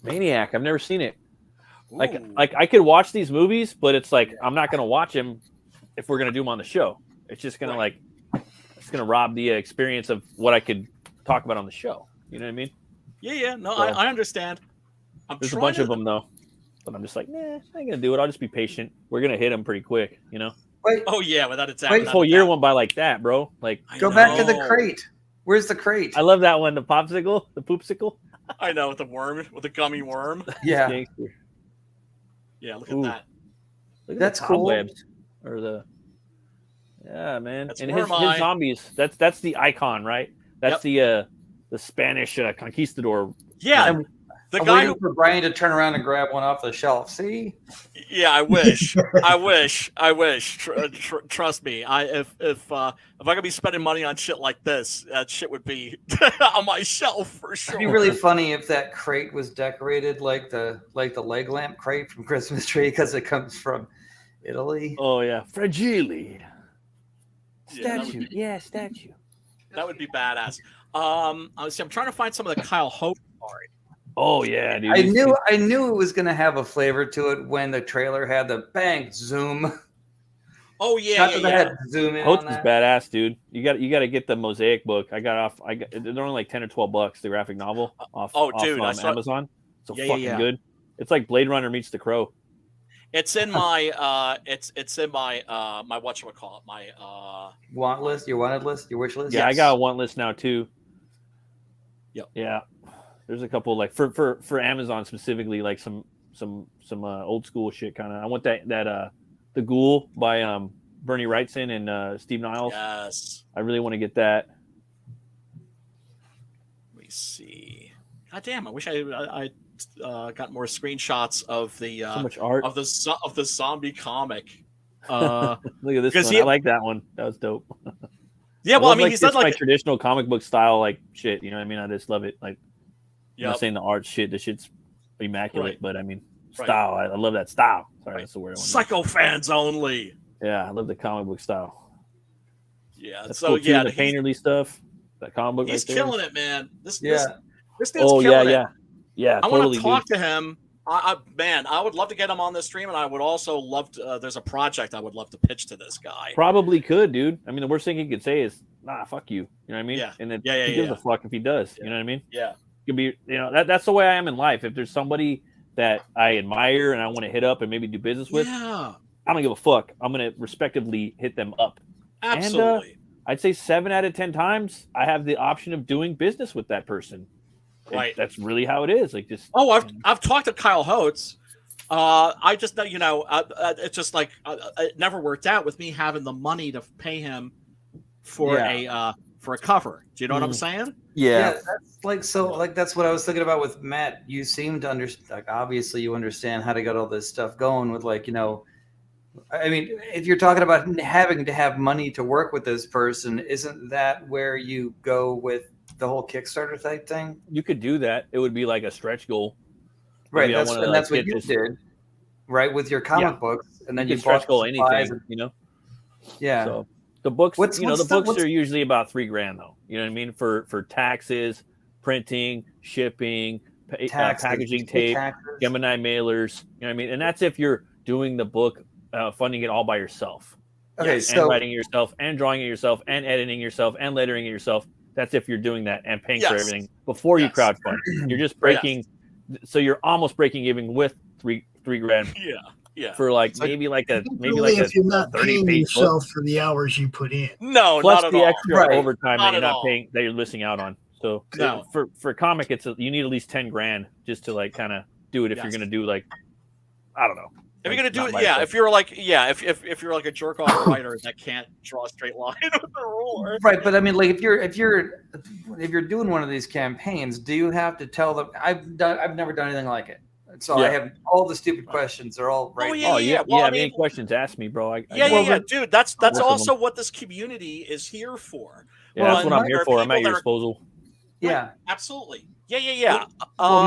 Maniac. I've never seen it. Ooh. Like I could watch these movies, but it's like I'm not gonna watch them if we're gonna do them on the show. It's just gonna it's gonna rob the experience of what I could talk about on the show. You know what I mean? Yeah. No, So, I understand. There's a bunch of them though, but I'm just like, nah, I ain't gonna do it. I'll just be patient. We're gonna hit them pretty quick, you know. Wait, oh yeah, without a doubt. The whole year went by like that, bro. Like, go back to the crate. Where's the crate? I love that one. The popsicle, the poopsicle. I know, with the worm, with the gummy worm. Yeah. Yeah, look at that. Look at That's the cool. cobwebs, or the. Yeah, man. That's and his zombies. That's the icon, right? That's the Spanish conquistador. Yeah. The I'm guy waiting for Brian to turn around and grab one off the shelf. See? Yeah, I wish. I wish. Trust me. If I'm gonna be spending money on shit like this, that shit would be on my shelf for sure. It'd be really funny if that crate was decorated like the leg lamp crate from Christmas Tree, because it comes from Italy. Oh yeah, fragile. Statue. Statue. That would be badass. I'm trying to find some of the Kyle Hope art. Oh yeah, dude. I knew it was gonna have a flavor to it when the trailer had the bang zoom. Oh yeah, Shot to the head, zoom in. Hope on is that. badass, dude. You got to get the Mosaic book. They're only like $10 or $12, the graphic novel off Amazon. So fucking good. It's like Blade Runner meets The Crow. It's in my it's in my my whatchamacallit, my want list, your wanted list, your wish list. Yeah, Yes. I got a want list now too. Yep. Yeah. There's a couple like for Amazon specifically, like some old school shit kind of. I want that The Ghoul by Bernie Wrightson and Steve Niles. Yes. I really want to get that. Let me see. God damn! I wish I got more screenshots of the So much art of the zombie comic. Look at this one. he- I like that one. That was dope. Yeah, well, I mean, like, he's done it's my like traditional comic book style, like shit. You know what I mean? I just love it. Like, I'm Yep. not saying the art shit. The shit's immaculate, Right. but I mean, Right. style. I love that style. Sorry, that's the word I want. Psycho fans only. Yeah, I love the comic book style. Yeah. That's So cool too, yeah, the painterly stuff. That comic book. he's right there. killing it, man. This Yeah. this dude's Oh killing yeah, it. yeah. I want Totally, to talk dude. to him. Man, I would love to get him on this stream, and I would also love to. There's a project I would love to pitch to this guy. Probably could, dude. I mean, the worst thing he could say is, "Nah, fuck you." You know what I mean? Yeah. And then Yeah, he gives yeah. a fuck if he does. You know what I mean? Yeah. Could be, that's the way I am in life. If there's somebody that I admire and I want to hit up and maybe do business with, Yeah. I don't give a fuck. I'm gonna respectively hit them up. Absolutely. And, I'd say 7 out of 10 times I have the option of doing business with that person. Right. That's really how it is. Like just. Oh, I've talked to Kyle Holtz. I just know, it's just like it never worked out with me having the money to pay him for a cover. Do you know what I'm saying? Yeah, that's that's what I was thinking about with Matt. You seem to understand. Like, obviously, you understand how to get all this stuff going with, like, I mean, if you're talking about having to have money to work with this person, isn't that where you go with the whole Kickstarter type thing? You could do that. It would be like a stretch goal. Right. Maybe That's what get you this- did, right, with your comic books, and then you could stretch bought goal the supplies anything. Yeah. So the books, What's the the- books what's- are usually about $3,000 though. You know what I mean? For taxes, printing, shipping, Taxes, packaging tape, taxes. Gemini mailers. You know what I mean? And that's if you're doing the book, funding it all by yourself. Okay, and so writing it yourself, and drawing it yourself, and editing yourself, and lettering it yourself. That's if you're doing that and paying for everything before you crowdfund. You're just breaking, so you're almost breaking even with three grand. Yeah. For like maybe like a if you're not 30 paying page yourself book. for the hours you put in. No, Plus not at the all. extra overtime Not that you're at not all. paying, that you're missing out on. So No. for a comic, you need at least 10 grand just to like kind of do it if you're gonna do like, I don't know. If like, you're gonna do not it, my if you're like, if you're like a jerk off writer that can't draw a straight line with a ruler, right? But I mean, like if you're doing one of these campaigns, do you have to tell them? I've never done anything like it, so I have all the stupid questions. They're all right. yeah. Well, I have mean, any questions? Ask me, bro. Dude. That's most of also them. what this community is here for. Yeah, that's what I'm here for. I'm at your disposal. Yeah, right, absolutely. Yeah. Well,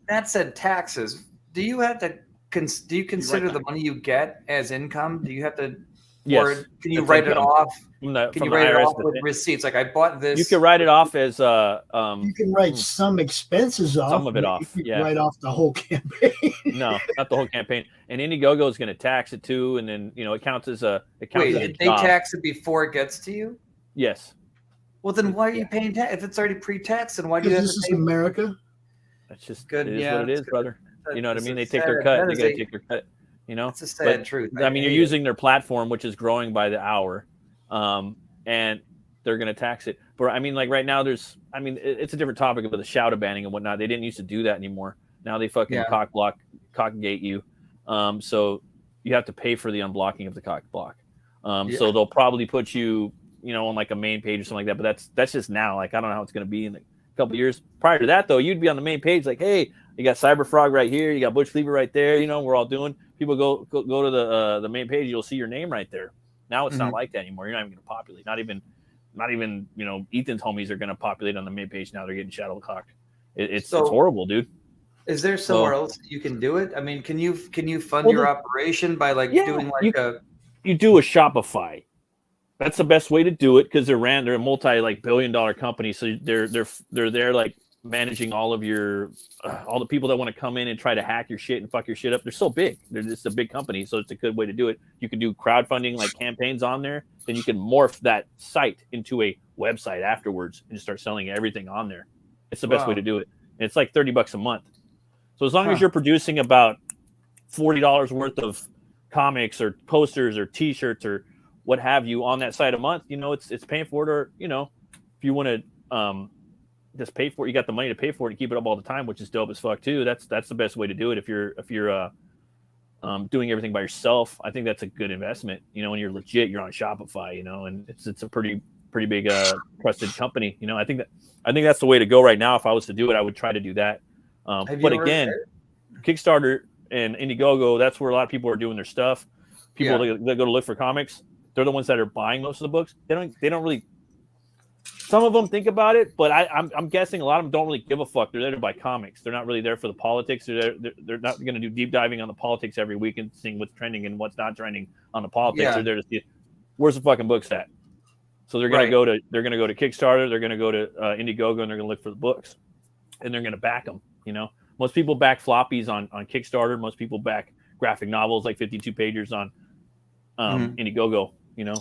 Matt said taxes. Do you have to? Do you consider the money you get as income? Do you have to? Yes. Or can you write it off? Can you write it off with receipts? Like I bought this. You can write it off as you can write some expenses off. Some of it off. You can write off the whole campaign. No, not the whole campaign. And Indiegogo is going to tax it too, and then it counts as a. Wait, they tax it before it gets to you? Yes. Well, then why are you paying tax if it's already pre-taxed? And why do you have this to is pay? America. That's just good. It is what it is, brother. You know what I mean? They take sad- their cut. that They is got to a- take their cut. It's a sad truth. I mean, you're using their platform, which is growing by the hour, and they're going to tax it. But I mean, like right now, it's a different topic about the shadow banning and whatnot. They didn't used to do that anymore. Now they fucking cockgate you. So you have to pay for the unblocking of the cock block. So they'll probably put you, on like a main page or something like that. But that's just now. Like, I don't know how it's going to be in a couple of years. Prior to that, though, you'd be on the main page like, hey, you got Cyberfrog right here. You got Butch Cleaver right there. We're all doing. People go to the main page. You'll see your name right there. Now it's not like that anymore. You're not even going to populate. Not even Ethan's homies are going to populate on the main page now. They're getting shadow cocked. It's horrible, dude. Is there somewhere else you can do it? I mean, can you fund your operation by doing you do a Shopify? That's the best way to do it because they're a multi-billion-dollar company, so they're there like managing all of your all the people that want to come in and try to hack your shit and fuck your shit up. They're so big. They're just a big company, so it's a good way to do it. You can do crowdfunding like campaigns on there, then you can morph that site into a website afterwards and just start selling everything on there. It's the best way to do it. And it's like $30 a month. So as long as you're producing about $40 worth of comics or posters or T-shirts or what have you on that site a month, it's paying for it. Or if you want to just pay for it, you got the money to pay for it and keep it up all the time, which is dope as fuck too. That's the best way to do it. If you're doing everything by yourself, I think that's a good investment. When you're legit, you're on Shopify, and it's a pretty big trusted company. I think that's the way to go right now. If I was to do it, I would try to do that. But again, Kickstarter and Indiegogo, that's where a lot of people are doing their stuff. People that go to look for comics, they're the ones that are buying most of the books. They don't really. Some of them think about it, but I'm guessing a lot of them don't really give a fuck. They're there to buy comics. They're not really there for the politics. They're not going to do deep diving on the politics every week and seeing what's trending and what's not trending on the politics. Yeah. They're there to see where's the fucking books at. So they're going to go to Kickstarter. They're going to go to Indiegogo, and they're going to look for the books, and they're going to back them. Most people back floppies on Kickstarter. Most people back graphic novels like 52 pages on Indiegogo.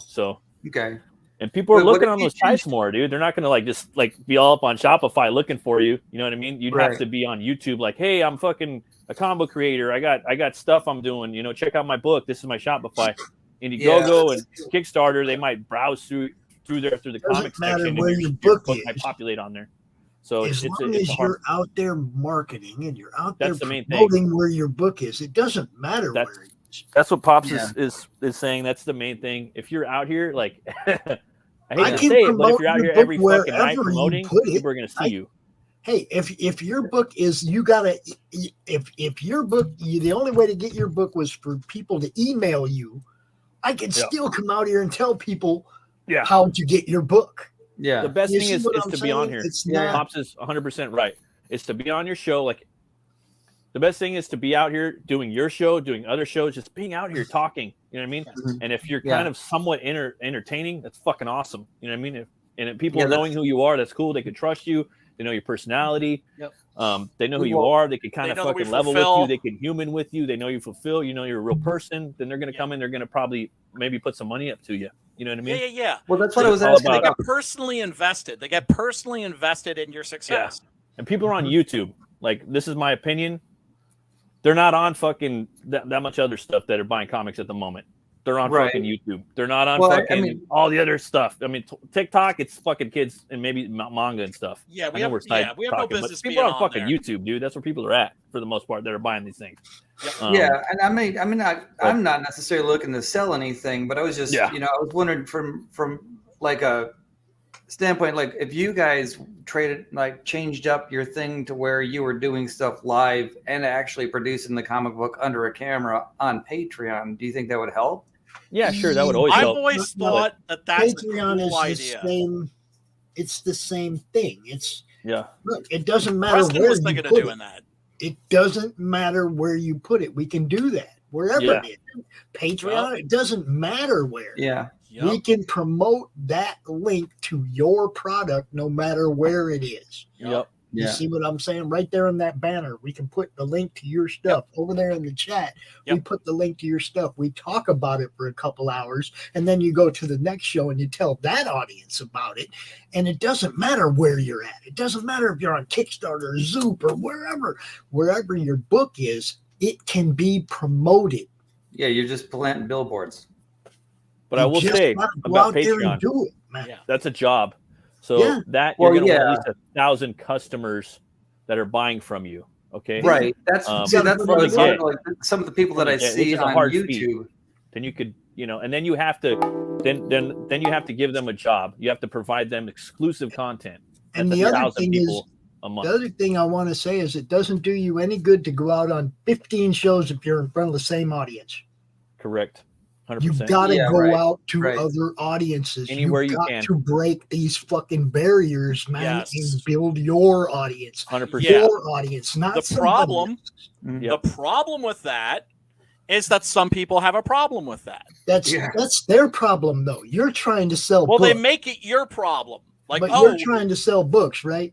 So okay. And people are looking on those sites more, dude. They're not going to just be all up on Shopify looking for you. You know what I mean? You'd have to be on YouTube like, hey, I'm fucking a combo creator. I got stuff I'm doing. Check out my book. This is my Shopify. Indiegogo and Kickstarter, they might browse through the comic section, where and your book is. might populate on there. So as long as you're out there marketing and you're out there promoting where your book is, it doesn't matter where it is. That's what Pops is saying. That's the main thing. If you're out here, like I hate to say it, but if you're out here every fucking night promoting, people are going to see you. Hey, if your book is, you gotta, if your book, the only way to get your book was for people to email you, I can still come out here and tell people how to get your book. Yeah. The best thing is to be on here. Pops is 100% right. It's to be on your show. Like the best thing is to be out here doing your show, doing other shows, just being out here talking. You know what I mean? Mm-hmm. And if you're kind of somewhat entertaining, that's fucking awesome. You know what I mean? If people knowing who you are, that's cool. They can trust you. They know your personality. Yep. They know who you are. They can kind of know that we fucking level with fulfill. you. They can human with you. They know you fulfill. You know you're a real person. Then they're going to come in. They're going to probably maybe put some money up to you. You know what I mean? Yeah. Well, that's what I was asking They about. get personally invested. They get personally invested in your success. And people are on YouTube. Like, this is my opinion. They're not on fucking that much other stuff that are buying comics at the moment. They're on fucking YouTube. They're not on fucking all the other stuff. I mean, TikTok, it's fucking kids and maybe manga and stuff. Yeah, we have no business people being are on fucking there. YouTube, dude. That's where people are at for the most part that are buying these things. Yeah, and I'm not necessarily looking to sell anything, but I was just, I was wondering from like a standpoint, like if you guys changed up your thing to where you were doing stuff live and actually producing the comic book under a camera on Patreon, do you think that would help? Yeah, sure, that would always help. I've always thought that's Patreon a cool is idea. the same. It's the same thing. Look, it doesn't matter Preston where was you thinking of put doing it. that. It doesn't matter where you put it. We can do that wherever it is. Patreon, it doesn't matter where. Yeah. We can promote that link to your product no matter where it is. Yep. You see what I'm saying? Right there in that banner, we can put the link to your stuff. Over there in the chat, we put the link to your stuff. We talk about it for a couple hours, and then you go to the next show and you tell that audience about it. And it doesn't matter where you're at. It doesn't matter if you're on Kickstarter or Zoop or wherever your book is, it can be promoted. Yeah, you're just planting billboards. But I will say about Patreon, do it, man. That's a job. So that you're going to want at least 1,000 customers that are buying from you. Okay, right. That's what I was saying. Like some of the people that I see on YouTube. Feat. Then you could, and then you have to, then you have to give them a job. You have to provide them exclusive content. And the other thing is, the other thing I want to say is, it doesn't do you any good to go out on 15 shows if you're in front of the same audience. Correct. 100%. You've got to go out to other audiences. Anywhere You've you got can to break these fucking barriers, man, and build your audience. 100%. Your audience, not the problem. The problem with that is that some people have a problem with that. That's their problem, though. You're trying to sell. Well, books. they make it your problem. Like, but you're trying to sell books, right?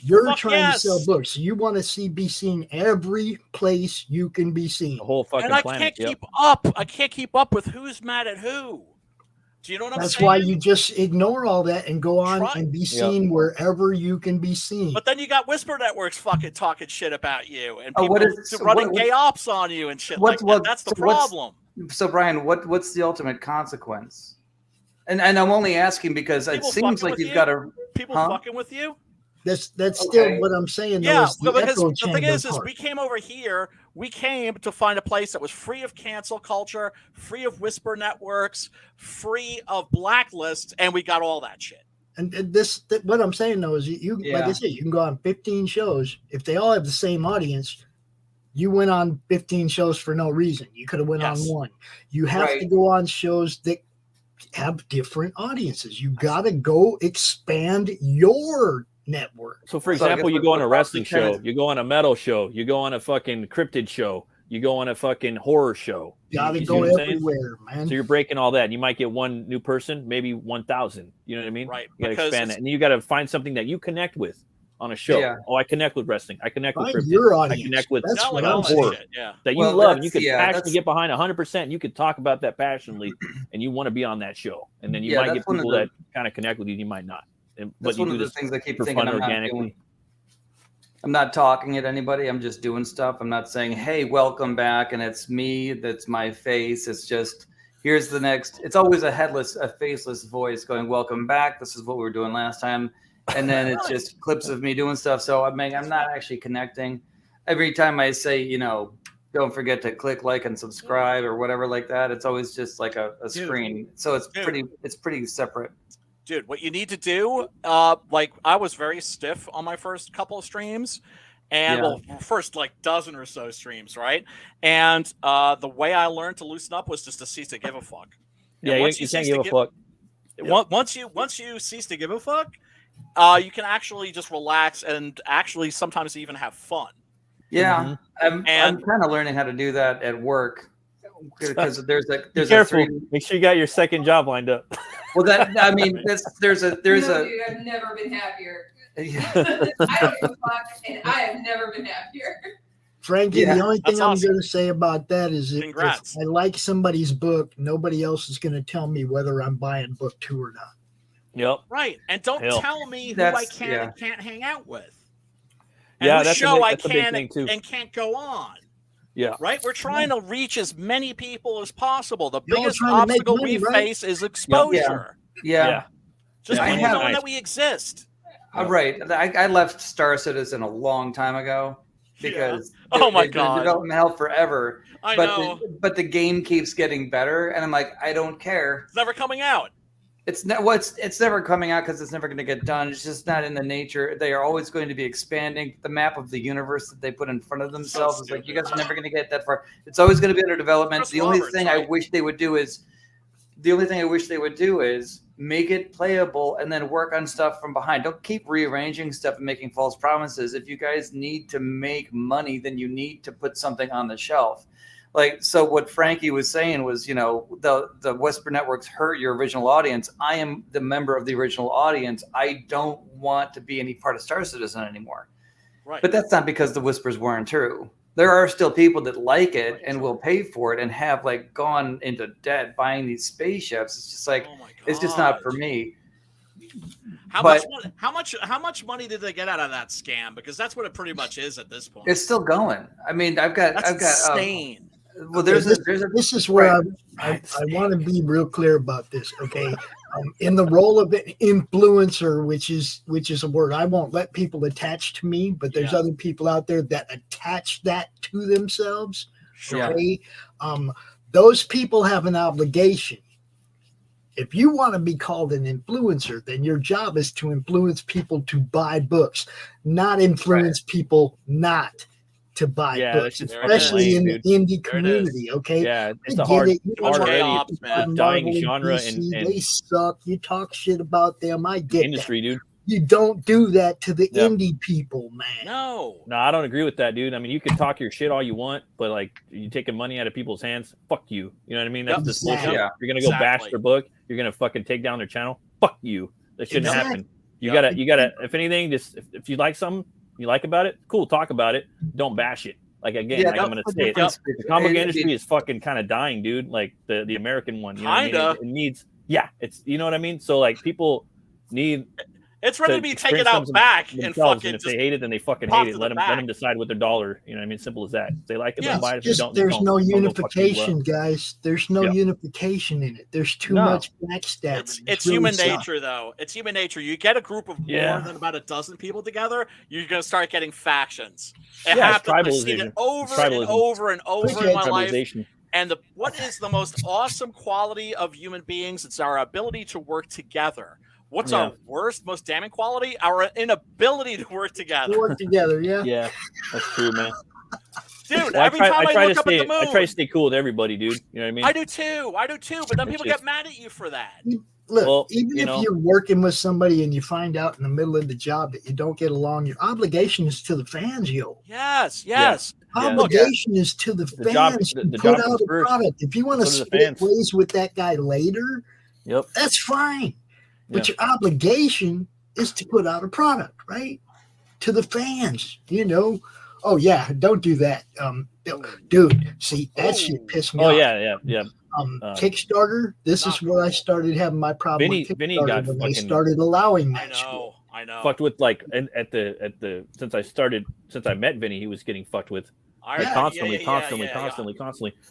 You're trying to sell books. You want to be seen every place you can be seen. The whole fucking planet. Can't keep up. I can't keep up with who's mad at who. Do you know what I'm saying? That's why you just ignore all that and go on and be seen wherever you can be seen. But then you got Whisper Networks fucking talking shit about you and people running gay ops on you and shit like that. That's the problem. So, Brian, what's the ultimate consequence? And I'm only asking because it seems like you've got a people fucking with you. That's still what I'm saying. Yeah, though, because the thing is we came over here. We came to find a place that was free of cancel culture, free of Whisper Networks, free of blacklists, and we got all that shit. And what I'm saying though is, like I said, you can go on 15 shows. If they all have the same audience, you went on 15 shows for no reason. You could have went on one. You have to go on shows that have different audiences. You got to go expand your network. So, for example, you go on a wrestling show, you go on a metal show, you go on a fucking cryptid show, you go on a fucking horror show. Gotta go everywhere, man. So you're breaking all that. You might get one new person, maybe 1,000. You know what I mean? Right. You got to expand that, and you got to find something that you connect with on a show. Yeah. Oh, I connect with wrestling. I connect with cryptid. Your audience. I connect with horror that you love, and you can passionately get behind 100%. You could talk about that passionately, and you want to be on that show. And then you might get people that kind of connect with you. You might not. That's one of the things I keep thinking I'm not talking at anybody. I'm just doing stuff. I'm not saying, hey, welcome back. And it's me. That's my face. It's just, here's the next. It's always a faceless voice going, welcome back. This is what we were doing last time. And then it's just clips of me doing stuff. So I'm not actually connecting. Every time I say, don't forget to click like and subscribe or whatever like that, it's always just like a screen. So it's pretty separate. Dude, what you need to do, like I was very stiff on my first couple of streams, and first like dozen or so streams, right? And the way I learned to loosen up was just to cease to give a fuck. Yeah, you can't give a fuck. Once you cease to give a fuck, you can actually just relax and actually sometimes even have fun. Yeah, I'm kind of learning how to do that at work. Because there's careful. Make sure you got your second job lined up. Well, there's a. Dude, I've never been happier. Yeah. I don't give a fuck, and I have never been happier. Frankie, Yeah, the only thing that's I'm awesome. going to say about that is if Congrats. I like somebody's book, nobody else is going to tell me whether I'm buying book 2 or not. Yep. Right. And don't Hell. tell me who I That's- can yeah. and can't hang out with. And Yeah, whose that's show I that's a big can thing too. and can't go on. Yeah. Right? We're trying to reach as many people as possible. The You're all biggest trying to make obstacle money, we right? face is exposure. Yeah. Just I people have- knowing that we exist. Right. I left Star Citizen a long time ago because Oh my they've been in God. development hell forever. I but know. but the game keeps getting better, and I'm like, I don't care. It's never coming out. It's never coming out because it's never going to get done. It's just not in the nature. They are always going to be expanding. The map of the universe that they put in front of themselves is like, you guys are never going to get that far. It's always going to be under development. Chris The only Roberts, thing right? I wish they would do is make it playable and then work on stuff from behind. Don't keep rearranging stuff and making false promises. If you guys need to make money, then you need to put something on the shelf. Like, so what Frankie was saying was, the Whisper Networks hurt your original audience. I am the member of the original audience. I don't want to be any part of Star Citizen anymore. Right. But that's not because the whispers weren't true. There are still people that like it and will pay for it and have like gone into debt buying these spaceships. It's just like, it's just not for me. How But- much money did they get out of that scam? Because that's what it pretty much is at this point. It's still going. I mean, I've got insane. Well, there's this, a this is where right. I want to be real clear about this. Okay, in the role of an influencer, which is a word I won't let people attach to me, but there's other people out there that attach that to themselves. Sure. Okay, those people have an obligation. If you want to be called an influencer, then your job is to influence people to buy books, not influence people not to buy books, especially in the indie community. Okay, Yeah, it's I a hard, get it. You it's hard know, already. It's a dying Marvel and genre DC, and they suck. You talk shit about them. I get industry, that. dude. You don't do that to the Yep. indie people, man. No, I don't agree with that, dude. I mean, you can talk your shit all you want, but like you taking money out of people's hands, fuck you. You know what I mean? That's just bullshit. Yeah. You're gonna go bash Exactly. their book. You're gonna fucking take down their channel. Fuck you. That shouldn't Exactly. happen. You gotta. If anything, just if you like something you like about it, cool. Talk about it. Don't bash it. Like again, Yeah, like I'm gonna say it. The comic industry is fucking kind of dying, dude. Like the American one. You know what I mean? Kinda. It needs. Yeah, it's you know what I mean. So like people need. It's ready to be taken experience out them back and themselves, fucking if just they hate it, then they fucking pop hate to it. the Let them back. decide with their dollar. You know what I mean? Simple as that. If they like it, Yeah, they'll buy it. If they don't, they There's don't. no Don't go fuck people up. unification, guys. There's no Yeah. unification in it. There's too No. much backstabbing. It's really human sucks. nature, though. It's human nature. You get a group of Yeah. more than about a dozen people together, you're going to start getting factions. It Yeah, it's happens. I've seen it tribalization. over and Tribalism. over and over Okay. in my life. Tribalization. And what is the most awesome quality of human beings? It's our ability to work together. What's our worst, most damning quality? Our inability to work together. We work together, yeah. Yeah, that's true, man. Dude, Well, every time I try look to up at stay. the moon, I try to stay cool with everybody, dude. You know what I mean? I do too. But then It's people just- get mad at you for that. Look, Well, even you if know- you're working with somebody and you find out in the middle of the job that you don't get along, your obligation is to the fans, yo. Yes. Yeah. Obligation is to the The job- fans the to put job out comes a first. product. If you want to So do the split fans. ways with that guy later, Yep. that's fine. But Yeah. your obligation is to put out a product, right? To the fans, Oh yeah, don't do that. Dude, see that shit pissed me Oh off. yeah. Kickstarter. This is where I started having my problem with Vinny Kickstarter got when they fucking- started allowing I that shit. know. I know. Fucked with like and at the since I met Vinny, he was getting fucked with. Like, Yeah, constantly.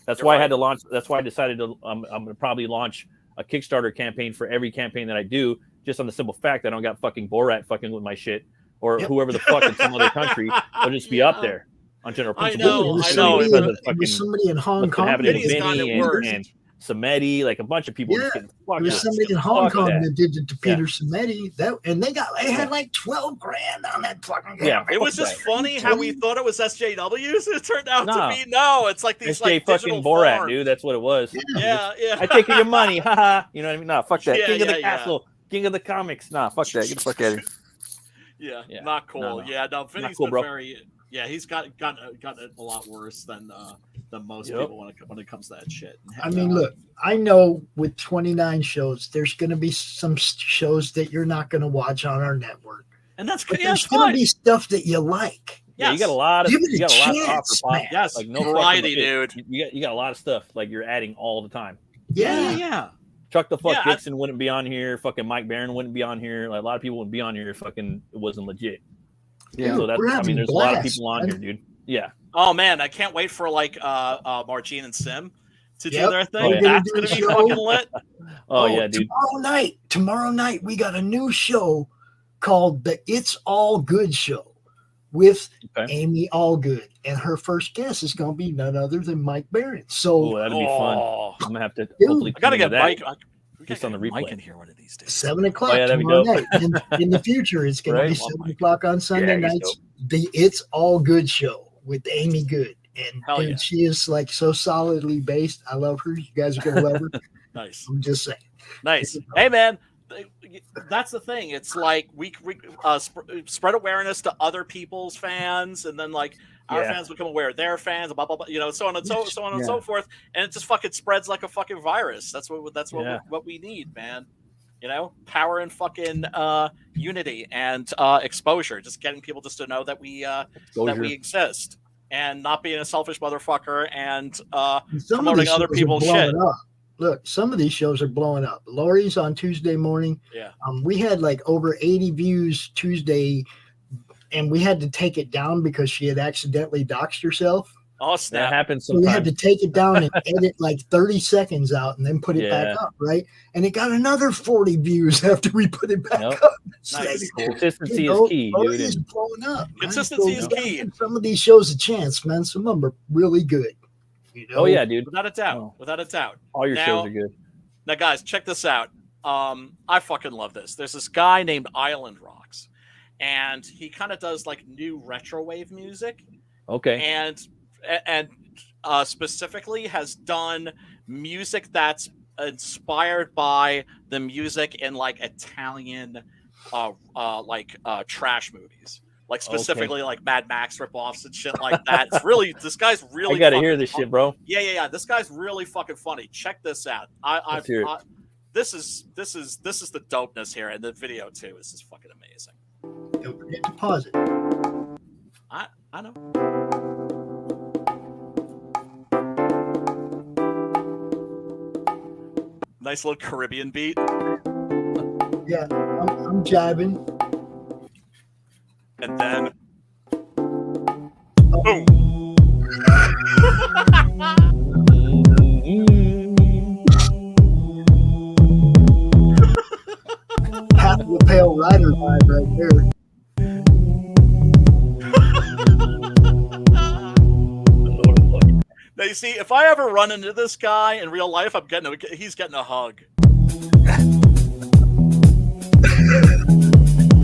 That's why I had to launch. That's why I decided to. I'm going to probably launch a Kickstarter campaign for every campaign that I do, just on the simple fact that I don't got fucking Borat fucking with my shit, or whoever the fuck in some other country. I'll just be up there on general I principle. know, Because I know. of It fucking was somebody in Hong what's been Kong. happening with Vinny's gotten Vinny it worse. and Samedi, like a bunch of people. Yeah. Just getting There fucked was up. somebody in Hong Fuck Kong that. that did it to Yeah. Peter Samedi. They had like 12 grand on that fucking Yeah. It was just funny how we thought it was SJWs. It turned out Nah. to be no. It's like these SJ like fucking digital Borat, farms. dude. That's what it was. Yeah. I take your money, haha. You know what I mean? Nah, fuck that. Yeah, King of the yeah, yeah. castle, king of the comics. Nah, fuck that. Get the fuck out of here. Yeah, not cool. No. Yeah, no, Vinny's cool, been bro. very. Yeah, he's gotten it a lot worse than most Yep. people when it comes to that shit. I mean, look, I know with 29 shows, there's going to be some shows that you're not going to watch on our network. And that's But yeah, there's it's going fine. to be stuff that you like. Yeah, you got a lot of Give it a you got a lot to chance, offer, Pop. man. Yes, like no variety, question, dude. You got a lot of stuff like you're adding all the time. Yeah. Chuck the fuck Yeah, Dixon wouldn't be on here. Fucking Mike Barron wouldn't be on here. Like a lot of people wouldn't be on here if fucking it wasn't legit. Yeah, So that's we're I having mean, there's blast, a lot of people on man. here, dude. Yeah. Oh man, I can't wait for like Margene and Sim to do Yep. their thing. Oh, yeah. That's We're gonna gonna be do a fucking show. lit. Oh yeah, dude. Tomorrow night, we got a new show called the It's All Good Show with Amy Allgood, and her first guest is going to be none other than Mike Barron. So that'd be fun. I'm gonna have to Dude, hopefully I gotta tune into get that. Mike. Just on the replay. Mike in here one of these days. 7:00 Oh, yeah, that'd be tomorrow dope. night. In the future, it's going Right? to be 7:00 on Sunday Yeah, he's nights. The It's All Good Show with Amy Good, and Hell dude, yeah. she is like so solidly based. I love her. You guys are going to love her. Nice. I'm just saying. Nice. Hey man, that's the thing. It's like we spread awareness to other people's fans, and then like our Yeah. fans become aware of their fans, blah blah blah. You know, so on and so on and Yeah. so forth, and it just fucking spreads like a fucking virus. That's what Yeah. what we need, man. You know, power and fucking unity and exposure. Just getting people just to know that we exist, and not being a selfish motherfucker and Some of promoting these other shows are people's blowing shit. up. Look, some of these shows are blowing up. Lori's on Tuesday morning. Yeah. We had like over 80 views Tuesday, and we had to take it down because she had accidentally doxed herself. Oh That snap! happens So we had sometimes. to take it down and edit like 30 seconds out and then put it back Yeah. up, right? And it got another 40 views after we put it back Yep. up. It's Nice. like, Consistency you know, is key, Lori dude. is And blowing up. man. Consistency So is we gotta key. give some of these shows a chance, man. Some of them are really good. You know? oh yeah, dude. Without a doubt. Oh. Without a doubt. All your Now- shows are good. Now, guys, check this out. I fucking love this. There's this guy named Island Rocks, and he kind of does like new retro wave music, Okay. and specifically has done music that's inspired by the music in like Italian, trash movies. Like specifically like Mad Max ripoffs and shit like that. It's really this guy's really. I gotta fucking hear this shit, bro. Yeah. This guy's really fucking funny. Check this out. Let's hear it. This is the dopeness here, and the video too is just fucking amazing. Don't forget to pause it. I know. Nice little Caribbean beat, Yeah, I'm jiving. and then Oh, boom. half of the Pale Rider vibe right there. Now you see, if I ever run into this guy in real life, he's getting a hug.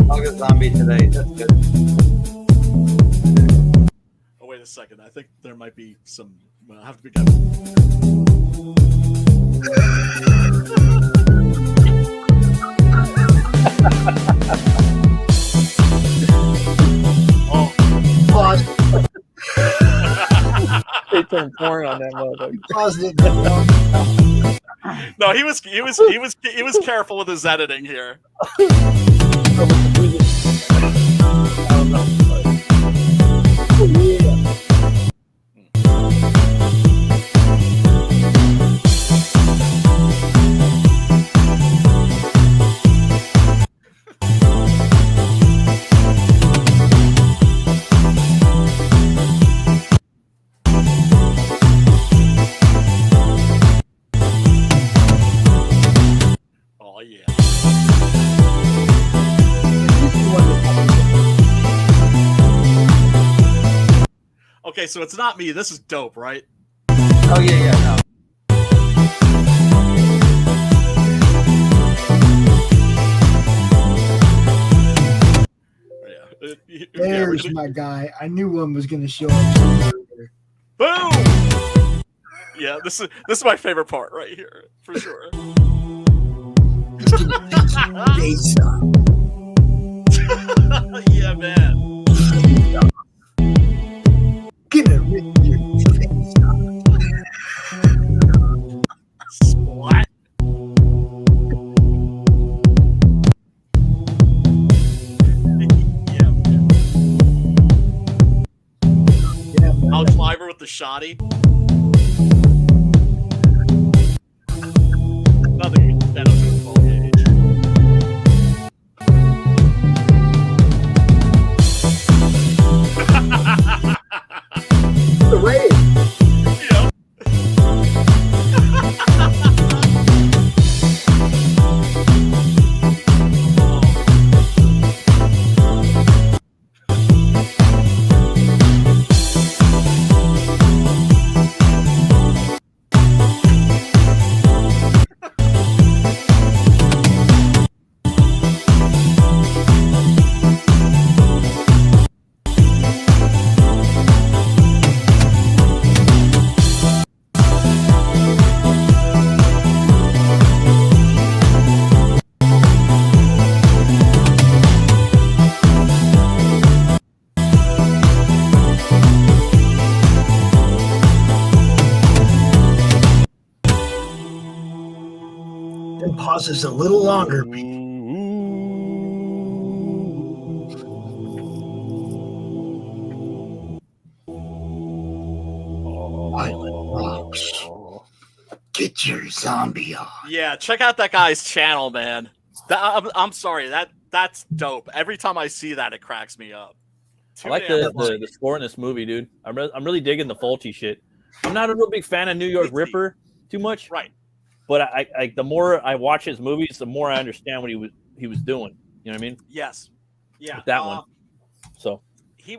Hug a zombie today. That's good. Oh wait a second, I think there might be some. I have to be careful. Pause. They turned porn on that motherfucker. Pause it. No, he was careful with his editing here. Oh yeah. Okay, so it's not me. This is dope, right? Oh yeah, no. Yeah. There's my guy. I knew one was going to show up. Boom! Yeah, this is my favorite part right here, for sure. Yeah, man. Get a rip your face Splat. the shoddy. Nothing that was a full age. The raid. Then pauses a little longer. Violent rocks. Get your zombie on. Yeah, check out that guy's channel, man. I'm sorry, that's dope. Every time I see that, it cracks me up. I like the score in this movie, dude. I'm really digging the Fulci shit. I'm not a real big fan of New York Ripper too much, right? But I the more I watch his movies, the more I understand what he was doing. You know what I mean? Yes. Yeah. With that one. So he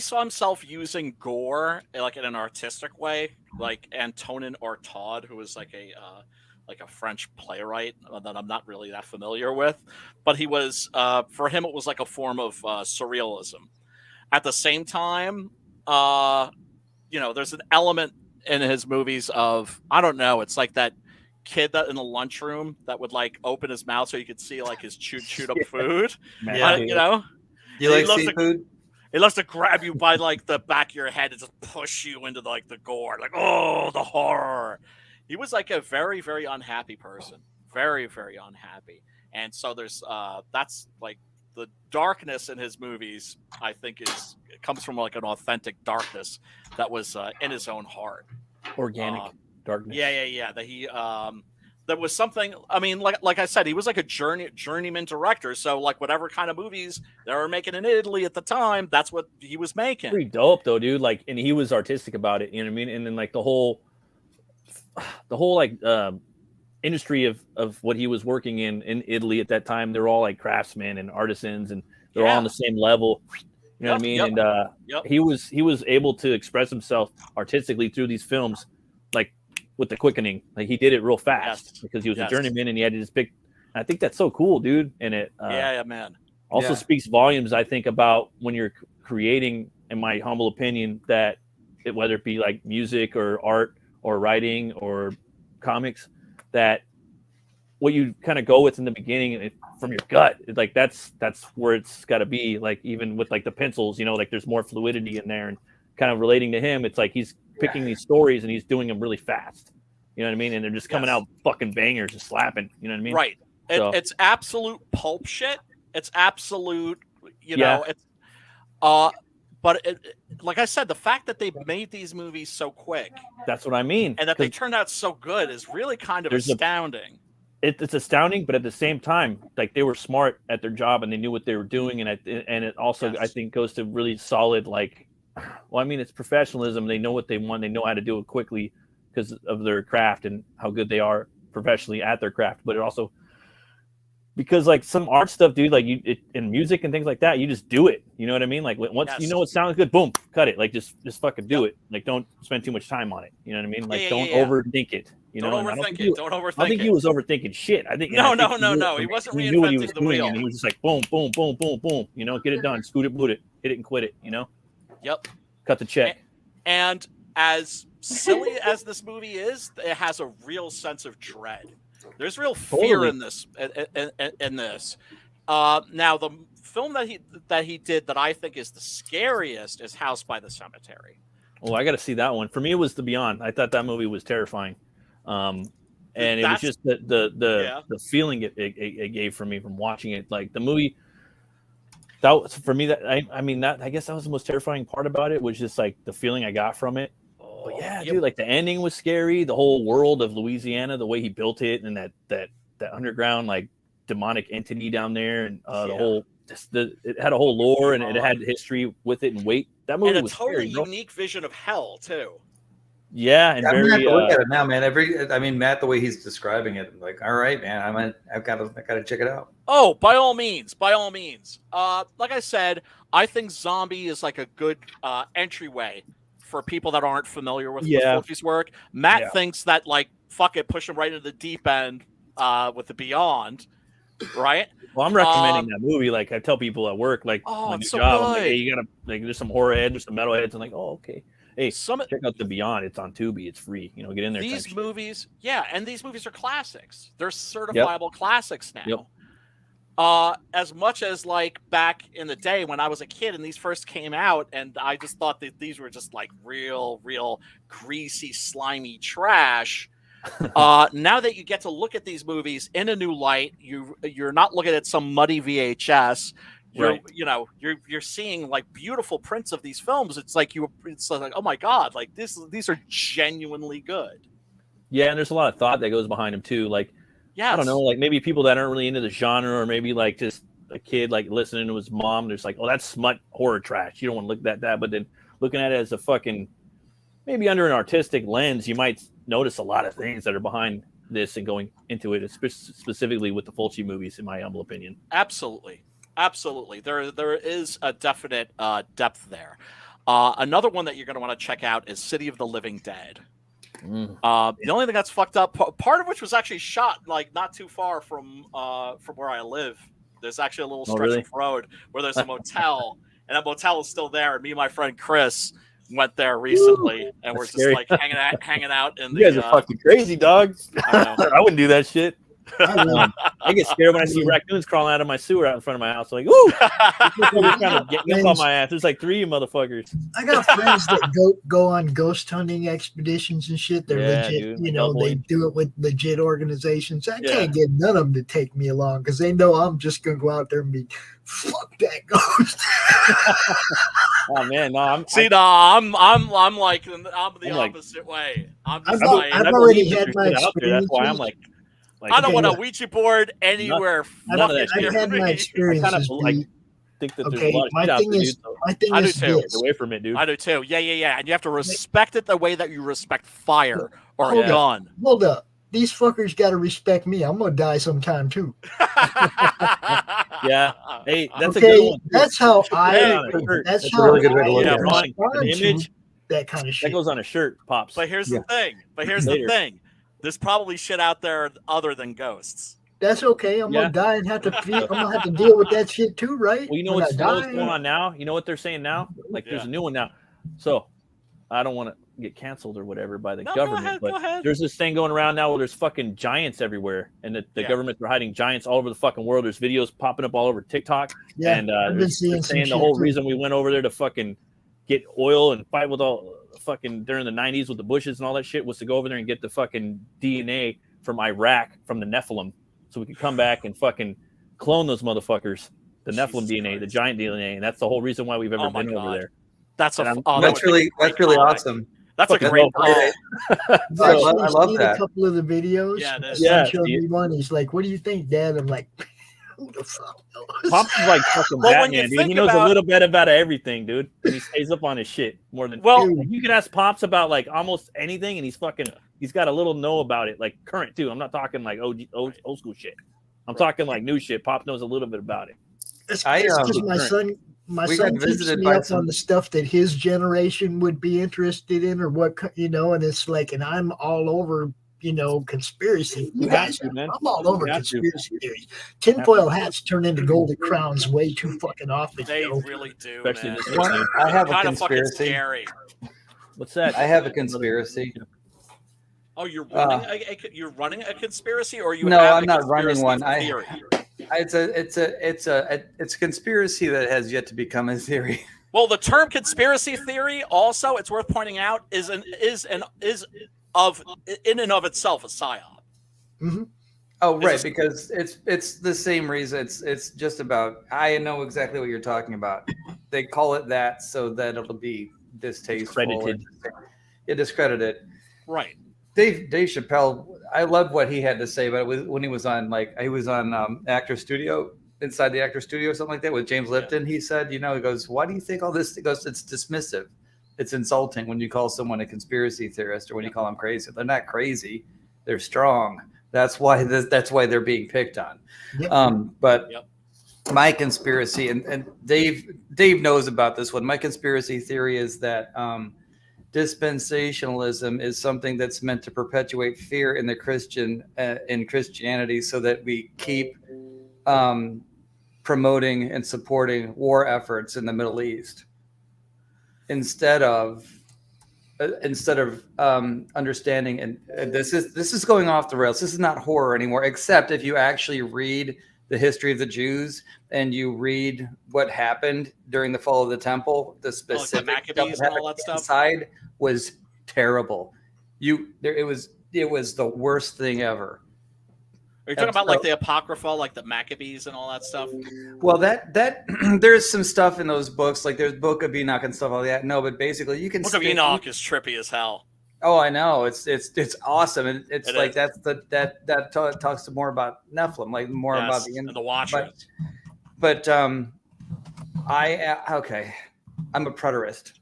saw himself using gore like in an artistic way, like Antonin Artaud, who was like a French playwright that I'm not really that familiar with, but he was for him it was like a form of surrealism. At the same time, there's an element in his movies of, I don't know, it's like that kid that in the lunchroom that would like open his mouth so you could see like his chewed up food. Yeah. You like seafood? He loves to grab you by like the back of your head and just push you into the gore. Like, oh, the horror. He was like a very, very unhappy person. Very, very unhappy. And so there's that's like the darkness in his movies, I think it comes from like an authentic darkness that was in his own heart. Organic darkness. Yeah. That he there was something. I mean, like I said, he was like a journeyman director. So like whatever kind of movies they were making in Italy at the time, that's what he was making. Pretty dope though, dude. Like, and he was artistic about it. You know what I mean? And then like the whole like industry of what he was working in Italy at that time, they're all like craftsmen and artisans, and they're all on the same level. You know what I mean? And he was able to express himself artistically through these films, like with The Quickening. Like he did it real fast because he was a journeyman and he had to just pick. I think that's so cool, dude. And it man. Also speaks volumes, I think, about when you're creating, in my humble opinion, that whether it be like music or art or writing or comics, that what you kind of go with in the beginning from your gut, like that's where it's got to be. Like even with like the pencils, like there's more fluidity in there, and kind of relating to him, it's like he's picking these stories and he's doing them really fast. You know what I mean? And they're just coming out fucking bangers and slapping. You know what I mean? Right. So, it's absolute pulp shit. It's absolute, it's but like I said, the fact that they made these movies so quick. That's what I mean. And that they turned out so good is really kind of astounding. It's astounding, but at the same time, like they were smart at their job and they knew what they were doing. And it also, I think, goes to really solid, like, well, I mean, it's professionalism. They know what they want. They know how to do it quickly because of their craft and how good they are professionally at their craft. But it also, because like some art stuff, dude, like in music and things like that, you just do it. You know what I mean? Like once you know it sounds good, boom, cut it. Like just fucking do it. Like don't spend too much time on it. You know what I mean? Like don't overthink it. You know, don't overthink it. Don't overthink it. I think he was overthinking shit. I think no. He wasn't reinventing knew what he was the doing, wheel. and he was just like boom, boom, boom, boom, boom. You know, get it done, scoot it, boot it, hit it and quit it. You know. Yep. Cut the check. And as silly as this movie is, it has a real sense of dread. There's real fear in this. In this. Now, the film that he did that I think is the scariest is House by the Cemetery. Oh, I got to see that one. For me, it was The Beyond. I thought that movie was terrifying, and it was just the feeling it gave for me from watching it. Like the movie. That was, for me, that I mean that I guess that was the most terrifying part about it, was just like the feeling I got from it. But yeah, dude, like the ending was scary. The whole world of Louisiana, the way he built it, and that underground like demonic entity down there, and the whole it had a whole lore and it had history with it and weight. That movie and a was totally scary, unique vision of hell too. Yeah, and I'm gonna have very to look at it now, man. Matt, the way he's describing it, I'm like, all right, man, I gotta check it out. Oh, by all means. Like I said, I think Zombie is like a good entryway for people that aren't familiar with Fulci's work. Matt thinks that like fuck it, push him right into the deep end with the Beyond, right? Well, I'm recommending that movie. Like I tell people at work, like my new job, I'm like, hey, you gotta like there's some horror heads, there's some metal heads. I'm like, oh, okay. Hey, check out the Beyond. It's on Tubi. It's free. Get in there. These movies, and these movies are classics. They're certifiable classics now. As much as like back in the day when I was a kid and these first came out, and I just thought that these were just like real greasy, slimy trash. Now that you get to look at these movies in a new light, you're not looking at some muddy VHS. You're seeing like beautiful prints of these films. It's like oh my god, like these are genuinely good. Yeah, and there's a lot of thought that goes behind them too. Like, I don't know, like maybe people that aren't really into the genre, or maybe like just a kid like listening to his mom. There's like, oh, that's smut horror trash. You don't want to look at that, but then looking at it as a fucking maybe under an artistic lens, you might notice a lot of things that are behind this and going into it, specifically with the Fulci movies, in my humble opinion. Absolutely. There is a definite depth there. Another one that you're going to want to check out is City of the Living Dead. The only thing that's fucked up, part of which was actually shot like not too far from where I live. There's actually a little stretch of road where there's a motel, and that motel is still there. And me and my friend Chris went there recently, and we're just like hanging out in the. You guys are fucking crazy, dog. I wouldn't do that shit. I get scared when I see raccoons crawling out of my sewer out in front of my house. I'm like, ooh, they're kind of getting up on my ass. There's like 3 motherfuckers. I got friends that go on ghost hunting expeditions and shit. They're legit, dude, they do it with legit organizations. I can't get none of them to take me along because they know I'm just gonna go out there and be fuck that ghost. Oh man, no, I'm like the opposite way. I've already had my experience. That's why I'm like I don't want a Ouija board anywhere. I've had my experiences. I think that there's a lot of shit out there, dude. My thing I do is too. this. Away from it, dude. I do too. Yeah. And you have to respect it the way that you respect fire or a gun. Hold up. These fuckers got to respect me. I'm going to die sometime too. Yeah. Hey, that's a good one. That's how That's a really good way to look at it. An image, that kind of shit. that goes on a shirt, Pops. But here's the thing. There's probably shit out there other than ghosts. That's okay. I'm gonna die and have to I'm gonna have to deal with that shit too, right? Well, you know what's going on now? You know what they're saying now? Like there's a new one now. So I don't want to get canceled or whatever by the government, go ahead. There's this thing going around now where there's fucking giants everywhere, and the governments are hiding giants all over the fucking world. There's videos popping up all over TikTok, and they're saying the whole reason we went over there to fucking get oil and fight with all fucking during the 90s with the Bushes and all that shit was to go over there and get the fucking DNA from Iraq from the Nephilim, so we could come back and fucking clone those motherfuckers, the Nephilim DNA, the giant DNA, and that's the whole reason why we've ever been over there. That's really awesome. That's a great call. I love that. A couple of the videos. Yeah, showed me one. He's like, "What do you think, Dad?" I'm like, "Who the fuck knows?" Pops is like fucking Batman, dude. He knows a little bit about everything, dude. And he stays up on his shit more than you can ask Pops about like almost anything, and he's got a little know about it, like current too. I'm not talking like old school shit. I'm talking like new shit. Pop knows a little bit about it. It's just my son keeps me up on the stuff that his generation would be interested in, or what and it's like, and I'm all over, conspiracy. I'm all over conspiracy theories. Tinfoil hats turn into golden crowns way too fucking often. They really do. Especially man. this one. I have a Kind of fucking conspiracy. scary. What's that? I have a conspiracy. Oh, you're running a conspiracy, or you? No, have I'm not running one. Theory? It's a conspiracy that has yet to become a theory. Well, the term conspiracy theory also, it's worth pointing out, is in and of itself a psyop. Mm-hmm. Oh, right, because it's the same reason. It's just about. I know exactly what you're talking about. They call it that so that it'll be distasteful. Credited. discredit it. Right. Dave Chappelle, I loved what he had to say about it when he was on Actor Studio, inside the Actor Studio or something like that with James Lipton. He said, he goes, why do you think all this? He goes, it's dismissive. It's insulting when you call someone a conspiracy theorist or when you call them crazy. They're not crazy. They're strong. That's why they're being picked on. Yep. My conspiracy, and Dave knows about this one. My conspiracy theory is that dispensationalism is something that's meant to perpetuate fear in the in Christianity, so that we keep promoting and supporting war efforts in the Middle East instead of understanding. And this is going off the rails. This is not horror anymore, except if you actually read the history of the Jews and you read what happened during the fall of the temple. The specific Maccabees and all that stuff inside was terrible. It was the worst thing ever. Are you talking about like the Apocrypha, like the Maccabees and all that stuff? Well, that there's some stuff in those books, like there's Book of Enoch and stuff like that. No, but basically you can. Book of Enoch is trippy as hell. Oh, I know. It's awesome. And it's like is. that talks more about Nephilim, like more about and the Watchers. But I'm a preterist.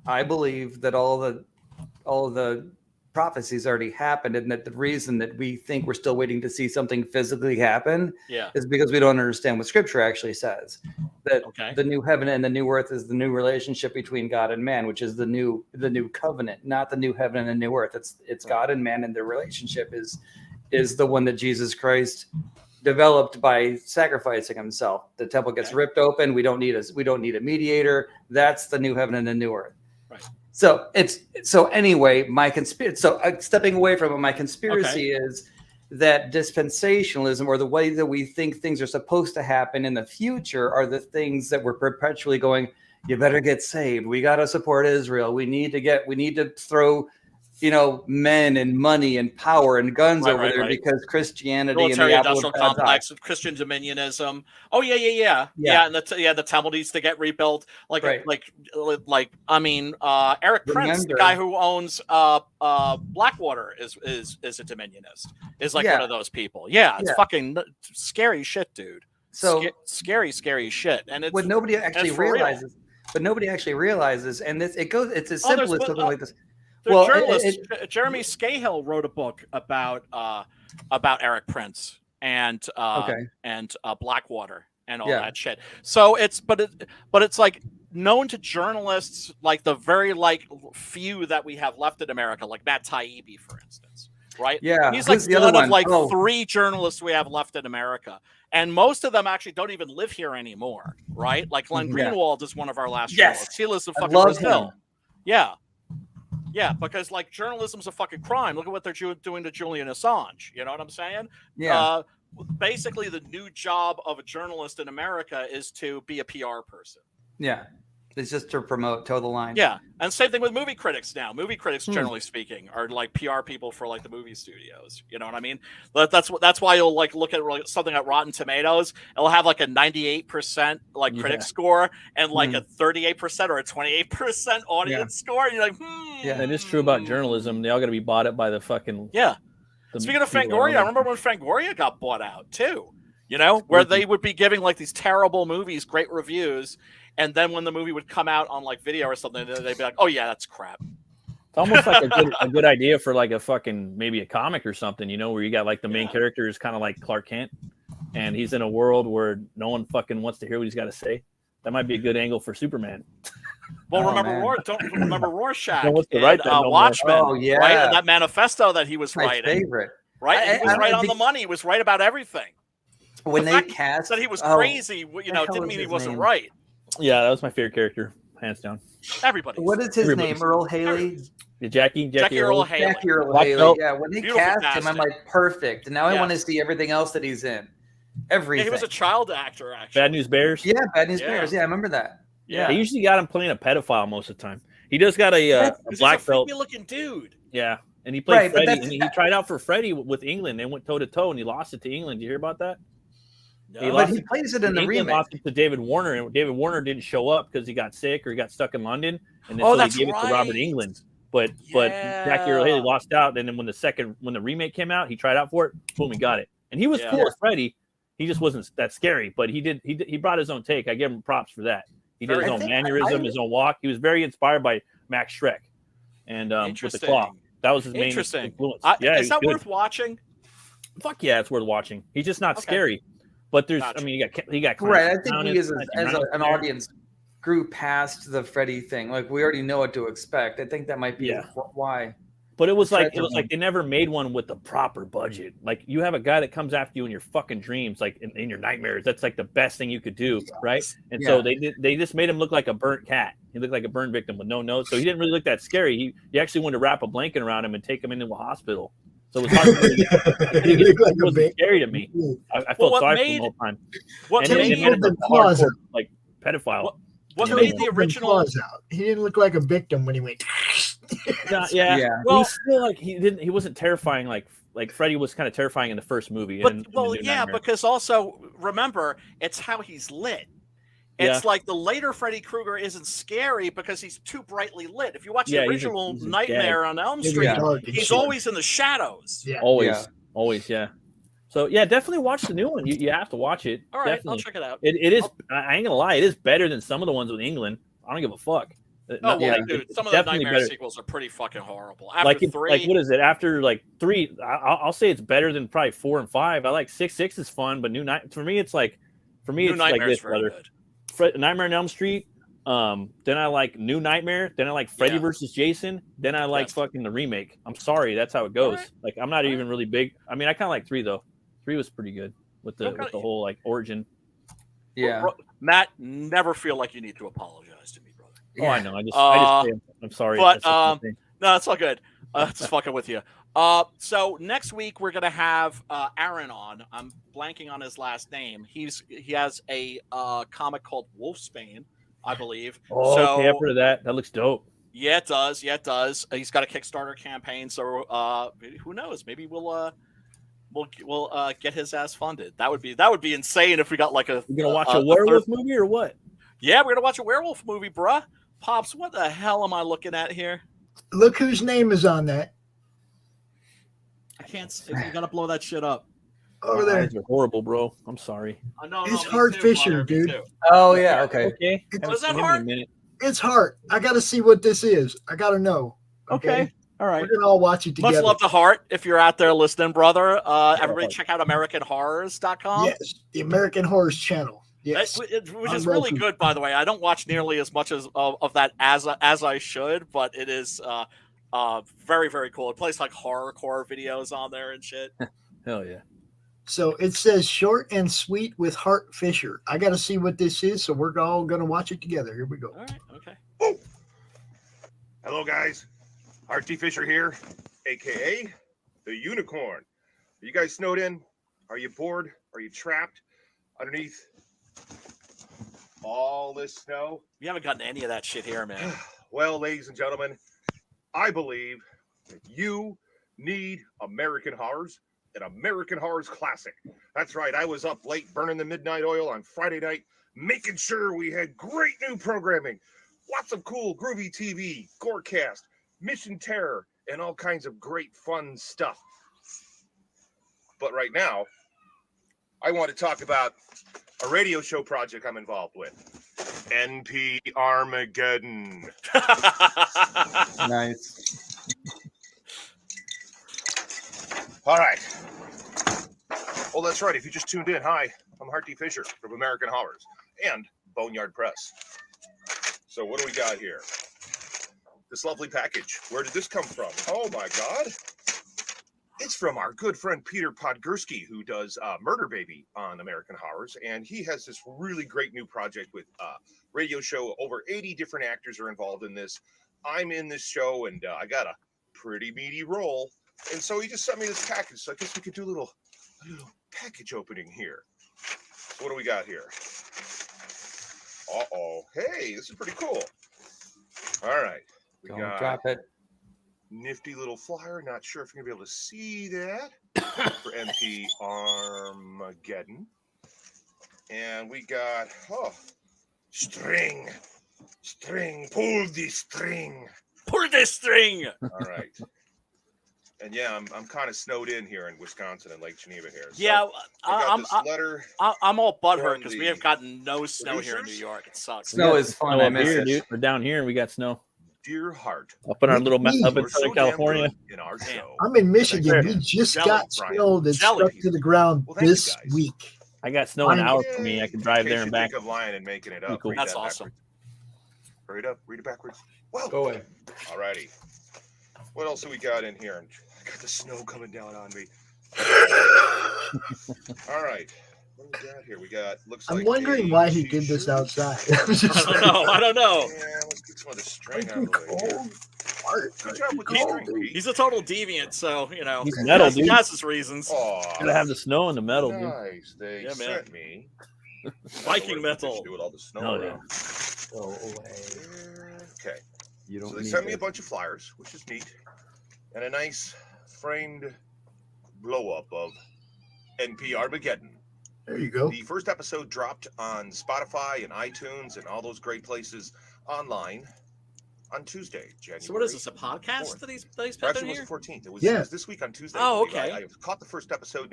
I believe that all the prophecies already happened, and that the reason that we think we're still waiting to see something physically happen is because we don't understand what Scripture actually says. That the new heaven and the new earth is the new relationship between God and man, which is the new covenant, not the new heaven and the new earth. It's God and man, and their relationship is the one that Jesus Christ developed by sacrificing himself. The temple gets ripped open. We don't need a mediator. That's the new heaven and the new earth. Right. So anyway, my conspiracy. So stepping away from it, my conspiracy is that dispensationalism, or the way that we think things are supposed to happen in the future, are the things that we're perpetually going, you better get saved. We got to support Israel. We need to throw, men and money and power and guns over there because Christianity military and the industrial complex with Christian dominionism. Oh yeah. And the temple needs to get rebuilt. Eric Prince, the guy who owns Blackwater, is a dominionist. Is like one of those people. Yeah, it's fucking scary shit, dude. So scary shit. And it's what nobody actually realizes. But nobody actually realizes, and it's as simple as something like this. Journalist Jeremy Scahill wrote a book about Eric Prince and Blackwater and all that shit. So it's like known to journalists, like the very few that we have left in America, like Matt Taibbi, for instance. Right? Yeah. He's like one of 3 journalists we have left in America. And most of them actually don't even live here anymore. Right? Like Glenn Greenwald is one of our last journalists. He lives in fucking Brazil. Yeah. Yeah, because journalism's a fucking crime. Look at what they're doing to Julian Assange. You know what I'm saying? Yeah. Basically, the new job of a journalist in America is to be a PR person. Yeah. It's just to toe the line. Yeah. And same thing with movie critics now. Movie critics, generally speaking, are like PR people for the movie studios. You know what I mean? That's why you'll look at something at Rotten Tomatoes. It'll have a 98% critic score and a 38% or a 28% audience score. And you're like, Yeah, it is true about journalism. They all got to be bought up by the fucking Speaking of Fangoria, I remember when Fangoria got bought out too. Where they would be giving these terrible movies great reviews. And then when the movie would come out on video or something, they'd be like, "Oh yeah, that's crap." It's almost like a good idea for a fucking maybe a comic or something, where you got the main character is kind of like Clark Kent, and he's in a world where no one fucking wants to hear what he's got to say. That might be a good angle for Superman. Well, remember Rorschach in Watchmen? Oh yeah, right? And that manifesto that he was writing. My favorite. Right, he was right on the money. He was right about everything. When they cast that he was crazy, didn't mean he wasn't right. Yeah, that was my favorite character, hands down. Everybody. What is his name? Earl Haley? Jackie Earl Haley. Jackie Earl Haley. Yeah, when they cast him, I'm like, perfect. And now I want to see everything else that he's in. Everything. Yeah, he was a child actor, actually. Bad News Bears? Yeah, Bad News Bears. Yeah, I remember that. Yeah. They usually got him playing a pedophile most of the time. He does got a black belt. He's a freaky-looking dude. Yeah. And he played Freddie. And he tried out for Freddie with England. They went toe-to-toe, and he lost it to England. Did you hear about that? No. He plays it in the remake. Lost it to David Warner, and David Warner didn't show up because he got sick or he got stuck in London, and then so they gave it to Robert England. but Jackie Earle Haley lost out. And then when the remake came out, he tried out for it. Boom, he got it. And he was cool as Freddy. He just wasn't that scary, but he brought his own take. I give him props for that. He did his own mannerism, his own walk. He was very inspired by Max Schreck, and with the claw. That was his main influence. Is that worth watching? Fuck yeah, it's worth watching. He's just not scary, but there's. I mean, he got right. I think we as an audience grew past the Freddy thing. Like we already know what to expect. I think that might be why. But it was like they never made one with the proper budget. Like you have a guy that comes after you in your fucking dreams, like in your nightmares. That's like the best thing you could do, right? And so they just made him look like a burnt cat. He looked like a burn victim with no nose. So he didn't really look that scary. He actually wanted to wrap a blanket around him and take him into a hospital. So it was hard it wasn't scary to me. I felt sorry for him the whole time. What and made the hardcore, like pedophile? What made the original claws out? He didn't look like a victim when he went. Well, he's still like he wasn't terrifying like Freddy was kind of terrifying in the first movie. Because also remember it's how he's lit. It's like the later Freddy Krueger isn't scary because he's too brightly lit. If you watch the original Nightmare on Elm Street, he's always in the shadows. Yeah. Always. So definitely watch the new one. You have to watch it. All right, definitely. I'll check it out. It is. I ain't gonna lie. It is better than some of the ones with England. I don't give a fuck. Dude, some of the Nightmare sequels are pretty fucking horrible. After 3, like what is it? After like 3, I'll say it's better than probably 4 and 5. I like 6. 6 is fun, but New Nightmare it's like this, brother. Nightmare on Elm Street. Then I like New Nightmare. Then I like Freddy versus Jason. Then I like fucking the remake. I'm sorry, that's how it goes. Right. Like I'm not even really big. I mean, I kind of like 3 though. 3 was pretty good with the whole like origin. Yeah, Matt, never feel like you need to apologize to me, brother. Oh, I know. I just I'm sorry. But no, it's all good. Just fucking with you. So next week we're gonna have Aaron on. I'm blanking on his last name. He has a comic called Wolfsbane, I believe. Oh, okay, I've heard of that. That looks dope. Yeah, it does. He's got a Kickstarter campaign, so who knows? Maybe we'll get his ass funded. That would be insane if we got like a. You gonna watch a werewolf movie or what? Yeah, we're gonna watch a werewolf movie, bruh. Pops, what the hell am I looking at here? Look whose name is on that. I can't. You gotta blow that shit up. Over there. Eyes are horrible, bro. I'm sorry. It's Hart Fisher, dude. Oh yeah. Okay. Was that Hart? It's Hart. I gotta see what this is. I gotta know. Okay. All right. We're gonna all watch it together. Much love to Hart. If you're out there listening, brother, everybody check out AmericanHorrors.com. Yes, the American Horrors channel. Yes, which is really good, by the way. I don't watch nearly as much of that as I should, but it is very, very cool. It plays like horrorcore videos on there and shit. Hell yeah. So it says short and sweet with Hart Fisher. I got to see what this is, so we're all going to watch it together. Here we go. All right. Okay. Oh. Hello, guys. Hart T. Fisher here, a.k.a. the Unicorn. Are you guys snowed in? Are you bored? Are you trapped underneath all this snow? We haven't gotten any of that shit here, man. Well, ladies and gentlemen, I believe that you need American Horrors, an American Horrors classic. That's right. I was up late burning the midnight oil on Friday night, making sure we had great new programming. Lots of cool, groovy TV, Gorecast, Mission Terror, and all kinds of great fun stuff. But right now, I want to talk about a radio show project I'm involved with. NP Armageddon. Nice. All right. Well, that's right. If you just tuned in, hi, I'm Hart D. Fisher from American Horrors and Boneyard Press. So what do we got here? This lovely package. Where did this come from? Oh, my God. It's from our good friend Peter Podgorski, who does Murder Baby on American Horrors. And he has this really great new project with radio show. Over 80 different actors are involved in this. I'm in this show, and I got a pretty meaty role. And so he just sent me this package. So I guess we could do a little package opening here. So what do we got here? Uh-oh. Hey, this is pretty cool. All right. Don't drop it. Nifty little flyer. Not sure if you're going to be able to see that for MP Armageddon. And we got, string. Pull the string. Pull this thing. All right. And yeah, I'm kind of snowed in here in Wisconsin and Lake Geneva here. So Yeah, I'm all butthurt from because the we have gotten no snow here in New producers. York. It sucks. Snow is fun. Snow I up miss here, it. dude. We're down here and we got snow Dear heart, up in our little up in We're Southern so damn California. good in our show. I'm in Michigan. Thanks, We man. just Jelly, got Brian. snow that Jelly. struck to the ground Well, thank you, this guys. week. I got snow an Mine- hour from me. I can drive In there case and you back. think of lying and making it Pretty up. cool. Read That's that awesome. backwards. Hurry it up. Read it backwards. Whoa. Go away. All righty. What else do we got in here? I got the snow coming down on me. All right. What do we got here? We got, looks I'm like wondering a why he did this outside. I don't know. Yeah, let's get some of the string out of the way here. Good job with the string, Pete. He's a total deviant, so He's metal, dude. He has his reasons. Gotta have the snow in the metal, dude. Nice. They Yeah, man. sent me Viking metal. do with all the snow Oh, yeah. around. Go away. Okay. You don't So they need sent me a it. bunch of flyers, which is neat, and a nice framed blow up of NP Armageddon. There you go. The first episode dropped on Spotify and iTunes and all those great places online on Tuesday, January. So what is this? A podcast 4th. that he's put Actually, in it was here? the 14th. It was this week on Tuesday. Oh, I believe. okay. I caught the first episode, and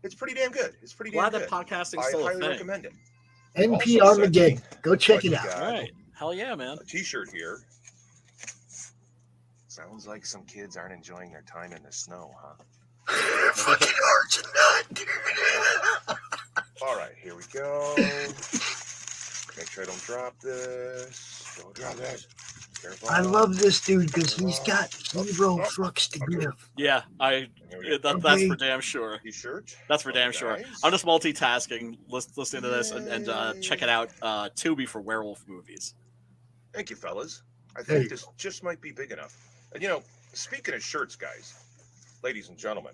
it's pretty damn good. It's pretty Glad damn that good. podcasting's I still a highly thing. recommend it. NP Also Armageddon. sent me Go check what it you out. got. All right. Hell yeah, man. A T-shirt here. Sounds like some kids aren't enjoying their time in the snow, huh? Fucking heart's a nut. All right, here we go. Make sure I don't drop this. Don't drop this. Careful. I love this dude because he's got 0 fucks to give. Yeah, that's for damn sure. T-shirt. That's for damn sure. Nice. I'm just multitasking, listening to this and checking out Tubi for werewolf movies. Thank you, fellas. I There think you this just might be big enough. And speaking of shirts, guys, ladies and gentlemen,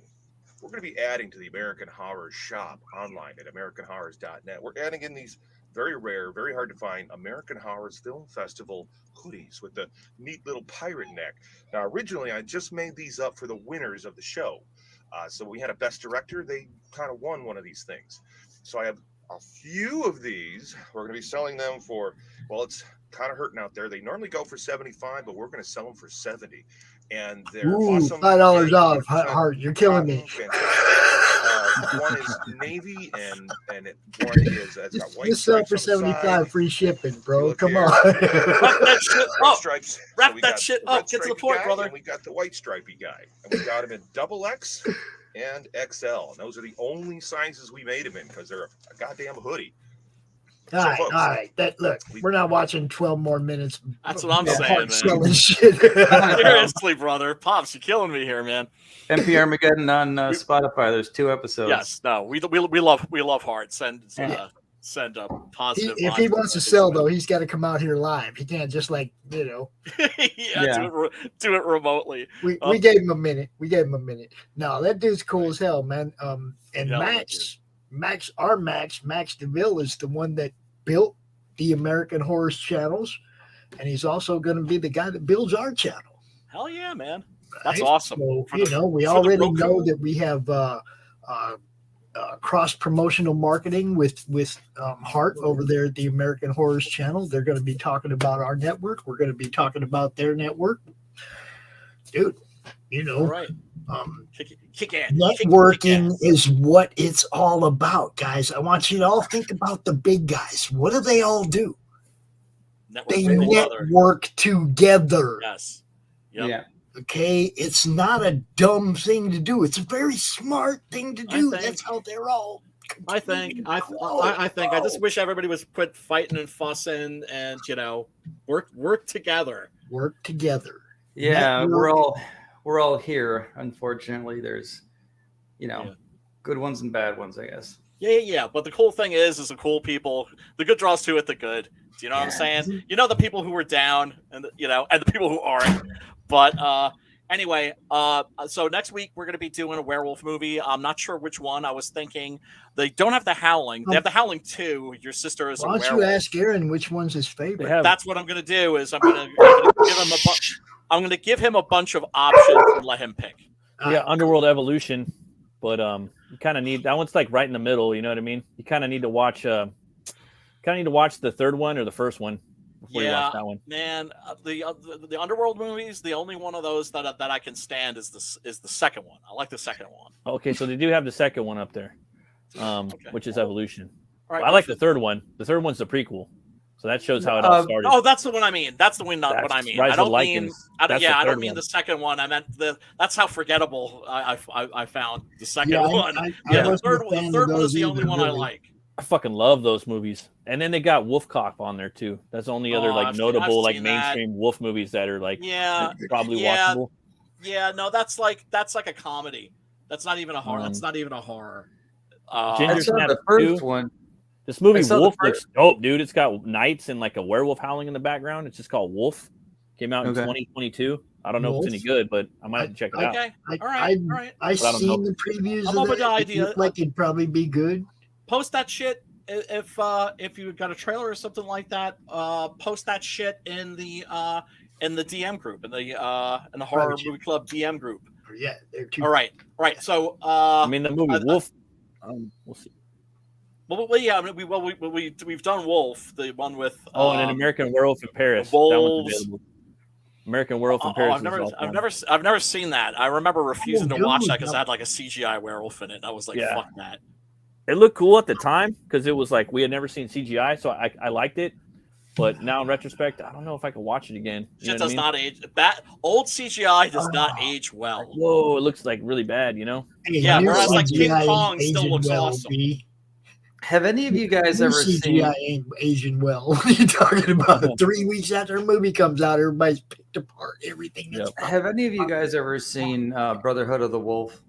we're going to be adding to the American Horror shop online at AmericanHorrors.net. We're adding in these very rare, very hard to find American Horrors Film Festival hoodies with the neat little pirate neck. Now, originally, I just made these up for the winners of the show. So we had a best director. They kind of won one of these things. So I have a few of these. We're going to be selling them for, well, it's kind of hurting out there. They normally go for $75, but we're going to sell them for $70. And they're Ooh, awesome. $5 off. Heart, you're killing me. One is navy and one is it's got white Just sell stripes for on the $75 side. free shipping, bro. Look Come here. on. Wrap that shit Red up. stripes. Wrap we that got shit the up. red Get to the stripy point, guy, brother. And we got the white stripy guy, and we got him in XX and XL. And those are the only sizes we made him in because they're a goddamn hoodie. All right, folks, all right. Look, we're not watching 12 more minutes. That's what I'm of saying, Hart man. selling shit. Seriously, brother. Pops, you're killing me here, man. NP Armageddon on Spotify. There's 2 episodes. Yes, no, we love Hart. Send a positive. If he wants to sell, though, he's got to come out here live. He can't just do it remotely. We gave him a minute. No, that dude's cool as hell, man. And Yeah, Max DeVille is the one that built the American Horror channels, and he's also going to be the guy that builds our channel. Hell yeah, man. That's Right? awesome. So, we already know that we have cross promotional marketing with Hart over there at the American Horrors channel. They're going to be talking about our network. We're going to be talking about their network, dude. All right. Kick ass. Networking is what it's all about, guys. I want you to all think about the big guys. What do they all do? They network together. Yes. Yep. Yeah. Okay, it's not a dumb thing to do. It's a very smart thing to do. That's how they're all. I think. I just wish everybody was quit fighting and fussing and work together. Work together. Yeah, we're all here. Unfortunately, there's good ones and bad ones, I guess. Yeah. But the cool thing is the cool people. The good draws to it. The good. Do you know what I'm saying? You know the people who were down, and and the people who aren't. But anyway, so next week we're going to be doing a werewolf movie. I'm not sure which one. I was thinking they don't have The Howling. They have The Howling 2. Your sister is a werewolf. Why don't you ask Aaron which one's his favorite? That's what I'm going to do. Is I'm going to give him I'm going to give him a bunch of options and let him pick. Yeah, Underworld Evolution, but you kind of need that one's like right in the middle. You know what I mean? You kind of need to watch. The third one or the first one. before you watch that one. Man, the Underworld movies, the only one of those that I can stand is the second one. I like the second one. Okay, so they do have the second one up there, which is Evolution. I like the third one. The third one's the prequel, so that shows how it all started. Oh, that's the one I mean. That's the one. Not what I mean. I don't mean. I don't mean the second one. I meant that's how forgettable I found the second one. The third one is the only one I like. I fucking love those movies. And then they got Wolf Cop on there too. That's the only other notable mainstream wolf movies that are probably watchable. Yeah, no, that's like a comedy. That's not even a horror. That's not even a horror. Ginger Snap the first 2. one. This movie Wolf looks dope, dude. It's got knights and like a werewolf howling in the background. It's just called Wolf. Came out in 2022. I don't know if it's any good, but I might have to check it out. Okay, all right. I've seen the previews. I'm up with the idea. It like it'd probably be good. Post that shit if you got a trailer or something like that. Post that shit in the DM group, in the horror movie club DM group. Yeah, they're too. All right. So I mean the movie Wolf. We'll see. Well, yeah. I mean, we've done Wolf, the one with. And an American Werewolf in Paris. Wolves. That one's available. American Werewolf in Paris. I've never seen that. I remember refusing to watch that because it had like a CGI werewolf in it. And I was like, fuck that. It looked cool at the time because it was like we had never seen CGI, so I liked it. But now in retrospect, I don't know if I could watch it again. It does not age. That old CGI does not age well. Whoa, it looks like really bad, you know? Yeah, whereas like King Kong still looks awesome. Have any of you guys ever seen CGI ain't Asian well? What are you talking about? 3 weeks after a movie comes out, everybody's picked apart everything. Have any of you guys ever seen Brotherhood of the Wolf?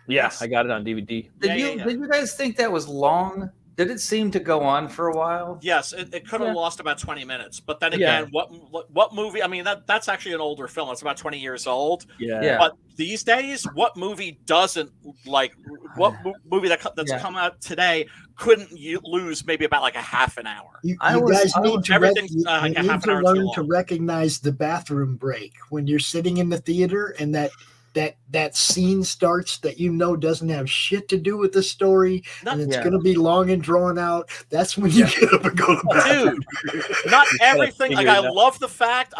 Yeah, I got it on DVD. Did you guys think that was long? Did it seem to go on for a while? Yes, it could have lost about 20 minutes. But then again, what movie? I mean, that's actually an older film. It's about 20 years old. Yeah. But these days, what movie doesn't movie that's come out today couldn't lose maybe about like a half an hour? You guys need to learn to recognize the bathroom break when you're sitting in the theater and that scene starts that doesn't have shit to do with the story, and it's going to be long and drawn out. That's when you get up and go to the bathroom. Dude, not everything. Like I love the fact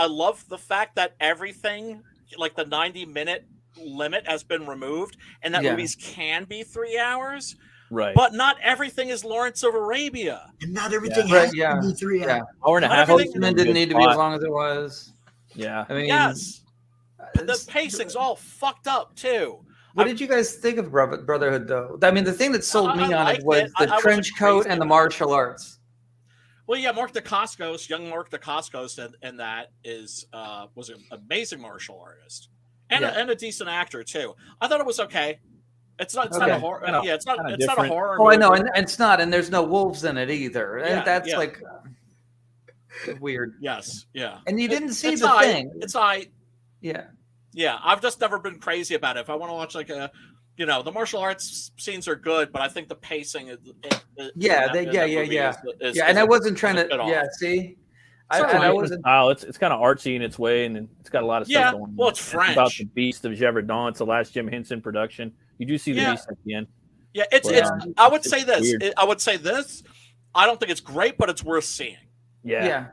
that everything, like the 90-minute limit, has been removed, and that movies can be 3 hours. Right. But not everything is Lawrence of Arabia, and not everything has to be 3 hours. Hour and a half. Postman didn't need to be as long as it was. Yeah. I mean, yes. The pacing's all fucked up too. What did you guys think of Brotherhood, though? I mean, the thing that sold me on it was the trench coat and the martial arts. Well, yeah, Mark Dacascos, young Mark Dacascos, and that was an amazing martial artist and a decent actor too. I thought it was okay. It's not a horror. It's not a horror. Oh, I know, and it's not, and there's no wolves in it either. Yeah, that's like weird. Yes, yeah. And you didn't see the thing. It's Yeah, I've just never been crazy about it. If I want to watch like the martial arts scenes are good, but I think the pacing is. And I wasn't trying to. Yeah, see, I wasn't. It's kind of artsy in its way, and it's got a lot of stuff going on. Well, it's French. It's about the Beast of Gévaudan. It's the last Jim Henson production. You do see the Beast at the end. Yeah, it's. I would say this. I would say this. I don't think it's great, but it's worth seeing. Yeah.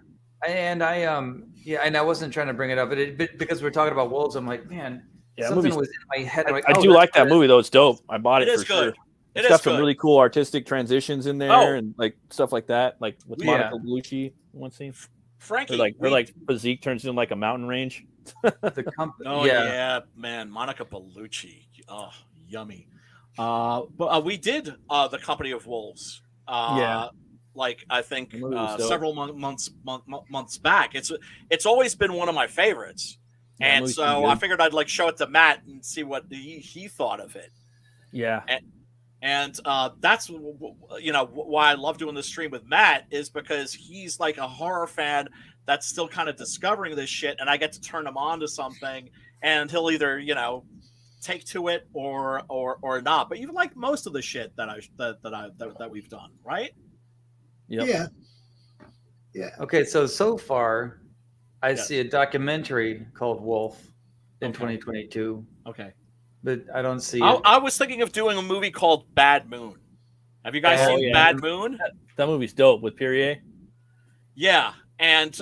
And and I wasn't trying to bring it up, but because we're talking about wolves, I'm like, man, something was in my head. I'm like, I do like that movie though; it's dope. I bought it for sure. It's got some really cool artistic transitions in there, and like stuff like that, like with Monica Bellucci. One scene, Frankie, her physique turns into like a mountain range. The company. Oh yeah, man, Monica Bellucci. Oh, yummy. But we did the Company of Wolves. Like I think several months back. It's always been one of my favorites, and so I figured I'd like show it to Matt and see what he thought of it. Yeah, and that's why I love doing this stream with Matt, is because he's like a horror fan that's still kind of discovering this shit, and I get to turn him on to something, and he'll either take to it or not. But even like most of the shit that we've done, right? Yep. Yeah. Okay, so far, I see a documentary called Wolf in 2022. Okay, but I don't see. I was thinking of doing a movie called Bad Moon. Have you guys seen Bad Moon? That movie's dope with Perrier. Yeah, And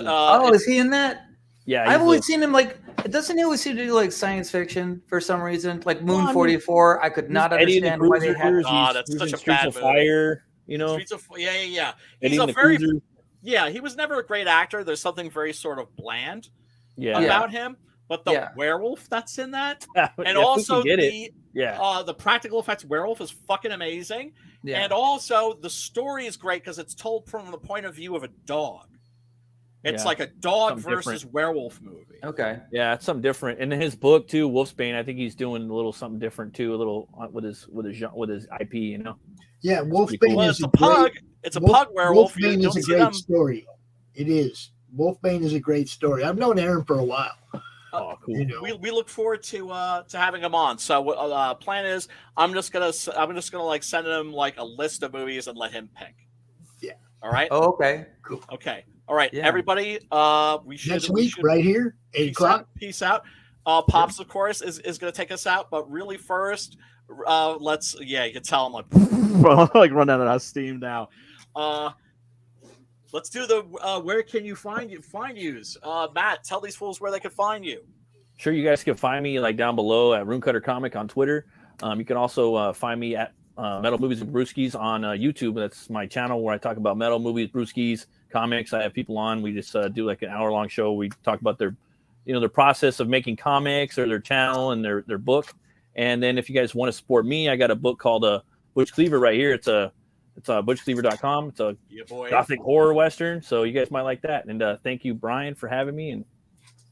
is he in that? Yeah, I've always seen him like. Doesn't he always seem to do like science fiction for some reason? Like Moon 44, I could not understand why they had. That's such a Streets bad of movie. Fire, you know. Streets of yeah. Eddie He's and a the very Cruiser. he was never a great actor. There's something very sort of bland Yeah. about him. But the werewolf that's in that, and if we also can get the practical effects werewolf is fucking amazing. Yeah. And also the story is great because it's told from the point of view of a dog. It's like a dog Something versus werewolf movie. Okay. Yeah, it's something different. And in his book too, Wolfsbane, I think he's doing a little something different too, a little with his IP, you know. Yeah, Wolfsbane is a pug. It's a pug werewolf. Wolfsbane is a great story. It is. Wolfbane is a great story. I've known Aaron for a while. Oh, cool. You know. We look forward to having him on. So plan is I'm just gonna like send him like a list of movies and let him pick. Yeah. All right. Oh, okay. Cool. Okay. All right, everybody. We should next week right here, 8 o'clock. Peace out. Pops, of course, is going to take us out, but really first, let's. Yeah, you can tell I'm like run out of steam now. Let's do the where can you find yous? Matt, tell these fools where they can find you. Sure, you guys can find me like down below at Roomcutter Comic on Twitter. You can also find me at Metal Movies and Brewskis on YouTube. That's my channel where I talk about metal movies, brewskis, comics. I have people on. We just do like an hour-long show. We talk about their process of making comics or their channel and their book. And then if you guys want to support me, I got a book called Butch Cleaver right here. It's butchcleaver.com. It's a gothic horror western, so you guys might like that. And thank you, Brian, for having me, and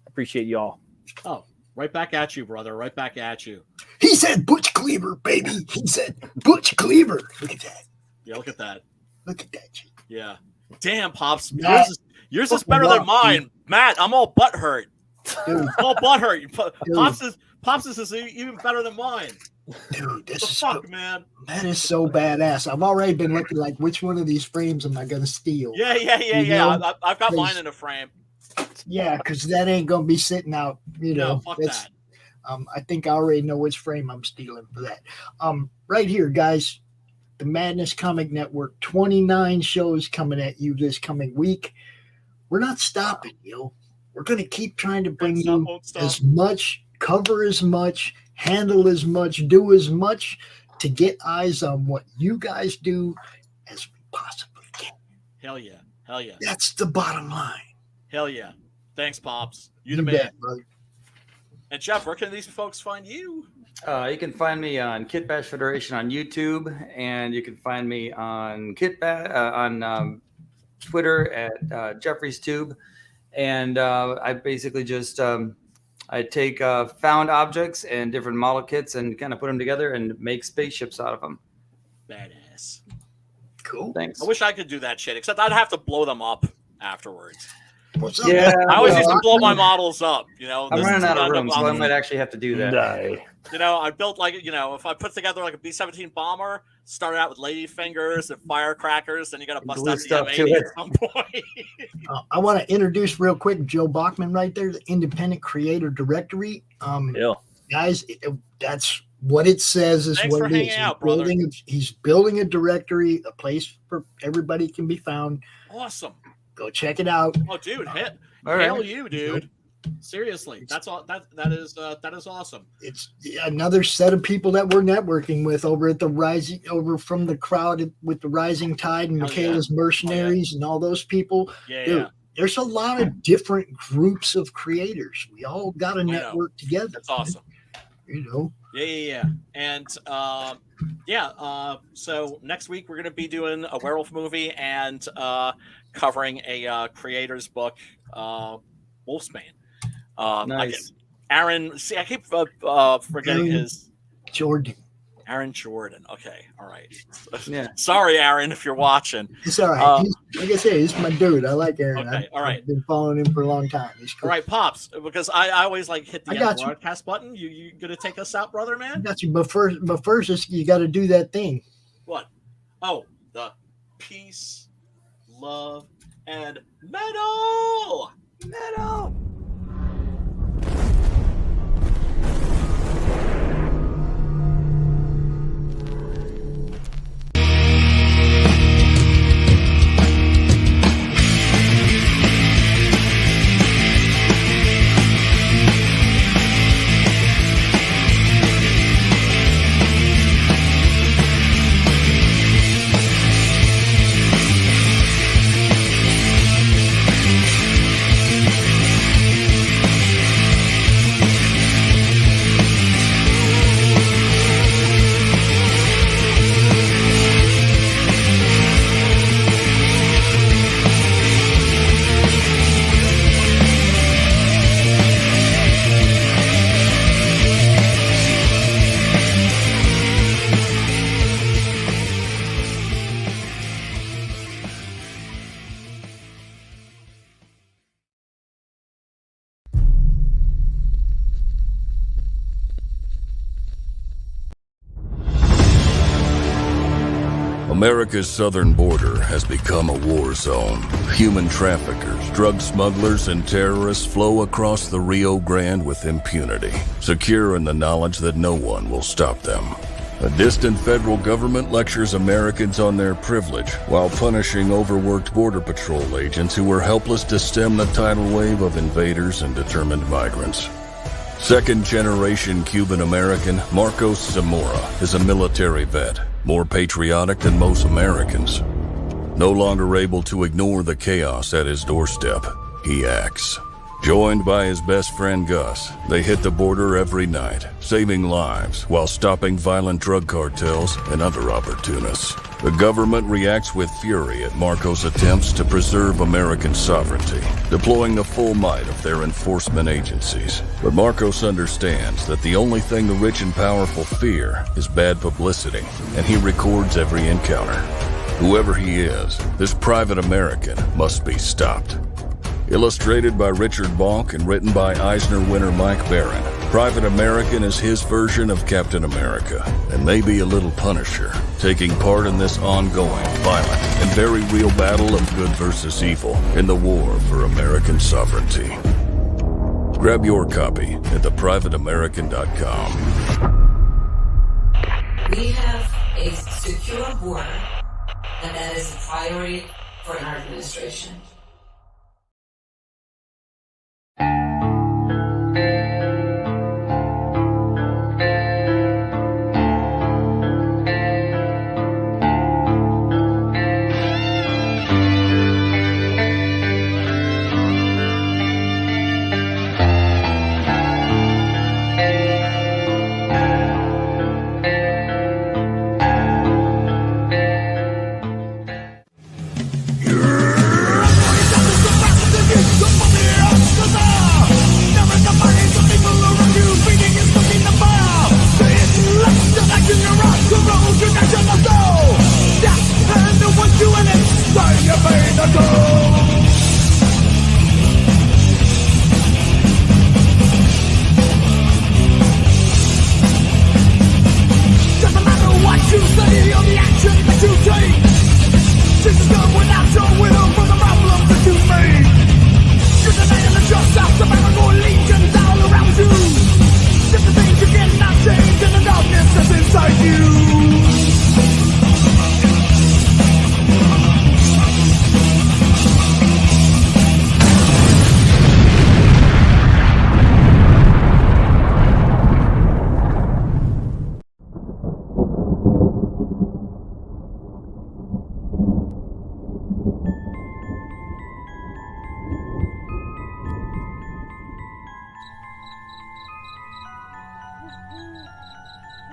appreciate y'all. Oh, right back at you, brother. Right back at you. He said Butch Cleaver, baby. He said Butch Cleaver. Look at that. Yeah, look at that. Look at that shit. Yeah. Damn, Pops. Matt, yours is better than mine. Matt, I'm all butthurt. Dude. All butthurt. Pops is even better than mine. Dude, this is man. That is so badass. I've already been looking like which one of these frames am I gonna steal? Yeah. I've got mine in a frame. Yeah, because that ain't gonna be sitting out. You know, no, fuck that. I think I already know which frame I'm stealing for that. Right here, guys, the Madness Comic Network, 29 shows coming at you this coming week. We're not stopping, yo. We're gonna keep trying to bring you as much, cover as much, handle as much, do as much to get eyes on what you guys do as we possibly can. Hell yeah. Hell yeah. That's the bottom line. Hell yeah. Thanks, Pops. You the man. Bet, brother. And Jeff, where can these folks find you? You can find me on Kit Bash Federation on YouTube, and you can find me on on Twitter at Jeffrey's Tube. And I basically just I take found objects and different model kits and kind of put them together and make spaceships out of them. Badass. Cool. Thanks. I wish I could do that shit, except I'd have to blow them up afterwards. Yeah, I always used to blow my models up. You know, I'm running out of room, so I might actually have to do that. You know, I built if I put together like a B-17 bomber, started out with lady fingers and firecrackers, then you got to bust out the M80 at some point. I want to introduce real quick Joe Bachman right there, the Independent Creator Directory. Guys, that's what it says. Is Thanks what for it is. hanging out, brother. He's building a directory, a place for everybody can be found. Awesome. Go check it out. Oh, dude, All hail right. you, dude. Seriously, that's all. That is awesome. It's another set of people that we're networking with over at the over from the crowd with the Rising Tide and Michaela's Mercenaries and all those people. Yeah. There's a lot of different groups of creators. We all got to network together. That's awesome. You know. Yeah. And so next week we're going to be doing a werewolf movie and covering a creator's book, Wolfsbane. Nice. Aaron, see, I keep forgetting his Jordan. Aaron Jordan. Okay, all right. Yeah. Sorry, Aaron, if you're watching. It's all right. Like I said, he's my dude. I like Aaron. Okay, all right. I've been following him for a long time. He's cool. All right, Pops, because I always like hit the I got you. broadcast button. You gonna take us out, brother, man? I got you. But first, you got to do that thing. What? Oh, the peace, love, and metal. America's southern border has become a war zone. Human traffickers, drug smugglers, and terrorists flow across the Rio Grande with impunity, secure in the knowledge that no one will stop them. A distant federal government lectures Americans on their privilege while punishing overworked Border Patrol agents who were helpless to stem the tidal wave of invaders and determined migrants. Second-generation Cuban-American Marcos Zamora is a military vet, more patriotic than most Americans. No longer able to ignore the chaos at his doorstep, he acts. Joined by his best friend Gus, they hit the border every night, saving lives while stopping violent drug cartels and other opportunists. The government reacts with fury at Marcos' attempts to preserve American sovereignty, deploying the full might of their enforcement agencies. But Marcos understands that the only thing the rich and powerful fear is bad publicity, and he records every encounter. Whoever he is, this private American must be stopped. Illustrated by Richard Bonk and written by Eisner winner Mike Barron, Private American is his version of Captain America, and maybe a little Punisher, taking part in this ongoing, violent, and very real battle of good versus evil in the war for American sovereignty. Grab your copy at theprivateamerican.com. We have a secure border, and that is a priority for our administration.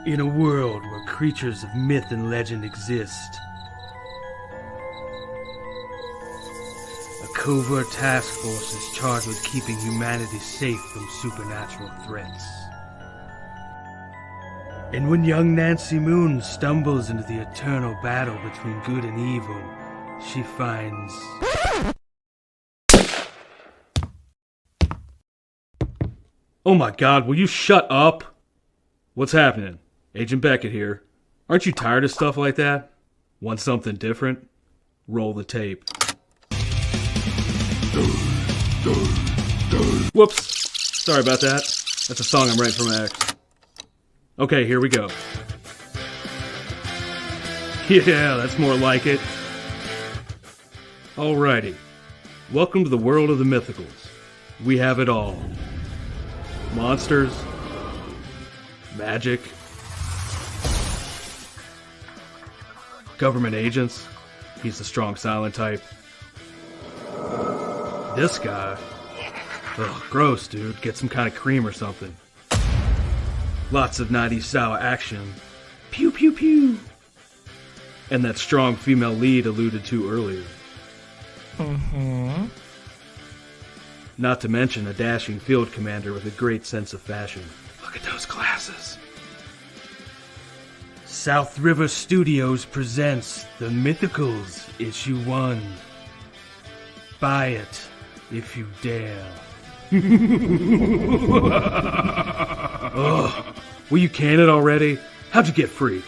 In a world where creatures of myth and legend exist, a covert task force is charged with keeping humanity safe from supernatural threats. And when young Nancy Moon stumbles into the eternal battle between good and evil, she finds... Oh my god, will you shut up? What's happening? Agent Beckett here. Aren't you tired of stuff like that? Want something different? Roll the tape. Whoops. Sorry about that. That's a song I'm writing for my ex. Okay, here we go. Yeah, that's more like it. Alrighty. Welcome to the world of the mythicals. We have it all. Monsters. Magic. Government agents. He's the strong silent type. This guy. Ugh, gross, dude. Get some kind of cream or something. Lots of 90s style action. Pew pew pew. And that strong female lead alluded to earlier. Mm-hmm. Not to mention a dashing field commander with a great sense of fashion. Look at those glasses. South River Studios presents The Mythicals, Issue 1. Buy it, if you dare. Ugh. Will you can it already? How'd you get free?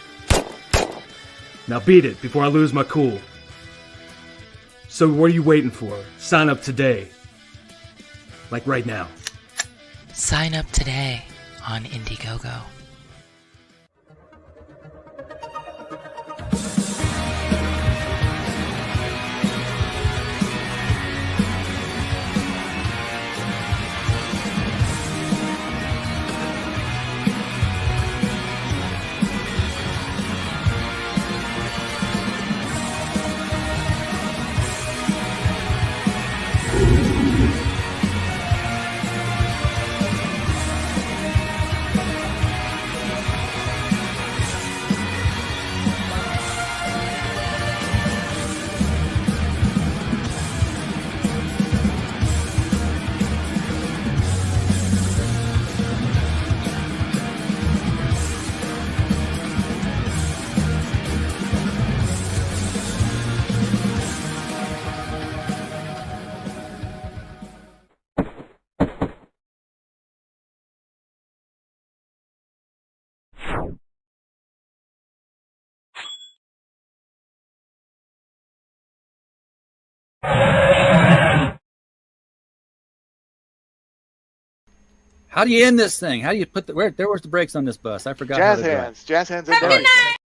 Now beat it before I lose my cool. So what are you waiting for? Sign up today. Like right now. Sign up today on Indiegogo. How do you end this thing? How do you put the there was the brakes on this bus? I forgot. Jazz how to drive. hands. Jazz hands and brakes.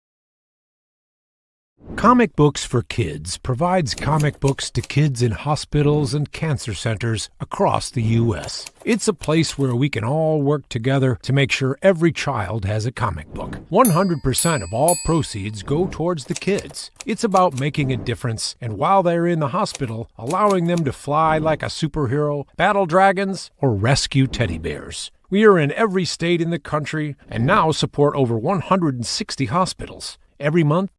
Comic Books for Kids provides comic books to kids in hospitals and cancer centers across the U.S. It's a place where we can all work together to make sure every child has a comic book. 100% of all proceeds go towards the kids. It's about making a difference, and while they're in the hospital, allowing them to fly like a superhero, battle dragons, or rescue teddy bears. We are in every state in the country and now support over 160 hospitals. Every month,